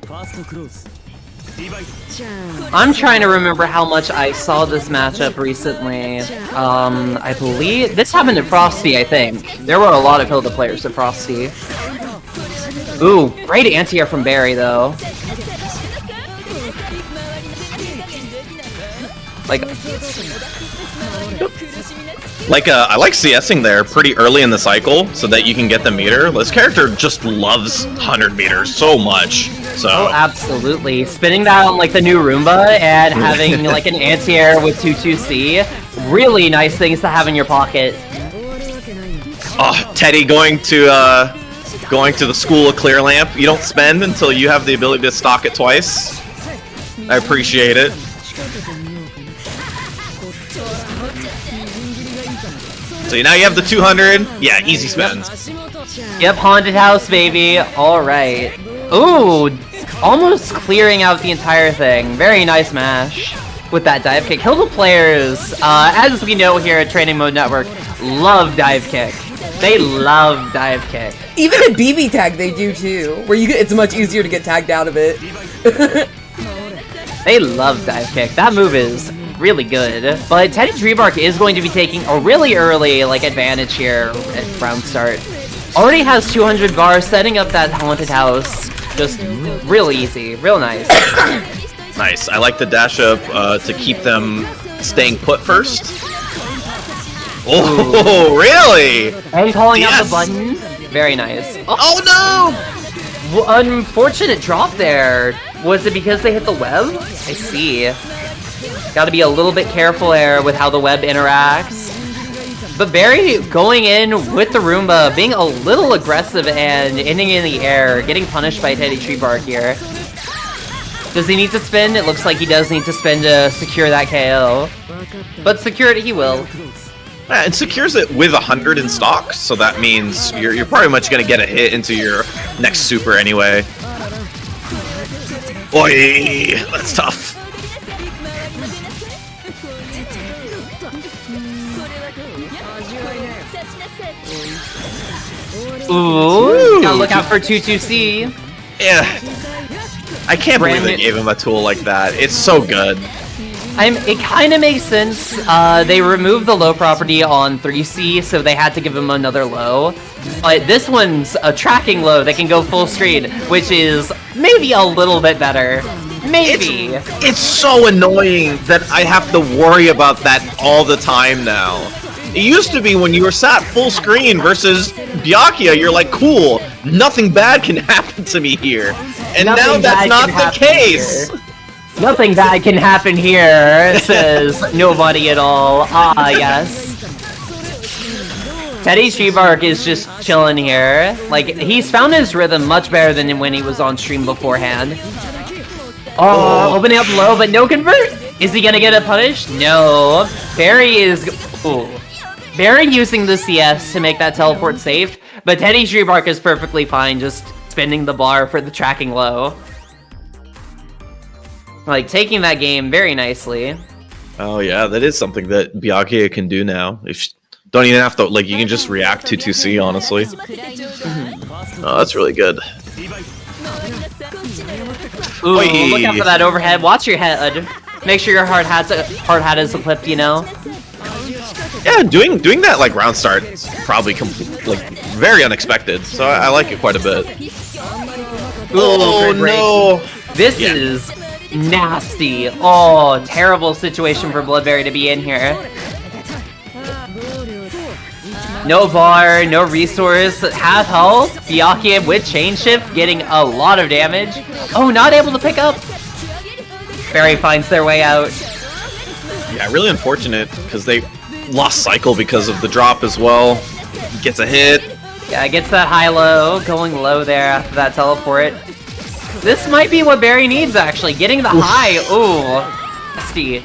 I'm trying to remember how much I saw this matchup recently. I believe this happened at Frosty, I think. There were a lot of Hilda players at Frosty. Ooh, great anti-air from Barry, though. I like CSing there pretty early in the cycle so that you can get the meter. This character just loves 100 meters so much. So Oh, absolutely. Spinning that on like the new Roomba and having like an anti-air with 2-2C. Really nice things to have in your pocket. oh, Teddy going to the school of Clear Lamp. You don't spend until you have the ability to stock it twice. I appreciate it. So now you have the 200. Yeah, easy spends. Yep, Haunted House, baby. Alright. Ooh, almost clearing out the entire thing. Very nice mash with that dive kick. Hilda players, as we know here at Training Mode Network, love dive kick. They love dive kick. Even at BB tag they do too, where it's much easier to get tagged out of it. They love dive kick. That move is really good. But Teddy Treebark is going to be taking a really early like advantage here at round start. Already has 200 bars, setting up that Haunted House. Just real easy, real nice. Nice. I like the dash up to keep them staying put first. Oh, really? And calling out Yes. the button. Very nice. Oh no! Well, unfortunate drop there. Was it because they hit the web? I see. Gotta be a little bit careful there with how the web interacts. But Barry going in with the Roomba, being a little aggressive and ending in the air, getting punished by Teddy Treebark here. Does he need to spin? It looks like he does need to spin to secure that KO. But secure it he will. It secures it with 100 in stock, so that means you're pretty much gonna get a hit into your next super anyway. Oi, that's tough. Ooh, gotta look out for 2-2C. Yeah. I can't believe Brand they new- gave him a tool like that. It's so good. It kind of makes sense. They removed the low property on 3C, so they had to give him another low. But this one's a tracking low that can go full screen, which is maybe a little bit better. Maybe. It's so annoying that I have to worry about that all the time now. It used to be when you were sat full screen versus Byakuya, you're like, cool, nothing bad can happen to me here. And now Nothing that's bad not can the happen case. here. Nothing bad can happen here, says nobody at all. Ah, yes. Teddy Treebark is just chilling here. Like, he's found his rhythm much better than when he was on stream beforehand. Oh, opening up low, but no convert. Is he gonna get a punish? No. Barry is... Ooh. Barry using the CS to make that teleport safe, but Teddy Treebark is perfectly fine just spinning the bar for the tracking low. Like, taking that game very nicely. Oh yeah, that is something that Byakuya can do now. Don't even have to, like, you can just react to 2C, honestly. Oh, that's really good. Ooh, Oi. look out for that overhead. Watch your head. Make sure your hard hat is equipped, you know? Yeah, doing that, like, round start is probably very unexpected, so I like it quite a bit. Oh Good break. no! This Yeah. is nasty. Oh, terrible situation for Bloodberry to be in here. No bar, no resource, half health. Byakuya with chain shift, getting a lot of damage. Oh, not able to pick up. Barry finds their way out. Yeah, really unfortunate, because they lost cycle because of the drop as well. Gets a hit. Yeah, gets that high-low, going low there after that teleport. This might be what Barry needs, actually. Getting the high. Ooh, nasty.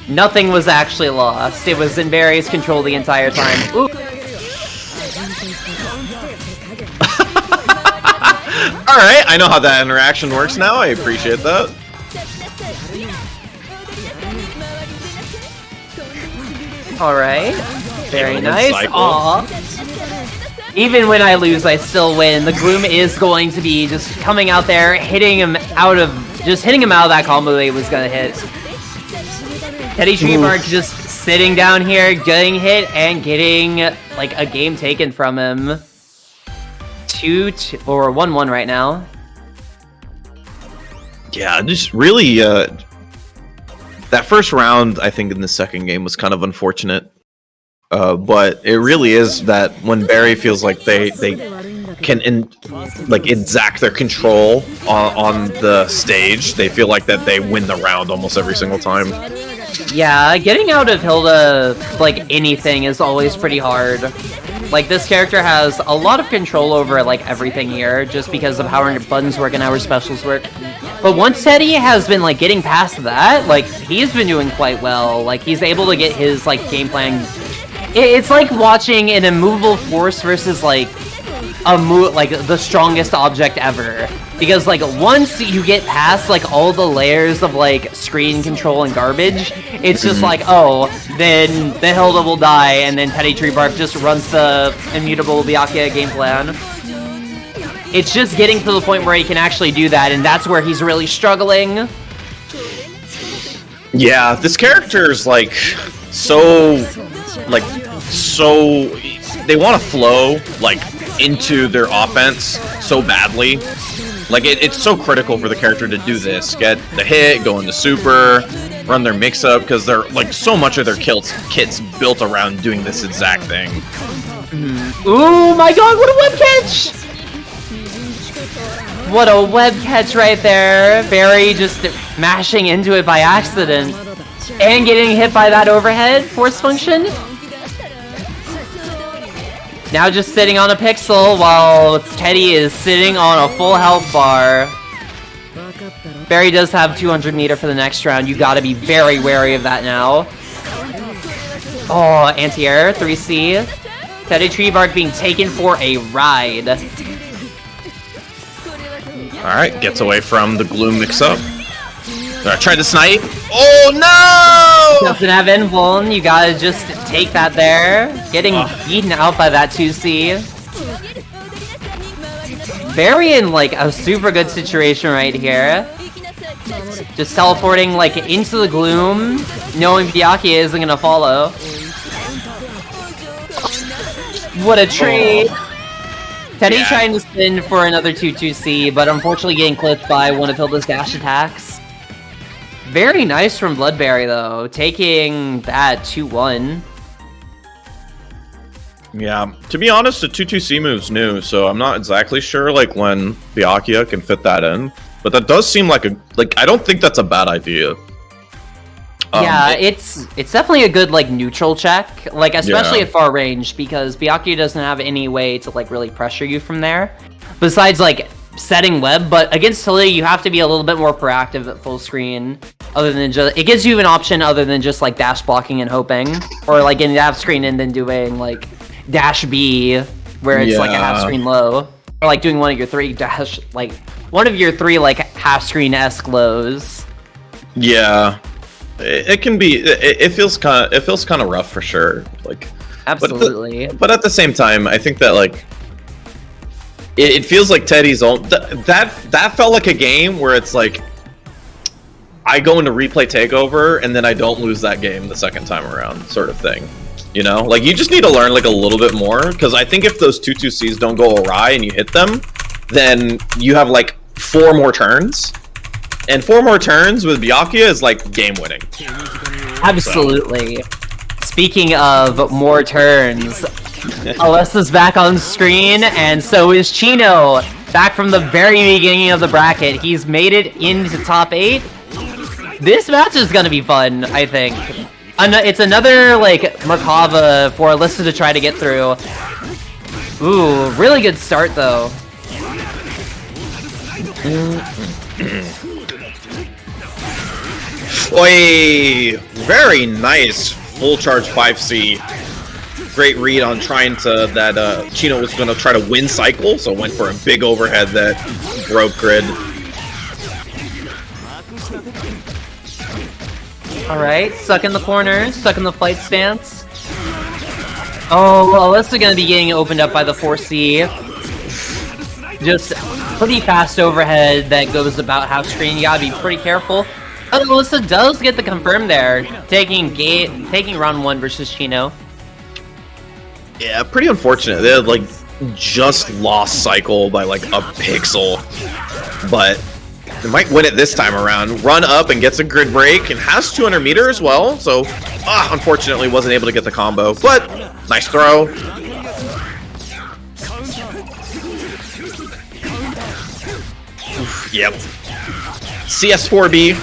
Nothing was actually lost. It was in Barry's control the entire time. Ooh. Alright, I know how that interaction works now. I appreciate that. Alright. Very nice. Cycle. Aw. Even when I lose, I still win. The Gloom is going to be just coming out there, hitting him out of that combo that he was gonna hit. Teddy Treebark just sitting down here, getting hit, and getting like a game taken from him. 2-2 or 1-1 right now. Yeah, just really, that first round, I think in the second game was kind of unfortunate. But it really is that when Barry feels like they can exact their control on the stage, they feel like that they win the round almost every single time. Yeah, getting out of Hilda, like, anything is always pretty hard. Like, this character has a lot of control over, like, everything here, just because of how her buttons work and how her specials work. But once Teddy has been, like, getting past that, like, he's been doing quite well. Like, he's able to get his, like, game plan. It's like watching an immovable force versus, like, the strongest object ever. Because, like, once you get past, like, all the layers of, like, screen control and garbage, it's just like, oh, then the Hilda will die, and then Teddy Treebark just runs the immutable Byakuya game plan. It's just getting to the point where he can actually do that, and that's where he's really struggling. Yeah, this character's, like, so they want to flow, like, into their offense so badly. Like, it's so critical for the character to do this. Get the hit, go into super, run their mix-up, because they're, like, so much of their kit's built around doing this exact thing. Ooh, my god, what a web catch! What a web catch right there. Barry just mashing into it by accident. And getting hit by that overhead force function. Now just sitting on a pixel while Teddy is sitting on a full health bar. Barry does have 200 meter for the next round. You gotta be very wary of that now. Oh, anti-air, 3C. Teddy Treebark being taken for a ride. Alright, gets away from the Gloom mix-up. Tried to snipe. Oh no! Doesn't have invuln, you gotta just take that there. Getting beaten out by that 2C. Barry in, like, a super good situation right here. Just teleporting, like, into the Gloom, knowing Byakuya isn't gonna follow. What a trade! Teddy trying to spin for another 2-2C, but unfortunately getting clipped by one of Hilda's dash attacks. Very nice from Bloodberry, though, taking that 2-1. Yeah, to be honest, the 2-2C move's new, so I'm not exactly sure, like, when Byakuya can fit that in. But that does seem like I don't think that's a bad idea. Yeah, it's definitely a good, like, neutral check, like, especially at far range, because Byakuya doesn't have any way to, like, really pressure you from there. Besides, like, setting web, but against Hilda, you have to be a little bit more proactive at full screen. Other than just, it gives you an option other than just, like, dash blocking and hoping. Or, like, getting half screen and then doing, like, dash B, where it's, like, a half screen low. Or, like, doing one of your three, like, half screen-esque lows. Yeah. It can be. It feels kind of rough for sure. Like, absolutely. But at the same time, I think that, like, it feels like Teddy's own. That felt like a game where it's like, I go into replay takeover and then I don't lose that game the second time around, sort of thing. You know, like, you just need to learn, like, a little bit more, because I think if those 2-2Cs don't go awry and you hit them, then you have, like, 4 more turns. And 4 more turns with Byakuya is, like, game winning. Absolutely. So. Speaking of more turns, Alessa's back on screen, and so is Chino. Back from the very beginning of the bracket. He's made it into top 8. This match is gonna be fun, I think. It's another, like, Merkava for Alessa to try to get through. Ooh, really good start, though. Oi! Very nice full charge 5C. Great read on trying to that Chino was going to try to win cycle, so went for a big overhead that broke grid. Alright, stuck in the corner, stuck in the fight stance. Oh, well, Alyssa gonna be getting opened up by the 4C. Just pretty fast overhead that goes about half screen. You gotta be pretty careful. Oh, Alyssa does get the confirm there, taking round 1 versus Chino. Yeah, pretty unfortunate. They had, like, just lost cycle by, like, a pixel. But they might win it this time around. Run up and gets a grid break and has 200 meter as well. So, unfortunately wasn't able to get the combo. But, nice throw. Oof, yep. CS4B.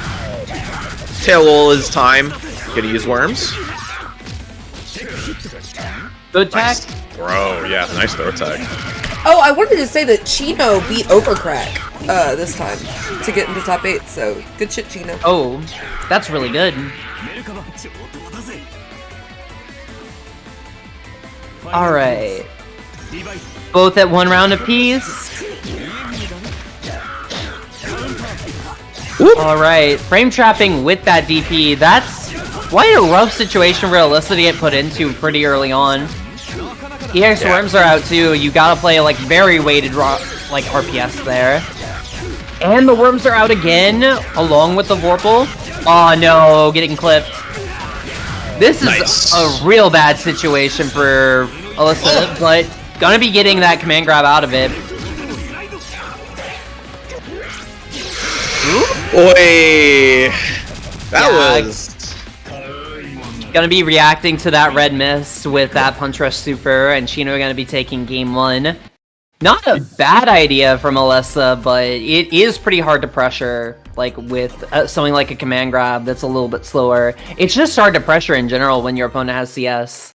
Tail all his time. Gonna use worms. Good tag. Nice throw. Yeah, nice throw tag. Oh, I wanted to say that Chino beat Overcrack this time to get into top 8, so good shit, Chino. Oh, that's really good. Alright. Both at 1 round apiece. Alright, frame trapping with that DP. That's quite a rough situation for Alyssa to get put into pretty early on. EX worms are out too. You gotta play like very weighted like RPS there. And the worms are out again, along with the Vorpal. Oh no, getting clipped. This is a real bad situation for Alyssa, but gonna be getting that command grab out of it. Oi! That was... Gonna be reacting to that red mist with that Punch Rush Super, and Chino gonna be taking game 1. Not a bad idea from Alyssa, but it is pretty hard to pressure, like with something like a command grab that's a little bit slower. It's just hard to pressure in general when your opponent has CS.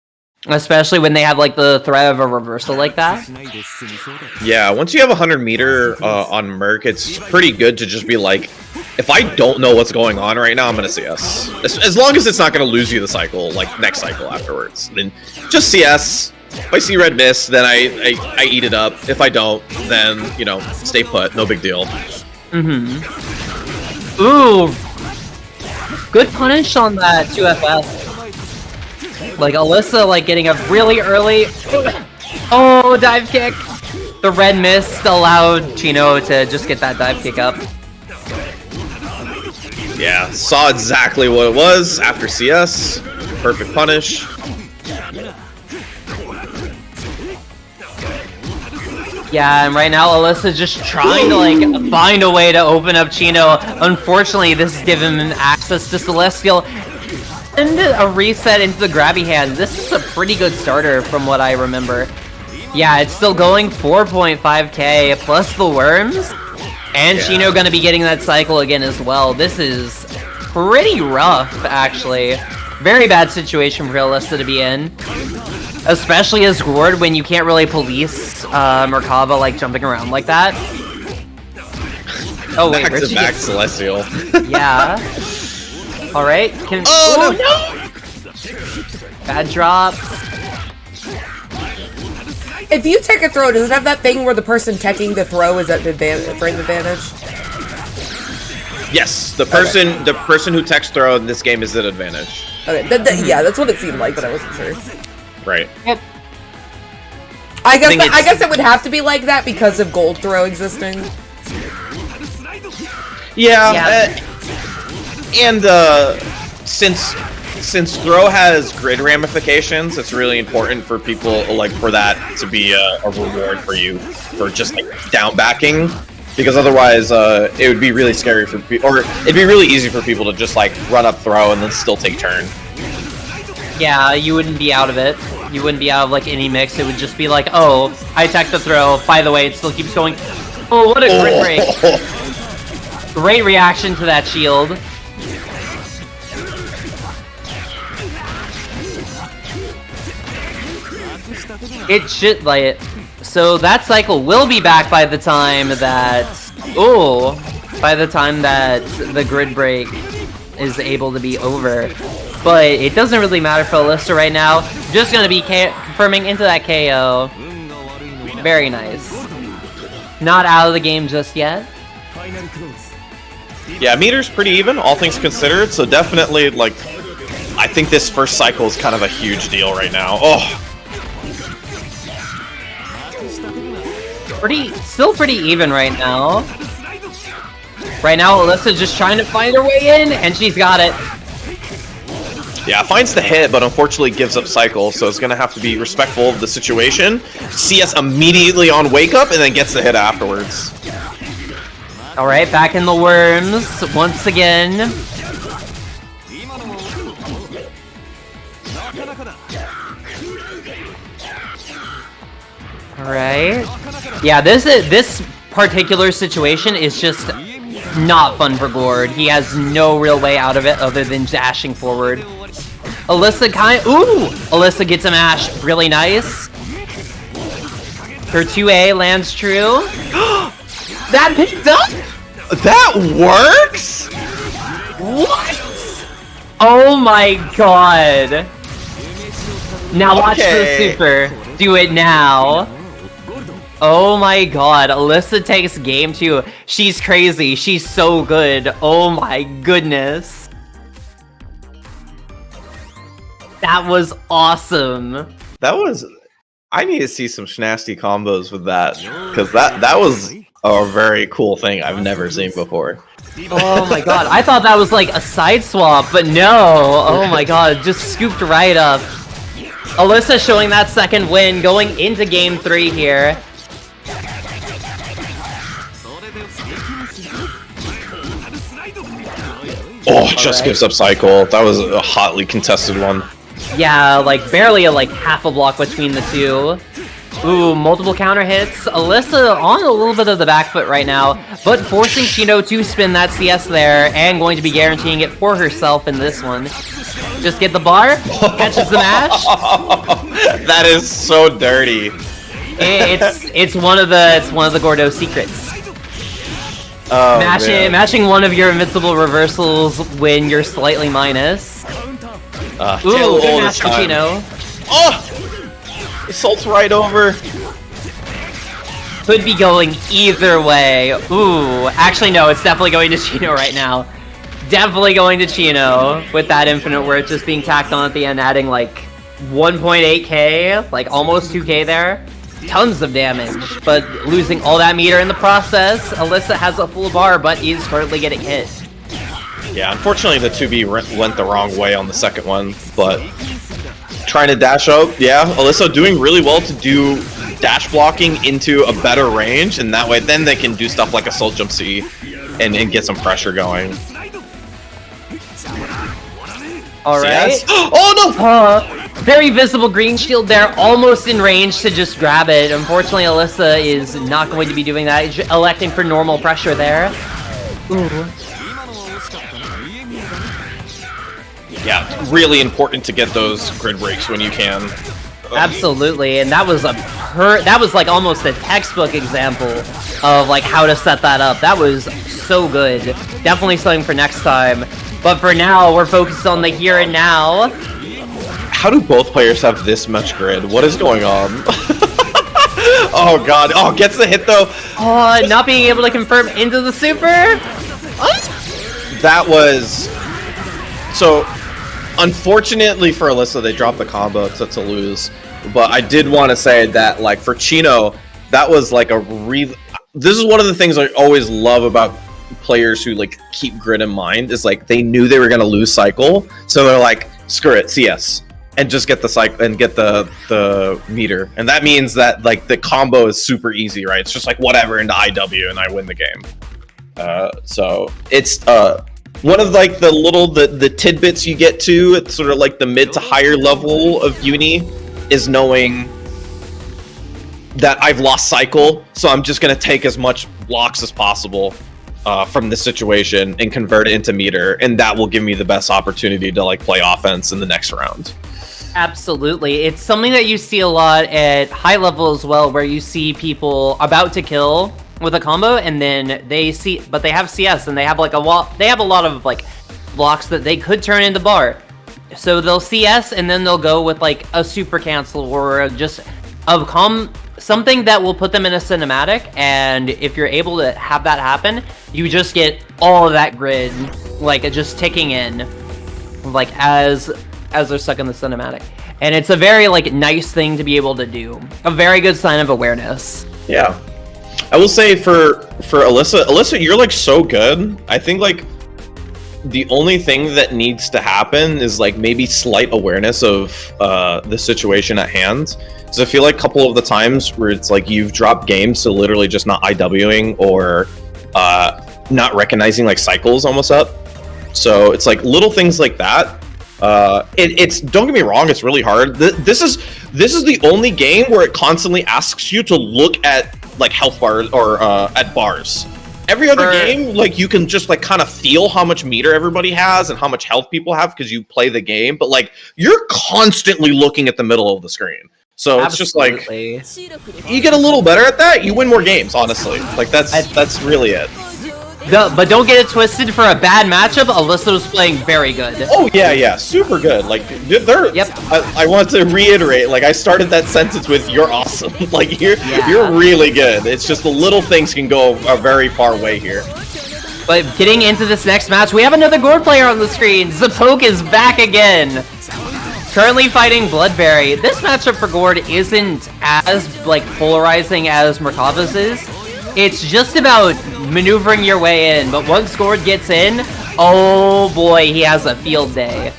Especially when they have like the threat of a reversal like that. Yeah, once you have 100 meter on Merc, it's pretty good to just be like, if I don't know what's going on right now, I'm gonna CS. As long as it's not gonna lose you the cycle, like next cycle afterwards. Then just CS. If I see red mist, then I eat it up. If I don't, then, you know, stay put. No big deal. Ooh! Good punish on that 2FS. Like, Alyssa, like, getting a really early... Oh, dive kick! The red mist allowed Chino to just get that dive kick up. Yeah, saw exactly what it was after CS. Perfect punish. Yeah, and right now Alyssa's just trying to, like, find a way to open up Chino. Unfortunately, this is giving him access to Celestial. And a reset into the grabby hand. This is a pretty good starter from what I remember. Yeah, it's still going 4.5k plus the worms. And Yeah. Chino gonna be getting that cycle again as well. This is pretty rough, actually. Very bad situation for Alyssa to be in. Especially as Gord when you can't really police Merkava like jumping around like that. Oh wait, Back where'd to she back get... Celestial. Yeah. Alright, can... Oh, no! Bad drops. If you take a throw, does it have that thing where the person teching the throw is at frame advantage? Yes, the person who techs throw in this game is at advantage. Okay, yeah, that's what it seemed like, but I wasn't sure. Right. Yep. I guess it would have to be like that because of gold throw existing. Yeah. And since throw has grid ramifications, it's really important for people like for that to be a reward for you for just like down backing, because otherwise it would be really scary for people, or it'd be really easy for people to just like run up throw and then still take turn. Yeah, you wouldn't be out of it. You wouldn't be out of like any mix. It would just be like, oh, I attacked the throw. By the way, it still keeps going. Oh, what a grid break. Great reaction to that shield. It should like it. So that cycle will be back by the time that... Oh, by the time that the grid break is able to be over. But it doesn't really matter for Alyssa right now. Just gonna be confirming into that KO. Very nice. Not out of the game just yet. Yeah, meter's pretty even, all things considered, so definitely, like, I think this first cycle is kind of a huge deal right now. Oh! Still pretty even right now. Right now, Alyssa's just trying to find her way in, and she's got it. Yeah, finds the hit, but unfortunately gives up cycle, so it's gonna have to be respectful of the situation. CS immediately on wake up, and then gets the hit afterwards. Alright, back in the worms once again. Alright. Yeah, this particular situation is just not fun for Gord. He has no real way out of it other than dashing forward. Alyssa Alyssa gets a mash. Really nice. Her 2A lands true. That picked up? That works? What? Oh my god. Now watch the super. Do it now. Oh my god, Alyssa takes game 2. She's crazy. She's so good. Oh my goodness. That was awesome. That was... I need to see some snasty combos with that, because that was a very cool thing I've never seen before. Oh my god, I thought that was like a side swap, but no. Oh my god, just scooped right up. Alyssa showing that second win, going into game 3 here. Oh, just gives up cycle. That was a hotly contested one. Yeah, like barely like half a block between the two. Ooh, multiple counter hits. Alyssa on a little bit of the back foot right now, but forcing Chino to spin that CS there and going to be guaranteeing it for herself in this one. Just get the bar, catches the match. That is so dirty. It's one of the Gordo secrets. Oh, man. Matching one of your invincible reversals when you're slightly minus. Ooh, good match from Chino. Oh! Assault's right over. Could be going either way. Ooh, actually no, it's definitely going to Chino right now. Definitely going to Chino with that infinite word just being tacked on at the end, adding like 1.8k, like almost 2k there. Tons of damage, but losing all that meter in the process. Alyssa has a full bar, but is currently getting hit. Yeah, unfortunately the 2B went the wrong way on the second one, but trying to dash out. Yeah, Alyssa doing really well to do dash blocking into a better range, and that way then they can do stuff like a Soul Jump C and get some pressure going. Alright. Oh no! Very visible green shield there, almost in range to just grab it. Unfortunately, Alyssa is not going to be doing that, electing for normal pressure there. Ooh. Yeah, really important to get those grid breaks when you can. Absolutely, and that was like almost a textbook example of like how to set that up. That was so good. Definitely something for next time. But for now, we're focused on the here and now. How do both players have this much grid? What is going on? Oh god. Oh, gets the hit though. Oh, not being able to confirm into the super? What? That was... So, unfortunately for Alyssa, they dropped the combo to lose. But I did want to say that, like, for Chino, that was like a real... This is one of the things I always love about players who, like, keep grid in mind, is like, they knew they were going to lose cycle, so they're like, screw it, CS. And just get the cycle and get the meter, and that means that like the combo is super easy, right? It's just like whatever into IW and I win the game. So it's one of like the tidbits you get to. It's sort of like the mid to higher level of uni is knowing that I've lost cycle, so I'm just gonna take as much blocks as possible from this situation and convert it into meter, and that will give me the best opportunity to like play offense in the next round. Absolutely. It's something that you see a lot at high level as well, where you see people about to kill with a combo and then they have CS and they have like a lot of like blocks that they could turn into bar. So they'll CS and then they'll go with like a super cancel or just something that will put them in a cinematic, and if you're able to have that happen, you just get all of that grid like just ticking in like as they're stuck in the cinematic. And it's a very like nice thing to be able to do. A very good sign of awareness. Yeah. I will say for Alyssa, you're like so good. I think like the only thing that needs to happen is like maybe slight awareness of the situation at hand. Because I feel like a couple of the times where it's like you've dropped games to literally just not IWing or not recognizing like cycles almost up. So it's like little things like that. It's don't get me wrong, it's really hard. This is the only game where it constantly asks you to look at like health bars or at bars. Every other game, like you can just like kind of feel how much meter everybody has and how much health people have because you play the game, but like you're constantly looking at the middle of the screen. So Absolutely. It's just like you get a little better at that, you win more games, honestly. Like that's really it. But don't get it twisted, for a bad matchup, Alyssa was playing very good. Oh yeah, super good. Like they're. Yep. I want to reiterate. Like I started that sentence with "You're awesome." Like you're really good. It's just the little things can go a very far way here. But getting into this next match, we have another Gord player on the screen. Zapoke is back again. Currently fighting Bloodberry. This matchup for Gord isn't as like polarizing as Merkava's is. It's just about maneuvering your way in, but once Gord gets in, oh boy, he has a field day.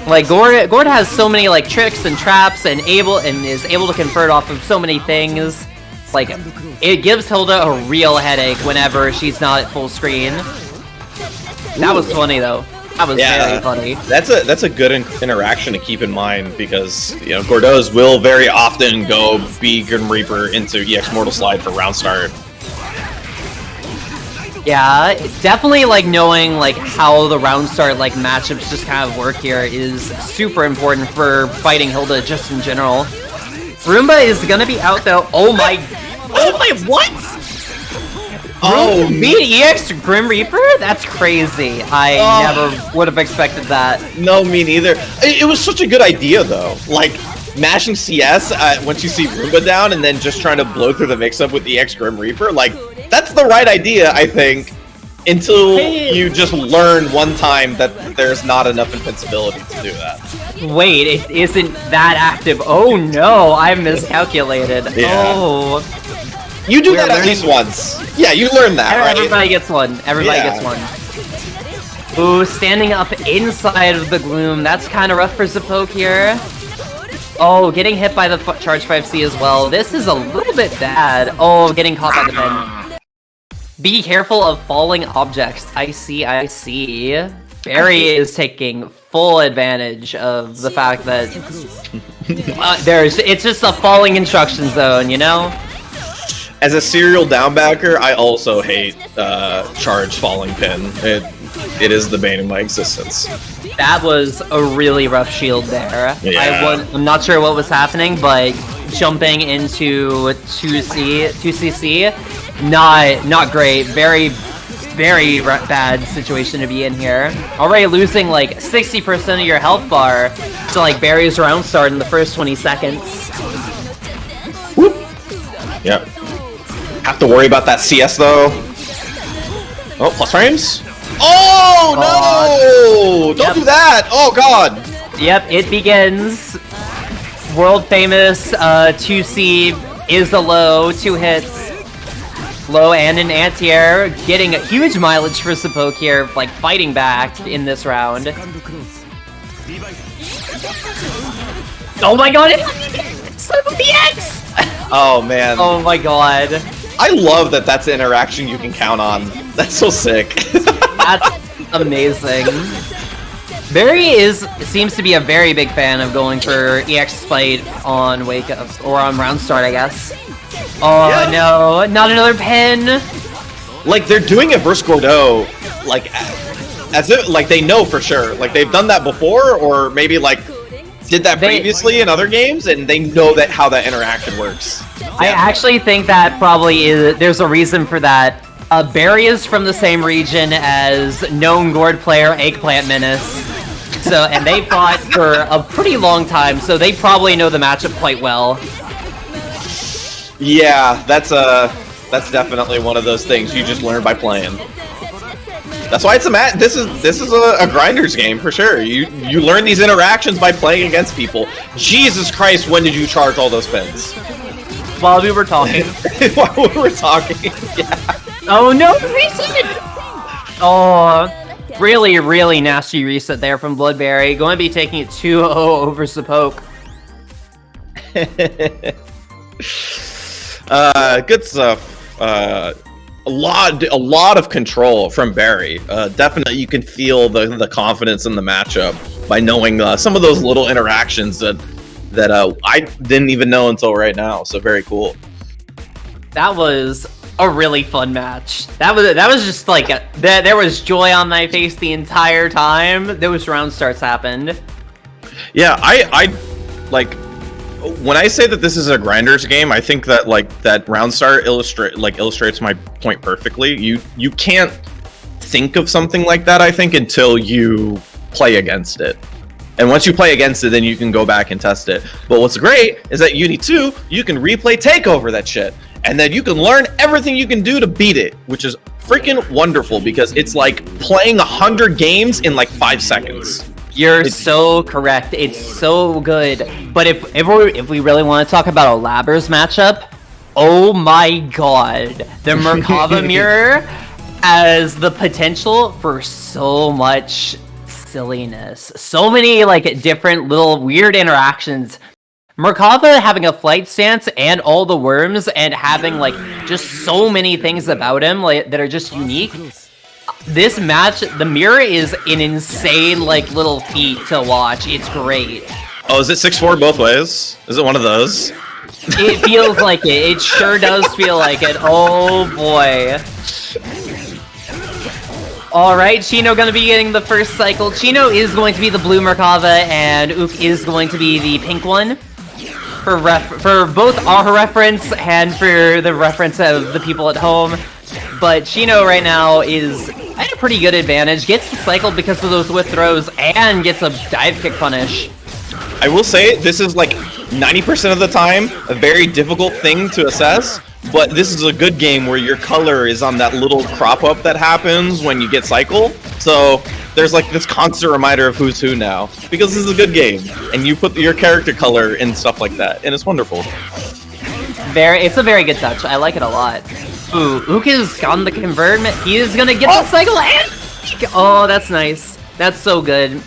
Like Gord has so many like tricks and traps and is able to convert off of so many things. Like it gives Hilda a real headache whenever she's not at full screen. That was funny though. That was very funny. That's a good interaction to keep in mind because Gordo's will very often go be Grim Reaper into EX Mortal Slide for round start. Yeah, definitely like knowing like how the round start like matchups just kind of work here is super important for fighting Hilda just in general. Roomba is gonna be out though. Oh my what? Oh, beat EX Grim Reaper? That's crazy. I never would have expected that. No, me neither. It was such a good idea though. Like mashing CS once you see Roomba down and then just trying to blow through the mix-up with EX Grim Reaper. Like that's the right idea, I think, until you just learn one time that there's not enough invincibility to do that. Wait, it isn't that active. Oh no, I miscalculated. Yeah. Oh. You do that at least once. Yeah, you learn that, right? Everybody gets one. Everybody gets one. Ooh, standing up inside of the gloom. That's kind of rough for Zapoke here. Oh, getting hit by the Charge 5C as well. This is a little bit bad. Oh, getting caught by the pen. Be careful of falling objects. I see. Barry is taking full advantage of the fact that it's just a falling instruction zone, you know? As a serial downbacker, I also hate charge falling pin. It is the bane of my existence. That was a really rough shield there. Yeah. I'm not sure what was happening, but jumping into 2CC, not great. Very bad situation to be in here. Already losing like 60% of your health bar to like Barry's round start in the first 20 seconds. Whoop. Yep. Have to worry about that CS though. Oh, plus frames? Oh no! Don't do that! Oh god! Yep, it begins. World famous 2C is a low, 2 hits. Low and an anti-air, getting a huge mileage for Zapoke here, like fighting back in this round. Oh my god! It's the X! Oh man. Oh my god. I love that that's an interaction you can count on. That's so sick. That's amazing. Barry seems to be a very big fan of going for EX fight on Wake Up, or on round start, I guess. Oh yeah. No, not another pen! Like, they're doing it versus Gordo, like, as if, like, they know for sure. Like, they've done that before, or maybe, like, did that previously in other games, and they know that how that interaction works. I actually think that probably there's a reason for that. Barry is from the same region as known gourd player Eggplant Menace. So, and they fought for a pretty long time, so they probably know the matchup quite well. Yeah, that's definitely one of those things you just learn by playing. That's why it's a this is a grinders game for sure. You learn these interactions by playing against people. Jesus Christ, when did you charge all those pins? While we were talking. While we were talking. Yeah. Oh no, reset! Oh, really, really nasty reset there from Bloodberry. Going to be taking it 2-0 over Sapoke. Good stuff. A lot of control from Barry. Definitely, you can feel the confidence in the matchup by knowing some of those little interactions that I didn't even know until right now. So very cool. That was a really fun match. That was just like there was joy on my face the entire time those round starts happened. Yeah, I like when I say that this is a grinders game. I think that that round start illustrates my point perfectly. You can't think of something like that, I think, until you play against it. And once you play against it, then you can go back and test it. But what's great is that Uni 2, you can replay takeover that shit. And then you can learn everything you can do to beat it, which is freaking wonderful because it's like playing 100 games in like 5 seconds. You're so correct. It's so good. But if we really want to talk about a Labbers matchup, oh my god, the Merkava mirror has the potential for so much silliness. So many like different little weird interactions. Merkava having a flight stance and all the worms and having like just so many things about him like that are just unique. This match, the mirror is an insane like little feat to watch. It's great. Oh, is it 6-4 both ways? Is it one of those? It feels like it. It sure does feel like it. Oh boy. Alright, Chino gonna be getting the first cycle. Chino is going to be the blue Merkava and Ook is going to be the pink one. For both our reference and for the reference of the people at home. But Chino right now is at a pretty good advantage. Gets the cycle because of those whip throws and gets a dive kick punish. I will say this is like 90% of the time a very difficult thing to assess, but this is a good game where your color is on that little crop up that happens when you get cycle. So there's like this constant reminder of who's who now because this is a good game and you put your character color and stuff like that and it's wonderful. It's a very good touch. I like it a lot. Ooh, Ook has gotten the convertment. He is gonna get the cycle and oh, that's nice. That's so good.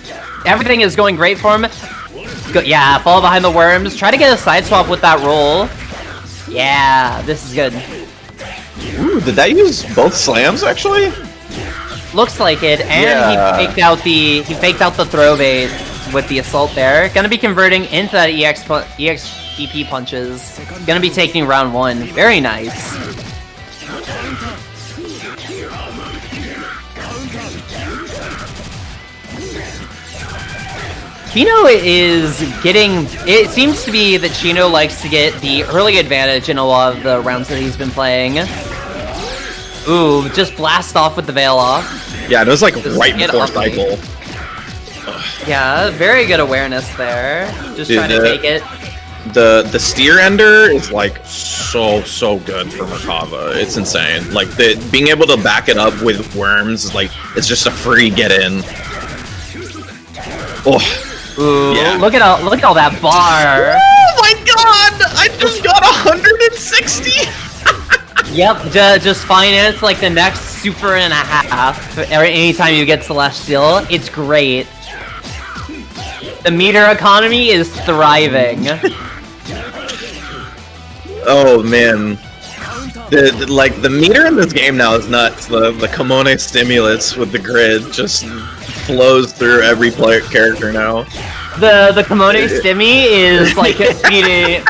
Everything is going great for him. Yeah, fall behind the worms. Try to get a side swap with that roll. Yeah, this is good. Ooh, did that use both slams actually? Looks like it, and yeah. he faked out the throw bait with the assault there. Gonna be converting into that EXP punches. Gonna be taking round 1. Very nice. Chino is getting... It seems to be that Chino likes to get the early advantage in a lot of the rounds that he's been playing. Ooh, just blast off with the veil off. Yeah, it was like just right before cycle. Yeah, very good awareness there. Just trying to take it. The steer ender is like so good for Merkava. It's insane. Like being able to back it up with worms is like it's just a free get in. Oh. Ooh, yeah. Look at all that bar. Oh my god! I just got 160! Yep, just finance like the next super and a half anytime you get Celestial. It's great. The meter economy is thriving. Oh man. The meter in this game now is nuts. The Kamone stimulus with the grid just flows through every character now. The Kamone stimmy is like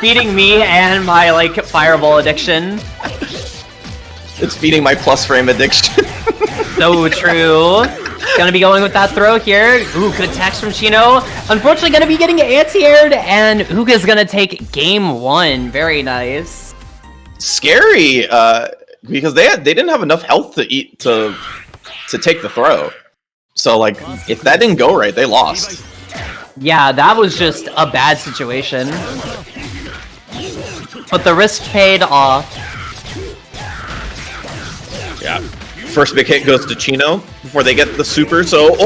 feeding me and my like fireball addiction. It's feeding my plus frame addiction. So true. Gonna be going with that throw here. Ooh, good attacks from Chino. Unfortunately, gonna be getting anti-aired, and Huga's gonna take game 1. Very nice. Scary. because they didn't have enough health to eat to take the throw. So like if that didn't go right, they lost. Yeah, that was just a bad situation. But the risk paid off. Yeah. First big hit goes to Chino before they get the super. So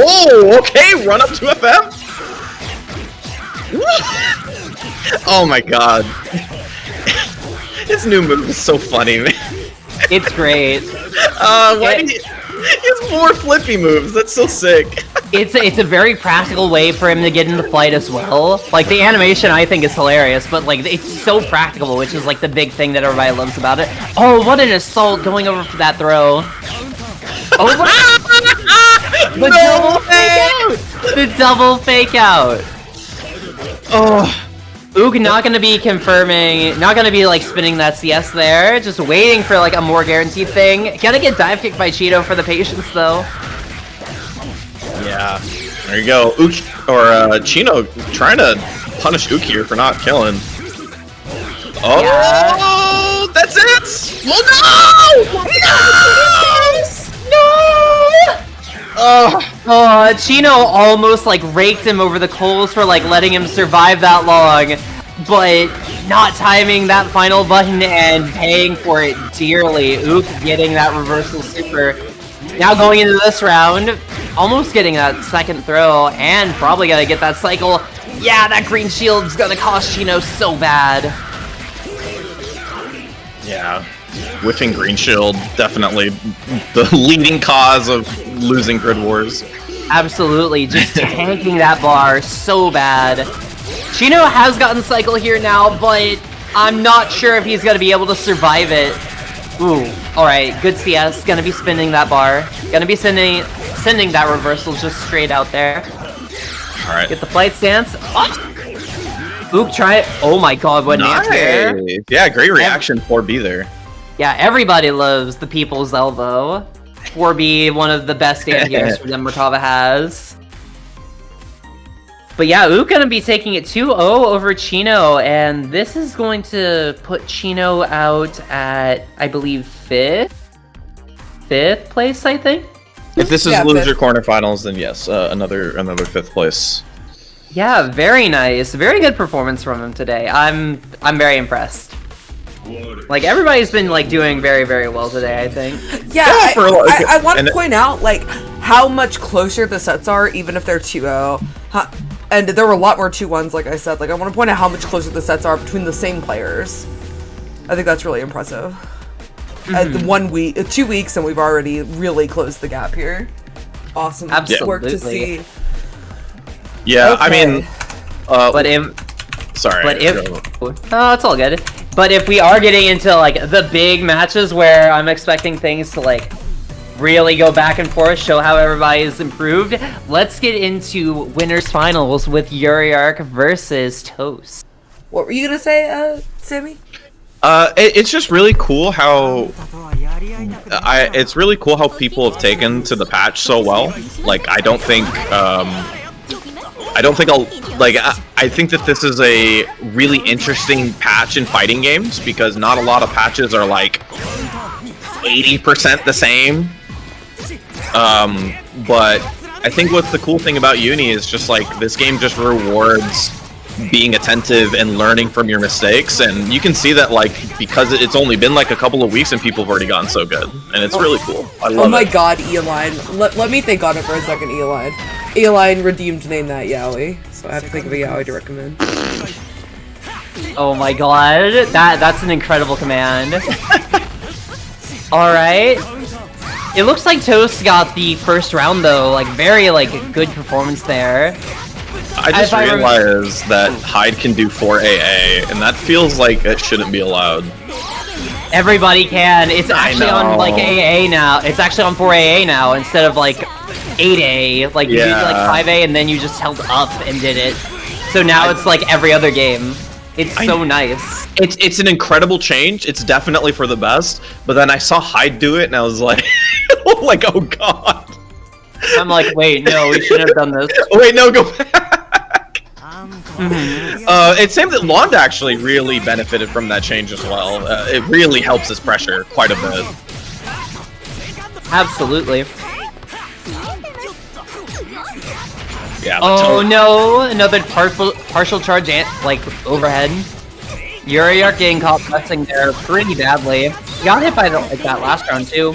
okay, run up to FM. Oh my god. His new move is so funny, man. It's great. He has more flippy moves. That's so sick. It's a very practical way for him to get into flight as well. Like, the animation I think is hilarious, but like it's so practical, which is like the big thing that everybody loves about it. Oh, what an assault going over for that throw. Oh, the double fake out! The double fake out. Oh. Ook not gonna be confirming, not gonna be like spinning that CS there, just waiting for like a more guaranteed thing. Gonna get dive kicked by Cheeto for the patience though. Yeah, there you go. Chino trying to punish Ook here for not killing. Oh, Yeah. That's it! Oh no! No! Oh, Chino almost like raked him over the coals for like letting him survive that long, but not timing that final button and paying for it dearly. Ook getting that reversal super. Now going into this round, almost getting that second throw and probably gonna get that cycle. Yeah, that green shield's gonna cost Chino so bad. Yeah, whiffing green shield, definitely the leading cause of losing Grid Wars. Absolutely, just tanking that bar so bad. Chino has gotten cycle here now, but I'm not sure if he's gonna be able to survive it. Ooh, alright, good CS, gonna be spinning that bar. Gonna be sending that reversal just straight out there. Alright. Get the flight stance. Oh! Ook, try it. Oh my god, what an anti-air. Yeah, great reaction, 4B there. Yeah, everybody loves the people's elbow. 4B, one of the best anti-airs for them Merkava has. But yeah, Ook gonna be taking it 2-0 over Chino, and this is going to put Chino out at, I believe, fifth place, I think? If this is Yeah, loser quarterfinals, then yes, another 5th place. Yeah, very nice. Very good performance from him today. I'm very impressed. Like, everybody's been like doing very, very well today, I think. Yeah, Yeah, I want to point out like how much closer the sets are, even if they're 2-0. And there were a lot more 2-1s, like I said. Like, I want to point out how much closer the sets are between the same players. I think that's really impressive. At 2 weeks, and we've already really closed the gap here. Awesome work to Absolutely. see. Yeah, Okay. I mean, But if sorry. But if oh, it's all good. But if we are getting into like the big matches where I'm expecting things to like really go back and forth, show how everybody's improved, let's get into winners finals with Uriark versus Toast. What were you gonna say, Sammy? It's just really cool how it's really cool how people have taken to the patch so well. Like, I think that this is a really interesting patch in fighting games because not a lot of patches are like 80% the same. But I think what's the cool thing about Uni is just like this game just rewards being attentive and learning from your mistakes, and you can see that like because it's only been like a couple of weeks and people have already gotten so good, and it's really cool. I love it. Oh my god, Eline. Let me think on it for a second, Eline. Eline redeemed name that Yaoi, so I have to think of a Yaoi to recommend. Oh my god, that's an incredible command. Alright. It looks like Toast got the first round though, like very like good performance there. I just realized that Hyde can do 4AA, and that feels like it shouldn't be allowed. Everybody can. It's actually on like AA now. It's actually on 4AA now instead of like 8A. Like you did like 5A and then you just held up and did it. So now it's like every other game. It's so nice. It's an incredible change. It's definitely for the best. But then I saw Hyde do it, and I was like, like, oh god. I'm like, wait, no, we shouldn't have done this. Oh wait, no, go back. It seemed that Londa actually really benefited from that change as well. It really helps his pressure quite a bit. Absolutely. Yeah. Oh no! Another partial charge like overhead. Uriark getting caught pressing there pretty badly. He got hit by that last round too.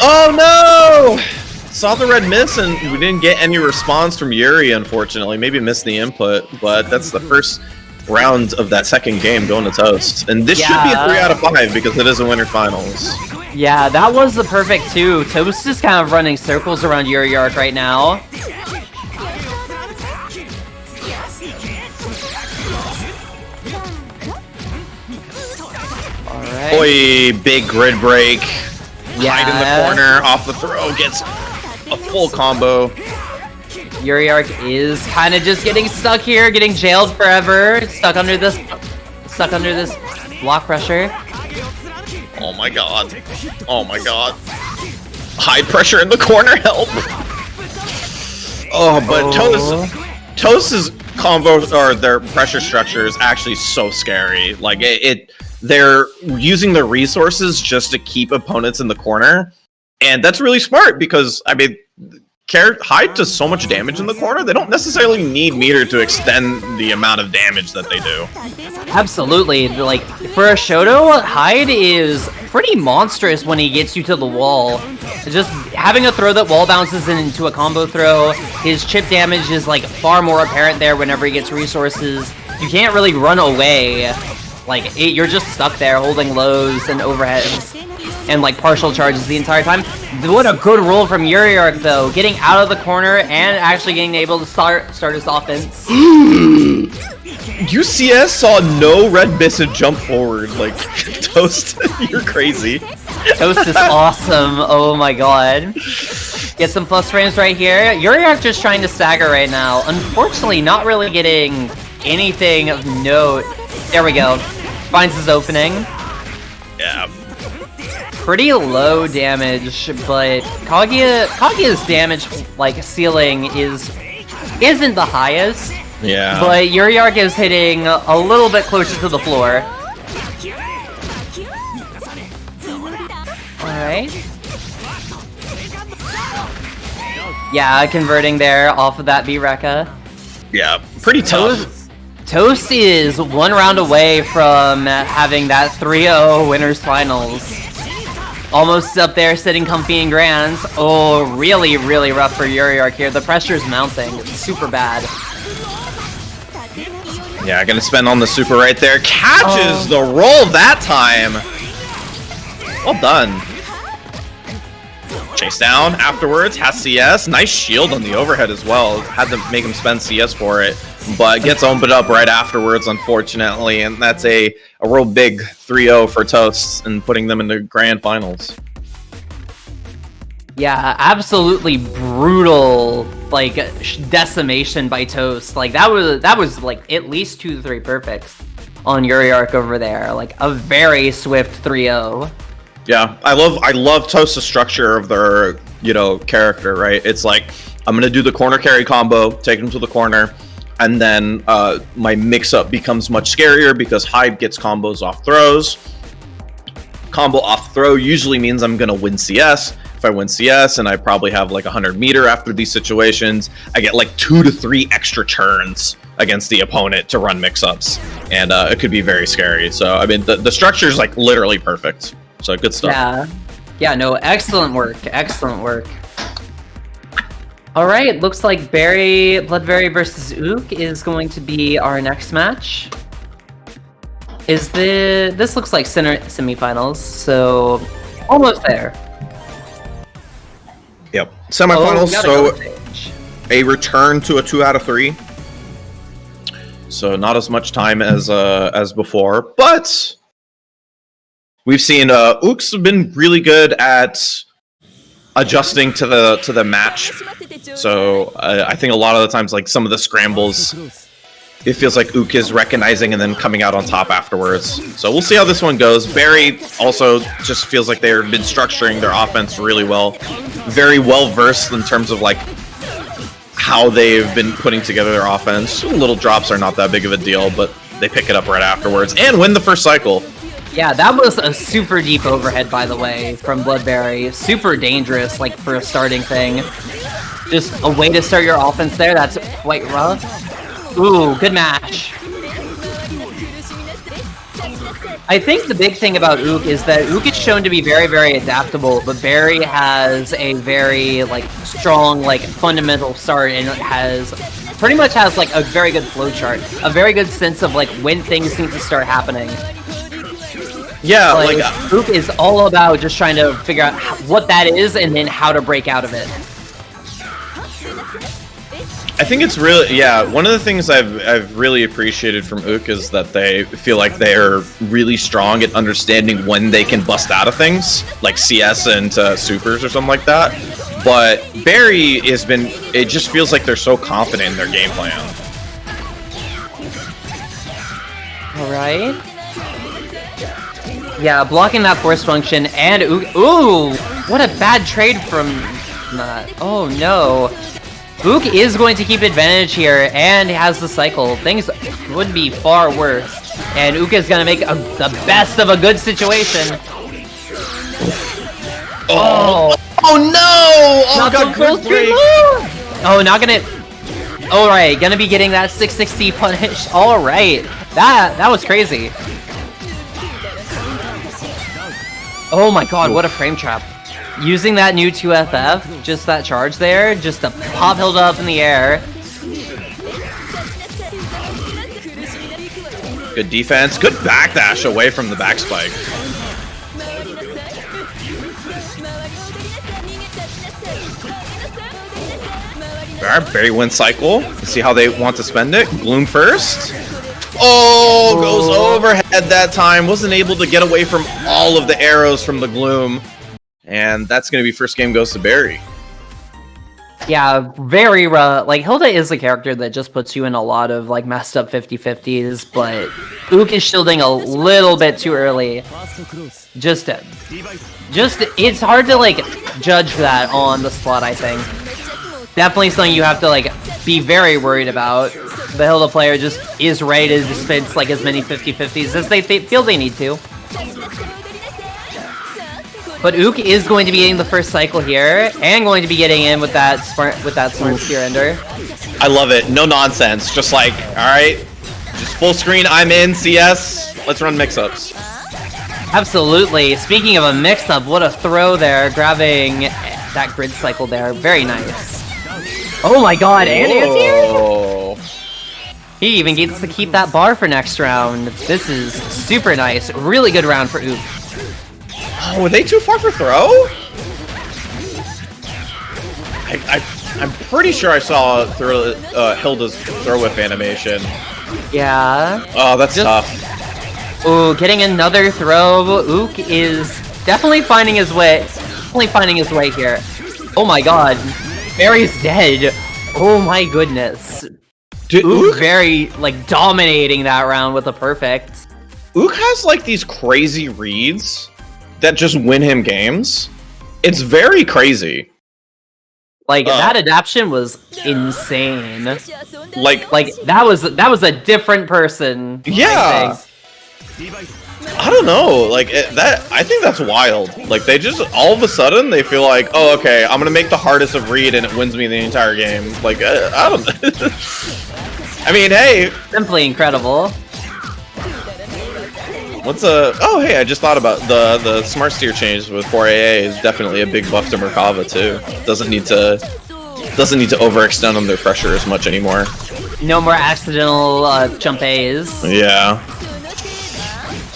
Oh no! Saw the red miss and we didn't get any response from Yuri, unfortunately. Maybe missed the input, but that's the first round of that second game going to Toast. And this should be a 3 out of 5 because it is a winter finals. Yeah, that was the perfect 2. Toast is kind of running circles around Uriark right now. Alright. Boy, big grid break. Yeah. Hide in the corner, off the throw, gets a full combo. Uriark is kind of just getting stuck here, getting jailed forever, stuck under this block pressure. Oh my god. Oh my god. High pressure in the corner, help. Oh, but Toast's combo or their pressure structure is actually so scary. Like they're using their resources just to keep opponents in the corner. And that's really smart because, I mean, Hyde does so much damage in the corner, they don't necessarily need meter to extend the amount of damage that they do. Absolutely. Like, for a Shoto, Hyde is pretty monstrous when he gets you to the wall. Just having a throw that wall bounces into a combo throw, his chip damage is, like, far more apparent there whenever he gets resources. You can't really run away. Like, you're just stuck there holding lows and overheads and like partial charges the entire time. What a good roll from Uriark though, getting out of the corner and actually getting able to start his offense. UCS saw no red miss and jump forward. Like, Toast, you're crazy. Toast is awesome. Oh my god. Get some plus frames right here. Uriark just trying to stagger right now. Unfortunately, not really getting anything of note. There we go. Finds his opening. Yeah. Pretty low damage, but Kaguya's damage like ceiling isn't the highest. Yeah. But Uriark is hitting a little bit closer to the floor. Alright. Yeah, converting there off of that B-Rekka. Yeah, pretty tough. Toast is one round away from having that 3-0 winners finals. Almost up there, sitting comfy in grands. Oh, really, really rough for Uriark here. The pressure's mounting. It's super bad. Yeah, gonna spend on the super right there. Catches the roll that time. Well done. Chase down afterwards. Has CS. Nice shield on the overhead as well. Had to make him spend CS for it. But gets opened up right afterwards, unfortunately. And that's a real big 3-0 for Toast and putting them into grand finals. Yeah, absolutely brutal, like, decimation by Toast. Like, that was like, at least 2 to 3 perfects on Uriark over there. Like, a very swift 3-0. Yeah, I love Toast's structure of their, character, right? It's like, I'm going to do the corner carry combo, take him to the corner, and then my mix-up becomes much scarier because Hyde gets combos off throws. Combo off throw usually means I'm going to win CS. If I win CS and I probably have like 100 meter after these situations, I get like 2 to 3 extra turns against the opponent to run mix-ups. And it could be very scary. So, I mean, the structure is like literally perfect. So, good stuff. Yeah, no, excellent work. Excellent work. Alright, looks like Bloodberry versus Ook is going to be our next match. This looks like semifinals, so almost there. Yep. Semifinals, so a return to a 2 out of 3. So not as much time as before, but we've seen Ook's been really good at adjusting to the match. So I think a lot of the times, like some of the scrambles, it feels like Ook is recognizing and then coming out on top afterwards. So we'll see how this one goes. Barry also just feels like they've been structuring their offense really well. Very well versed in terms of like how they've been putting together their offense. Little drops are not that big of a deal, but they pick it up right afterwards and win the first cycle. Yeah, that was a super deep overhead, by the way, from Bloodberry. Super dangerous, like, for a starting thing. Just a way to start your offense there, that's quite rough. Ooh, good mash. I think the big thing about Ook is that Ook is shown to be very, very adaptable, but Barry has a very, like, strong, like, fundamental start, and pretty much has, like, a very good flow chart. A very good sense of, like, when things need to start happening. Yeah, like Ook is all about just trying to figure out what that is and then how to break out of it. I think it's really, yeah, one of the things I've really appreciated from Ook is that they feel like they're really strong at understanding when they can bust out of things, like CS and supers or something like that. But Barry it just feels like they're so confident in their game plan. Alright. Yeah, blocking that force function and Ook. Ooh! What a bad trade from that. Oh no. Ook is going to keep advantage here and has the cycle. Things would be far worse. And Ook is going to make the best of a good situation. Oh no! Oh, not God, good break. Oh, not gonna... Alright, gonna be getting that 660 punish. Alright. That was crazy. Oh my god, what a frame trap. Using that new 2FF, just that charge there, just to pop Hilda up in the air. Good defense, good backdash away from the back spike. Alright, Barry wins cycle. Let's see how they want to spend it. Gloom first. Oh, goes overhead that time. Wasn't able to get away from all of the arrows from the Gloom. And that's going to be first game goes to Barry. Yeah, very rough. Like, Hilda is a character that just puts you in a lot of, like, messed up 50-50s, but Ook is shielding a little bit too early. It's hard to, like, judge that on the spot, I think. Definitely something you have to, like, be very worried about. The Hilda player just is ready to dispense, like, as many 50-50s as they feel they need to. But Ook is going to be getting the first cycle here, and going to be getting in with that smart spear ender. I love it. No nonsense. Just like, alright, just full screen, I'm in, CS, let's run mix-ups. Absolutely. Speaking of a mix-up, what a throw there, grabbing that grid cycle there. Very nice. Oh my god, and anti-air! He even gets to keep that bar for next round. This is super nice. Really good round for Ook. Oh, were they too far for throw? I'm pretty sure I saw Hilda's throw whip animation. Yeah. Oh, that's tough. Ooh, getting another throw. Ook is definitely finding his way. Here. Oh my god. Barry's dead. Oh my goodness. Ook very, like, dominating that round with a perfect. Ook has, like, these crazy reads that just win him games. It's very crazy. Like, that adaptation was insane. Like that was a different person. Yeah. I don't know. Like I think that's wild. Like they just all of a sudden they feel like, oh, okay, I'm gonna make the hardest of read and it wins me the entire game. Like I don't. I mean, hey. Simply incredible. Oh, hey, I just thought about the smart steer change with 4AA is definitely a big buff to Merkava too. Doesn't need to overextend under pressure as much anymore. No more accidental jump A's. Yeah.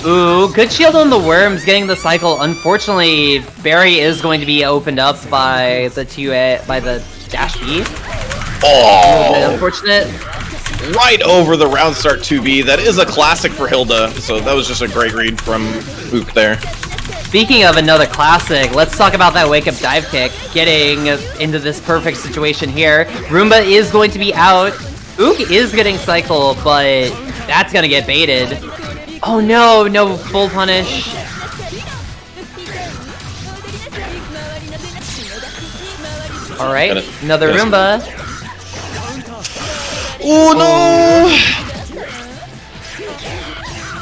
Ooh, good shield on the worms, getting the cycle. Unfortunately, Barry is going to be opened up by the dash B. Oh, unfortunate. Right over the round start 2B. That is a classic for Hilda, so that was just a great read from Ook there. Speaking of another classic, let's talk about that wake-up dive kick. Getting into this perfect situation here. Roomba is going to be out. Ook is getting cycle, but that's going to get baited. Oh no, no full punish. Alright, another Roomba. Oh no!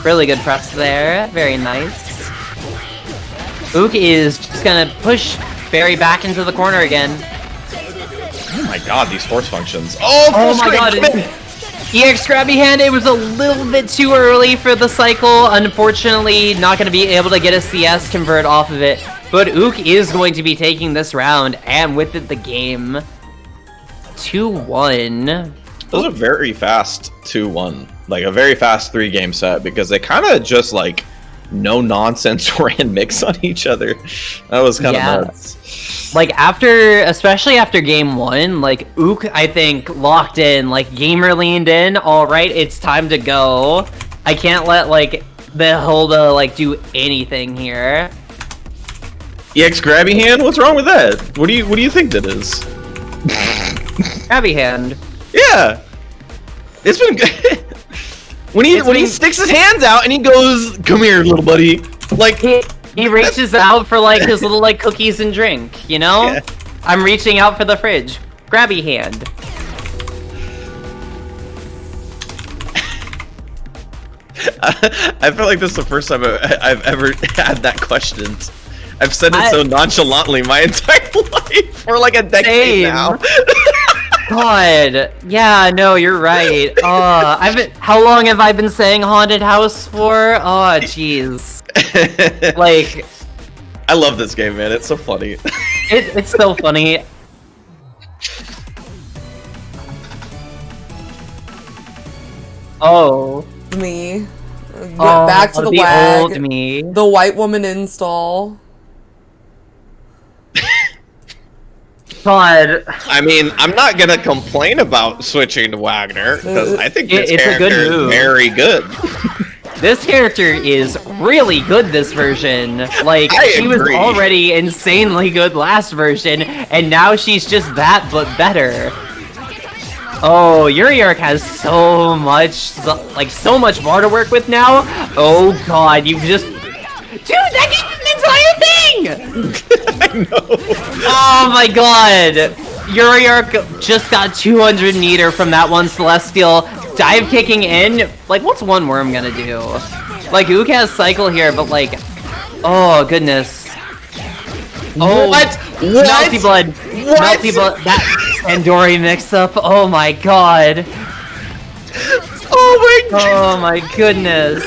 Really good press there. Very nice. Ook is just gonna push Barry back into the corner again. Oh my god, these force functions. Oh my god. EX Grabby Hand, it was a little bit too early for the cycle. Unfortunately, not going to be able to get a CS convert off of it. But Ook is going to be taking this round, and with it, the game. 2-1. Those are very fast 2-1. Like, a very fast 3-game set, because they kind of just, like, no-nonsense ran mix on each other. That was kind of nuts. Like, especially after game 1, like, Ook, I think, locked in, like, gamer leaned in, alright, it's time to go. I can't let, like, the Hilda, like, do anything here. EX Grabby Hand? What's wrong with that? What do you think that is? Grabby Hand. Yeah! It's been good. when he sticks his hands out and he goes, "Come here, little buddy." Like, he reaches out for, like, his little, like, cookies and drink, you know? Yeah. I'm reaching out for the fridge. Grabby Hand. I feel like this is the first time I've ever had that question. I've said it so nonchalantly my entire life for like a decade now. God, yeah, no, you're right. How long have I been saying haunted house for? Oh, jeez. Like, I love this game, man. It's so funny. It's so funny. Oh. Me. Back to the wag. Old me. The white woman install. God. I mean, I'm not gonna complain about switching to Wagner because I think this character is very good. This character is really good this version. Like, she was already insanely good last version, and now she's just that but better. Oh, Uriark has so much, like, so much more to work with now. Oh god, you just... Dude, that gave him the entire thing! I know. Oh my god! Uriark just got 200 meter from that one Celestial. Dive kicking in. Like, what's one worm gonna do? Like, Ook has cycle here, but like... Oh, goodness. Oh, what? Melty Blood. What? Melty Blood. That Sandori mix-up. Oh my god. Oh my god. Oh my goodness.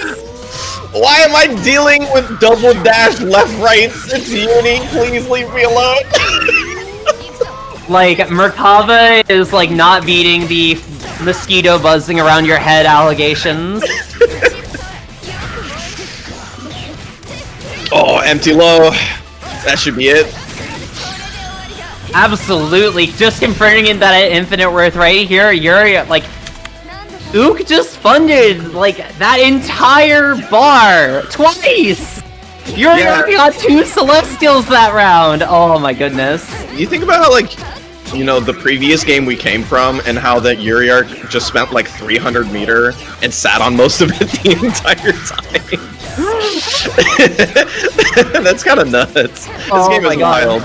Why am I dealing with double dash left rights? It's Uni, please leave me alone. Like, Merkava is like not beating the mosquito buzzing around your head allegations. Oh, empty low. That should be it. Absolutely. Just confirming that infinite worth right here. You're like... Ook just funded, like, that entire bar twice! You're got 2 Celestials that round! Oh my goodness. You think about how, like, you know, the previous game we came from and how that Uriark just spent like 300 meter and sat on most of it the entire time. That's kind of nuts. This game is wild.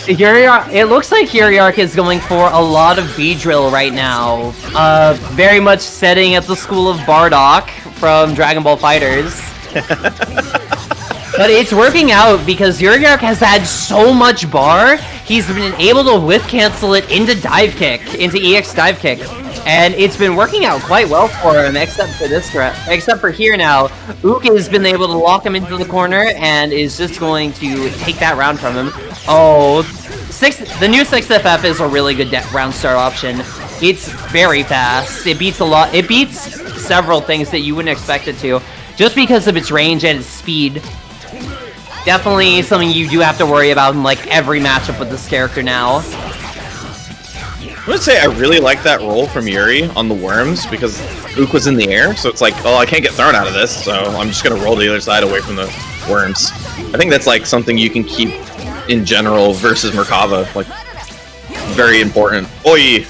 Uriark, it looks like Uriark is going for a lot of B-drill right now. Very much setting at the school of Bardock from Dragon Ball FighterZ. But it's working out because Uriark has had so much bar, he's been able to whiff cancel it into dive kick, into EX dive kick. And it's been working out quite well for him, except for this except for here now. Ook has been able to lock him into the corner and is just going to take that round from him. Oh, the new 6FF is a really good round start option. It's very fast. It beats a lot. It beats several things that you wouldn't expect it to, just because of its range and its speed. Definitely something you do have to worry about in like every matchup with this character now. I would say I really like that roll from Yuri on the worms because Ook was in the air, so it's like, oh, I can't get thrown out of this, so I'm just gonna roll to the other side away from the worms. I think that's like something you can keep in general versus Merkava, like very important. Oi!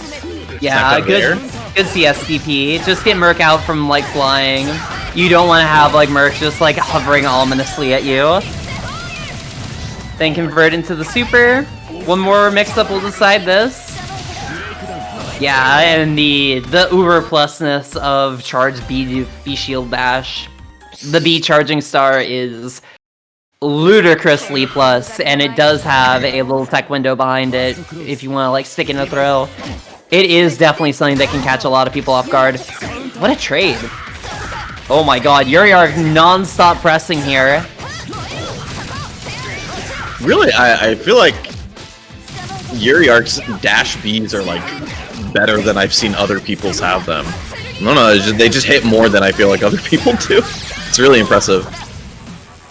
Yeah, good CSDP. Just get Merc out from like flying. You don't want to have like Merc just like hovering ominously at you. Then convert into the super. One more mix-up will decide this. Yeah, and the uber plusness of charged B shield bash. The B charging star is ludicrously plus, and it does have a little tech window behind it if you want to like stick in a throw. It is definitely something that can catch a lot of people off guard. What a trade. Oh my god, Uriark non-stop pressing here. Really, I feel like Uriark's dash Bs are like better than I've seen other people's have them. I don't know, they just hit more than I feel like other people do. It's really impressive.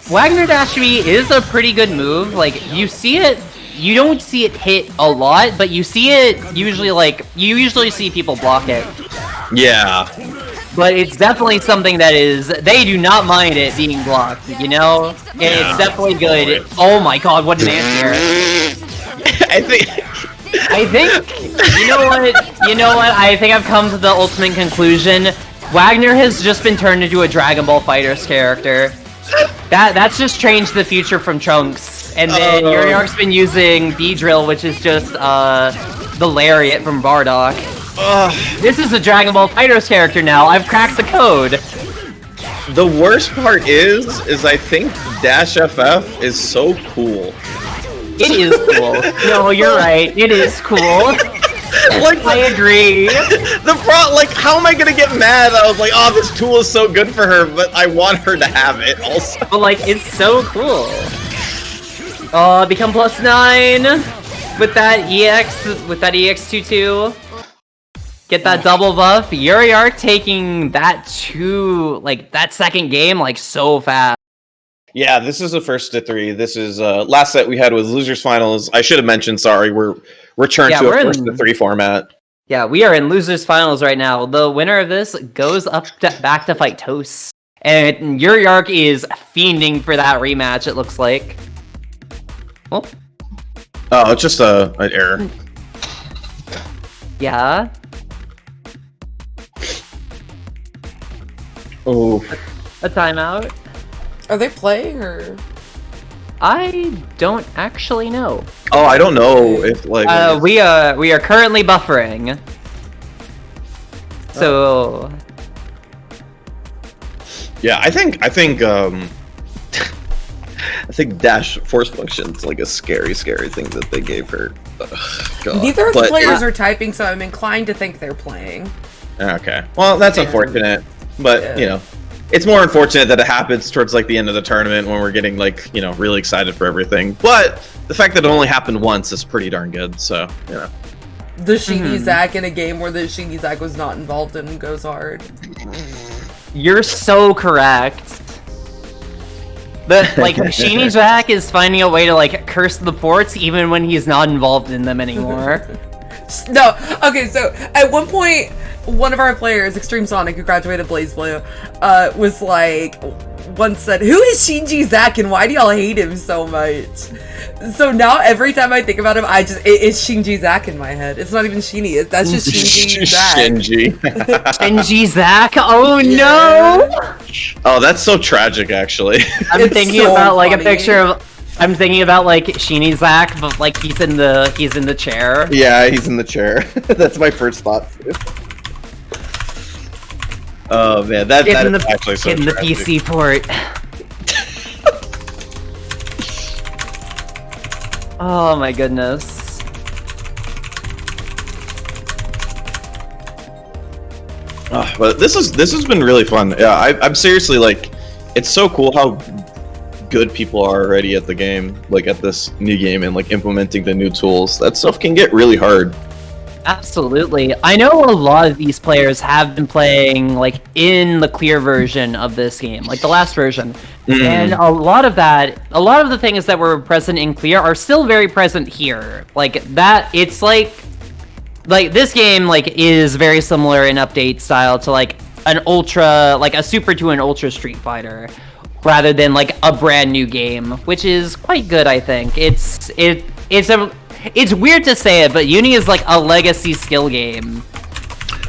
Wagner Dash B is a pretty good move. Like, you see it, you don't see it hit a lot, but you see it usually, like, you usually see people block it. Yeah. But it's definitely something that is, they do not mind it being blocked, you know? And it's definitely good. Oh my god, what an answer. I think, you know what, I think I've come to the ultimate conclusion. Wagner has just been turned into a Dragon Ball FighterZ character. That's just changed the future from Trunks. And then Uriark's been using B-Drill, which is just the Lariat from Bardock. This is a Dragon Ball FighterZ character now. I've cracked the code. the worst part is I think Dash FF is so cool. It is cool. No, you're right. It is cool. Like, I agree. Like, how am I gonna get mad? I was like, oh, this tool is so good for her, but I want her to have it also. But like, it's so cool. Become +9 with that EX22. Get that double buff. Uriark taking that that second game like so fast. Yeah, this is the first to 3. This is last set we had was losers finals. I should have mentioned. Sorry, we're returned to a first to 3 format. Yeah, we are in losers finals right now. The winner of this goes back to fight Toast, and Uriark is fiending for that rematch. It looks like. Oh, it's just an error. Yeah. Oh, A timeout. Are they playing or? I don't actually know. Oh, I don't know if like we are currently buffering. So yeah, I think I think dash force function's like a scary thing that they gave her. God. Neither of the players are typing, so I'm inclined to think they're playing. Okay, well that's unfortunate, but you know. It's more unfortunate that it happens towards like the end of the tournament when we're getting like, you know, really excited for everything. But the fact that it only happened once is pretty darn good, so, you know. The Sheeny Zack in a game where the Sheeny Zack was not involved in goes hard. you're so correct. But like Sheeny Zack is finding a way to like curse the ports even when he's not involved in them anymore. No, okay, so at one point, one of our players, Extreme Sonic, who graduated BlazBlue, was like, once said, "Who is Shinji Zack and why do y'all hate him so much?" So now every time I think about him, it's Shinji Zack in my head. It's not even Sheeny, that's just Shinji Zack. Shinji Zack? Oh no! Oh, that's so tragic, actually. I'm thinking so about like funny. A picture of. I'm thinking about like Sheeny Zack, but like he's in the chair. Yeah, he's in the chair. That's my first thought too. Oh man, that is actually so in the PC port. Oh my goodness. But this has been really fun. Yeah, I'm seriously like, it's so cool how good people are already at the game, like at this new game and like implementing the new tools. That stuff can get really hard. Absolutely. I know a lot of these players have been playing like in the clear version of this game, like the last version. And a lot of the things that were present in clear are still very present here. Like that, it's like this game like is very similar in update style to like an ultra, like a Super to an Ultra Street Fighter, rather than like a brand new game, which is quite good, I think. It's weird to say it, but Uni is like a legacy skill game.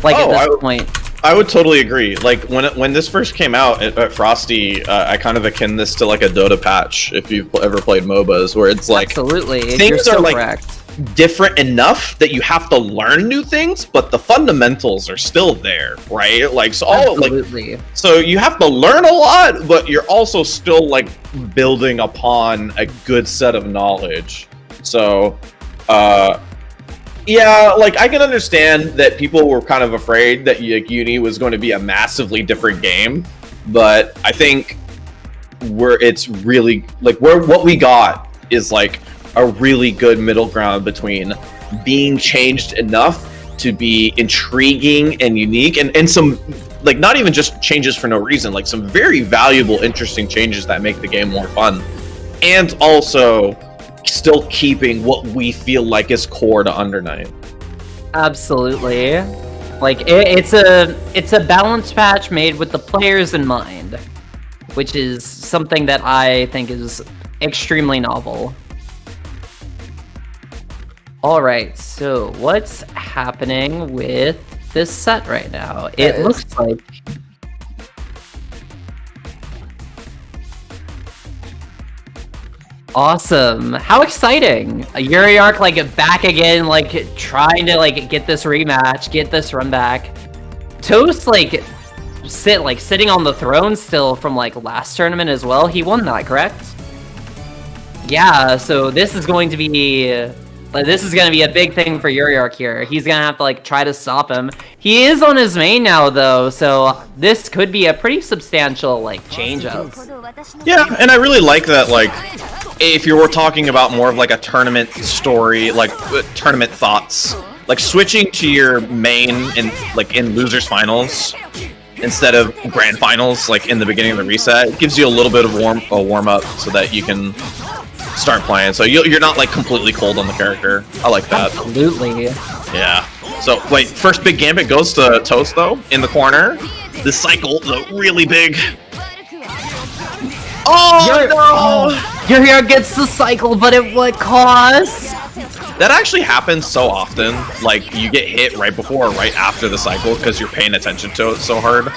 Like at this point. I would totally agree. Like when this first came out at Frosty, I kind of akin this to like a Dota patch if you've ever played MOBAs, where it's like absolutely things You're so are like correct. different enough that you have to learn new things, but the fundamentals are still there, right? Like, so Absolutely. so you have to learn a lot, but you're also still like building upon a good set of knowledge. So, yeah, like I can understand that people were kind of afraid that like, Uni was going to be a massively different game, but I think it's really like what we got is like a really good middle ground between being changed enough to be intriguing and unique, and some like not even just changes for no reason, like some very valuable, interesting changes that make the game more fun, and also still keeping what we feel like is core to Under Night. Absolutely. Like it's a balanced patch made with the players in mind, which is something that I think is extremely novel. Alright, so what's happening with this set right now? It looks like... Awesome. How exciting! Uriark, like, back again, like, trying to, like, get this rematch, get this run back. Toast, like, sitting on the throne still from, like, last tournament as well. He won that, correct? Yeah, so this is going to be... This is going to be a big thing for Uriark here. He's going to have to, like, try to stop him. He is on his main now, though, so this could be a pretty substantial, like, change-up. Yeah, and I really like that, like, if you were talking about more of, like, a tournament story, like, tournament thoughts, like, switching to your main in losers finals instead of grand finals, like, in the beginning of the reset, it gives you a little bit of a warm-up so that you can start playing, so you're not like completely cold on the character. I like that. Absolutely. Yeah. So wait, first big gambit goes to Toast though in the corner. This cycle, the really big. Oh no! Uriark gets the cycle, but at what cost? That actually happens so often. Like you get hit right before or right after the cycle because you're paying attention to it so hard.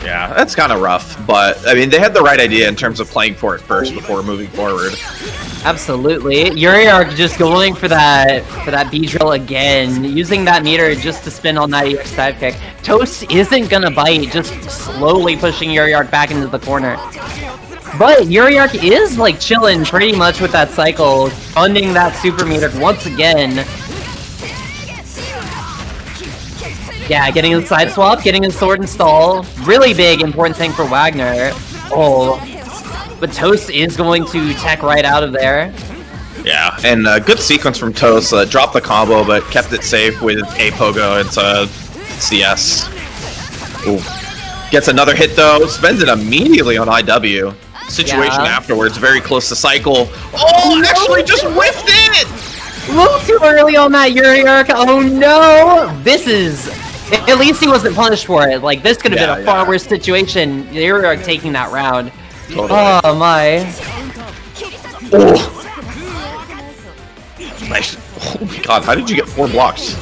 Yeah, that's kind of rough, but I mean, they had the right idea in terms of playing for it first before moving forward. Absolutely. Uriark just going for that B-drill again, using that meter just to spin on that EX dive kick. Toast isn't gonna bite, just slowly pushing Uriark back into the corner. But Uriark is like chilling pretty much with that cycle, funding that super meter once again. Yeah, getting the side swap, getting his sword and stall. Really big, important thing for Wagner. Oh, but Toast is going to tech right out of there. Yeah, and good sequence from Toast. Dropped the combo, but kept it safe with a pogo into CS. Ooh. Gets another hit though, spends it immediately on IW. Situation afterwards, very close to cycle. Oh, actually just whiffed it! A little too early on that Uriark. Oh no! This is... At least he wasn't punished for it. Like, this could have been a far worse situation. Uriark taking that round. Totally. Oh my. Oh. Nice. Oh my god, how did you get 4 blocks?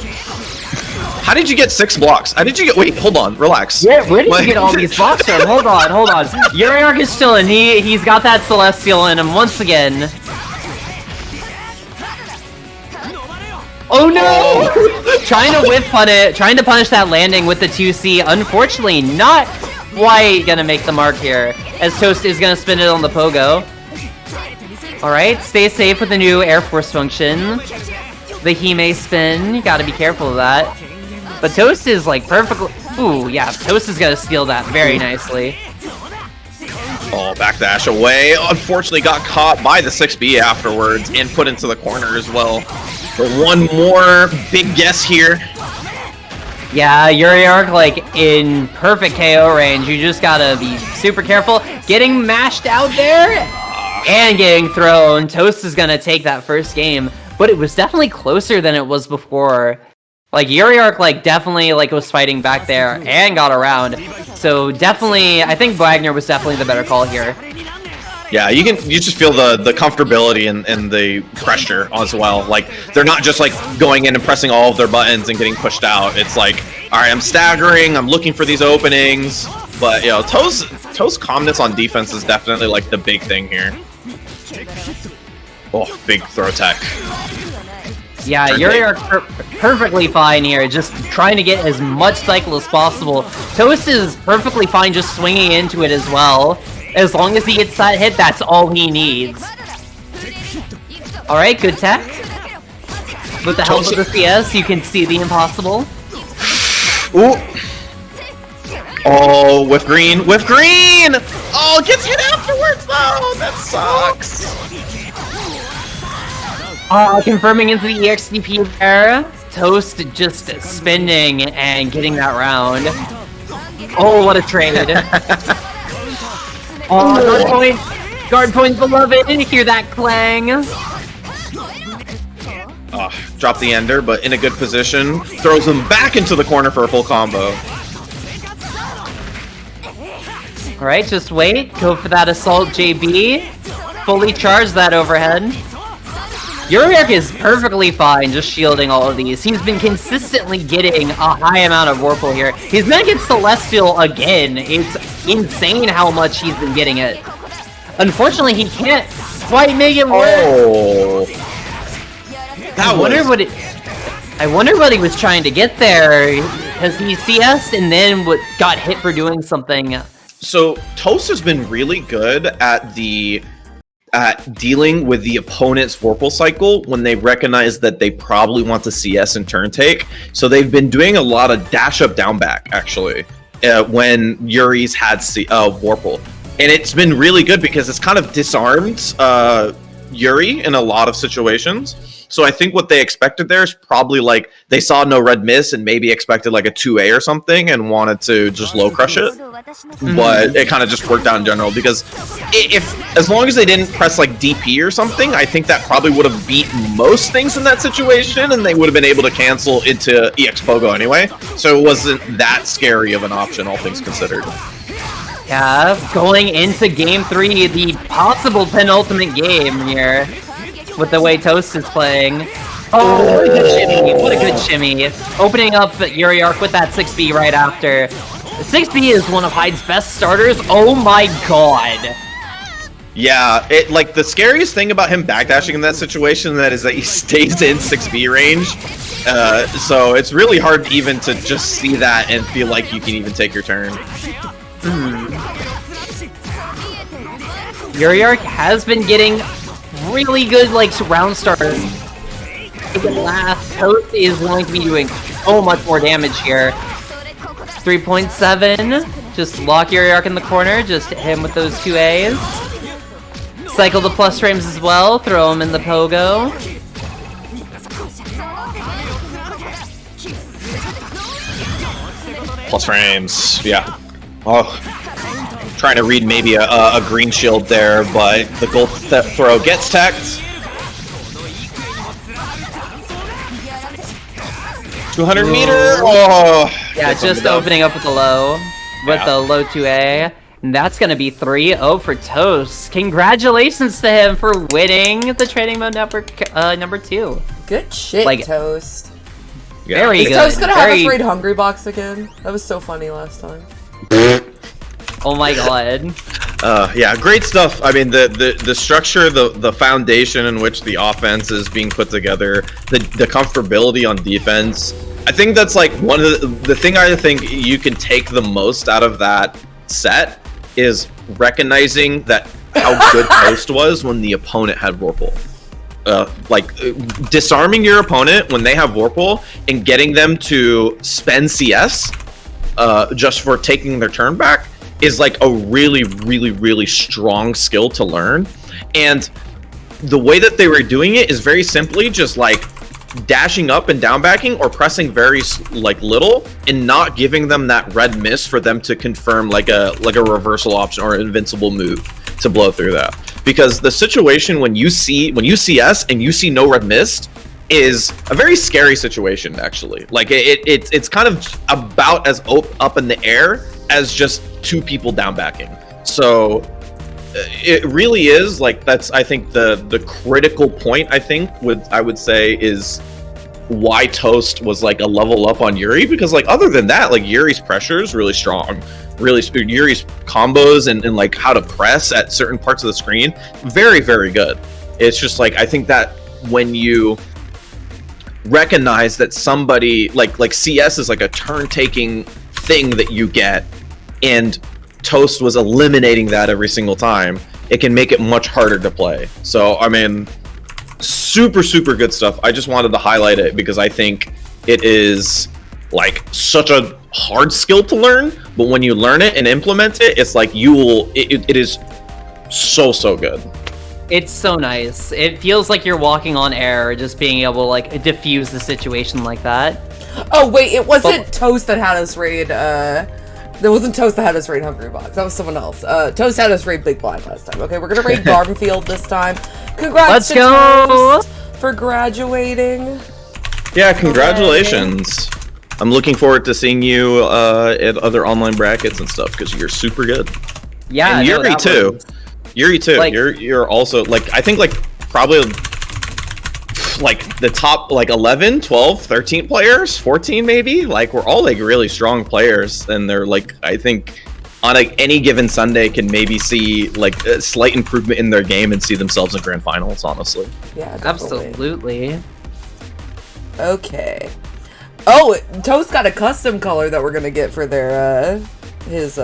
How did you get 6 blocks? How did you get... Wait, hold on, relax. Yeah, where did you get all these blocks from? Hold on. Uriark is chilling. He's got that Celestial in him once again. Oh no! Trying to whiff punish, trying to punish that landing with the 2C. Unfortunately, not quite gonna make the mark here, as Toast is gonna spin it on the pogo. Alright, stay safe with the new Air Force function. The Hime spin, you gotta be careful of that. But Toast is like perfectly... Ooh, yeah, Toast is gonna steal that very nicely. Oh, backdash away. Unfortunately got caught by the 6B afterwards and put into the corner as well. For one more big guess here. Yeah, Uriark, like, in perfect KO range. You just gotta be super careful. Getting mashed out there and getting thrown. Toast is gonna take that first game, but it was definitely closer than it was before. Like, Uriark, like, definitely, like, was fighting back there and got around. So, definitely, I think Wagner was definitely the better call here. Yeah, you just feel the comfortability and the pressure as well. Like, they're not just, like, going in and pressing all of their buttons and getting pushed out. It's like, alright, I'm staggering, I'm looking for these openings. But, you know, Toe's calmness on defense is definitely, like, the big thing here. Oh, big throw tech. Yeah, turn Yuri take. are perfectly fine here, just trying to get as much cycle as possible. Toast is perfectly fine just swinging into it as well. As long as he gets that hit, that's all he needs. Alright, good tech. With the help of the CS, you can see the impossible. Ooh. Oh, with green, with green! Oh, gets hit afterwards though! That sucks. Confirming into the EXDP there. Toast just spinning and getting that round. Oh, what a trade. Oh, guard point beloved, hear that clang. Drop the ender, but in a good position. Throws him back into the corner for a full combo. Alright, just wait. Go for that assault, JB. Fully charge that overhead. Yuriak is perfectly fine just shielding all of these. He's been consistently getting a high amount of Warple here. He's gonna get Celestial again. It's insane how much he's been getting it. Unfortunately, he can't quite make it work. Oh. I wonder what he was trying to get there. Because he CS'd and then got hit for doing something. So Toast has been really good at dealing with the opponent's Vorpal cycle when they recognize that they probably want to CS and turn take. So they've been doing a lot of dash up down back actually when Yuri's had Vorpal, and it's been really good because it's kind of disarmed Yuri in a lot of situations. So I think what they expected there is probably like they saw no red miss and maybe expected like a 2A or something and wanted to just low crush it. But it kind of just worked out in general because as long as they didn't press like DP or something, I think that probably would have beat most things in that situation and they would have been able to cancel into EX Pogo anyway. So it wasn't that scary of an option, all things considered. Yeah, going into game 3, the possible penultimate game here. With the way Toast is playing. Oh, what a good shimmy. What a good shimmy. Opening up Yuriark with that 6B right after. 6B is one of Hyde's best starters. Oh my god. Yeah, like the scariest thing about him backdashing in that situation is that he stays in 6B range. So it's really hard even to just see that and feel like you can even take your turn. Yuriark has been getting really good round starters. Last Toast is going to be doing so much more damage here. 3.7. Just lock Yuriark in the corner. Just hit him with those 2As. Cycle the plus frames as well. Throw him in the pogo. Plus frames, yeah. Oh, trying to read maybe a green shield there, but the gold throw gets teched. 200 meter. Oh, Yeah, just opening up with the low. With the low 2A. And that's going to be 3-0 for Toast. Congratulations to him for winning the Trading Mode Network number 2. Good shit, Toast. Yeah. Very Is good. Toast gonna have us raid Hungry Box again? That was so funny last time. Oh my god. Yeah, great stuff. I mean, the structure, the foundation in which the offense is being put together, the comfortability on defense. I think that's like one of the thing I think you can take the most out of that set is recognizing that how good Toast was when the opponent had Vorpal. Disarming your opponent when they have Vorpal and getting them to spend CS just for taking their turn back is like a really, really, really strong skill to learn. And the way that they were doing it is very simply just like dashing up and down backing or pressing very little and not giving them that red miss for them to confirm like a reversal option or invincible move to blow through that. Because the situation when you CS and you see no red mist is a very scary situation actually. Like it's kind of about as up in the air as just two people down backing. So it really is like that's I think the critical point I would say is why Toast was like a level up on Yuri, because like other than that, like Yuri's pressure is really strong. Yuri's combos and like how to press at certain parts of the screen, very, very good. It's just like I think that when you recognize that somebody like CS is like a turn-taking thing that you get, and Toast was eliminating that every single time. It can make it much harder to play. So I mean, super good stuff. I just wanted to highlight it because I think it is like such a hard skill to learn, but when you learn it and implement it, it's like it is so good. It's so nice. It feels like you're walking on air, just being able to like diffuse the situation like that. Oh wait, it wasn't Toast that had us raid. There wasn't Toast that had us raid Hungry Box. That was someone else. Toast had us raid Big Blind last time. Okay, we're gonna raid Gardenfield this time. Congrats Let's to go! Toast for graduating. Yeah, congratulations. I'm looking forward to seeing you at other online brackets and stuff because you're super good. Yeah, and Yuri too. Yuri too. Like, you're also like, I think like probably like the top like 11, 12, 13 players, 14 maybe. Like we're all like really strong players, and they're like, I think on like any given Sunday can maybe see like a slight improvement in their game and see themselves in grand finals, honestly. Yeah, definitely. absolutely. Okay. Oh, Toast got a custom color that we're gonna get for their his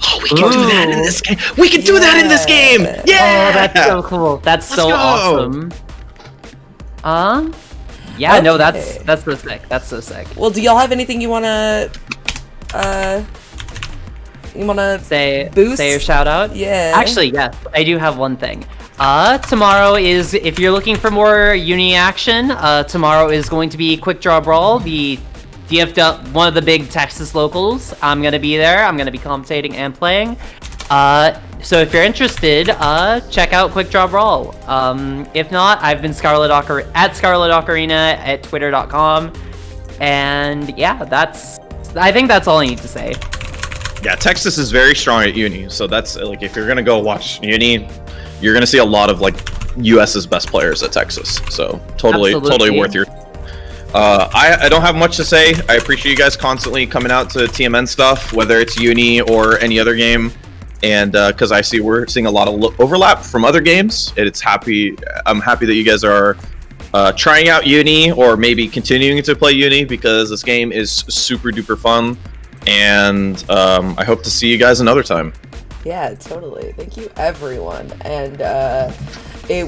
Oh, we can do that in this game. We can do that in this game. Yeah. Oh, that's so cool. That's so go. awesome. Yeah, Okay. no, that's so sick. That's so sick. Well, do y'all have anything you wanna Say boost? your shout out. Yeah. Actually, yes, I do have one thing. Tomorrow is, if you're looking for more uni action, tomorrow is going to be Quick Draw Brawl, the DFW, one of the big Texas locals. I'm gonna be there. I'm gonna be commentating and playing. So if you're interested, check out Quick Draw Brawl. If not, I've been at Scarlet Ocarina at twitter.com. And yeah, I think that's all I need to say. Yeah, Texas is very strong at uni, so that's like, if you're gonna go watch uni, you're gonna see a lot of like US's best players at Texas. So totally worth your. I don't have much to say. I appreciate you guys constantly coming out to TMN stuff, whether it's uni or any other game, and because we're seeing a lot of overlap from other games. I'm happy that you guys are trying out uni or maybe continuing to play uni, because this game is super duper fun, and I hope to see you guys another time. Yeah, totally. Thank you, everyone. And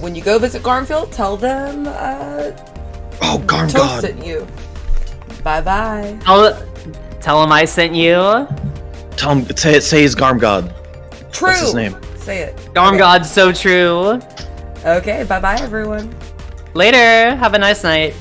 when you go visit Garnfield, tell them Garm Toast God. sent you. Bye-bye. Tell him I sent you. Tell him, say his Garm God. True. What's his name? Say it. Garm Okay. God's so true. Okay, bye-bye, everyone. Later. Have a nice night.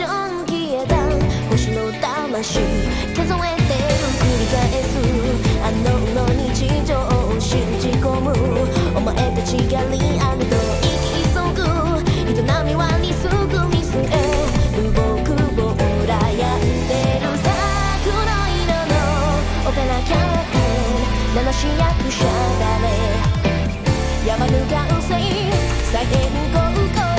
ジョン消えた星の魂数えてる繰り返すあの日常を信じ込むお前たちがリアルと生き急ぐ営みはリスク見据え動くを羨んでるさ黒色のオペラキャラテン名の主役者誰山向かうせい再現合合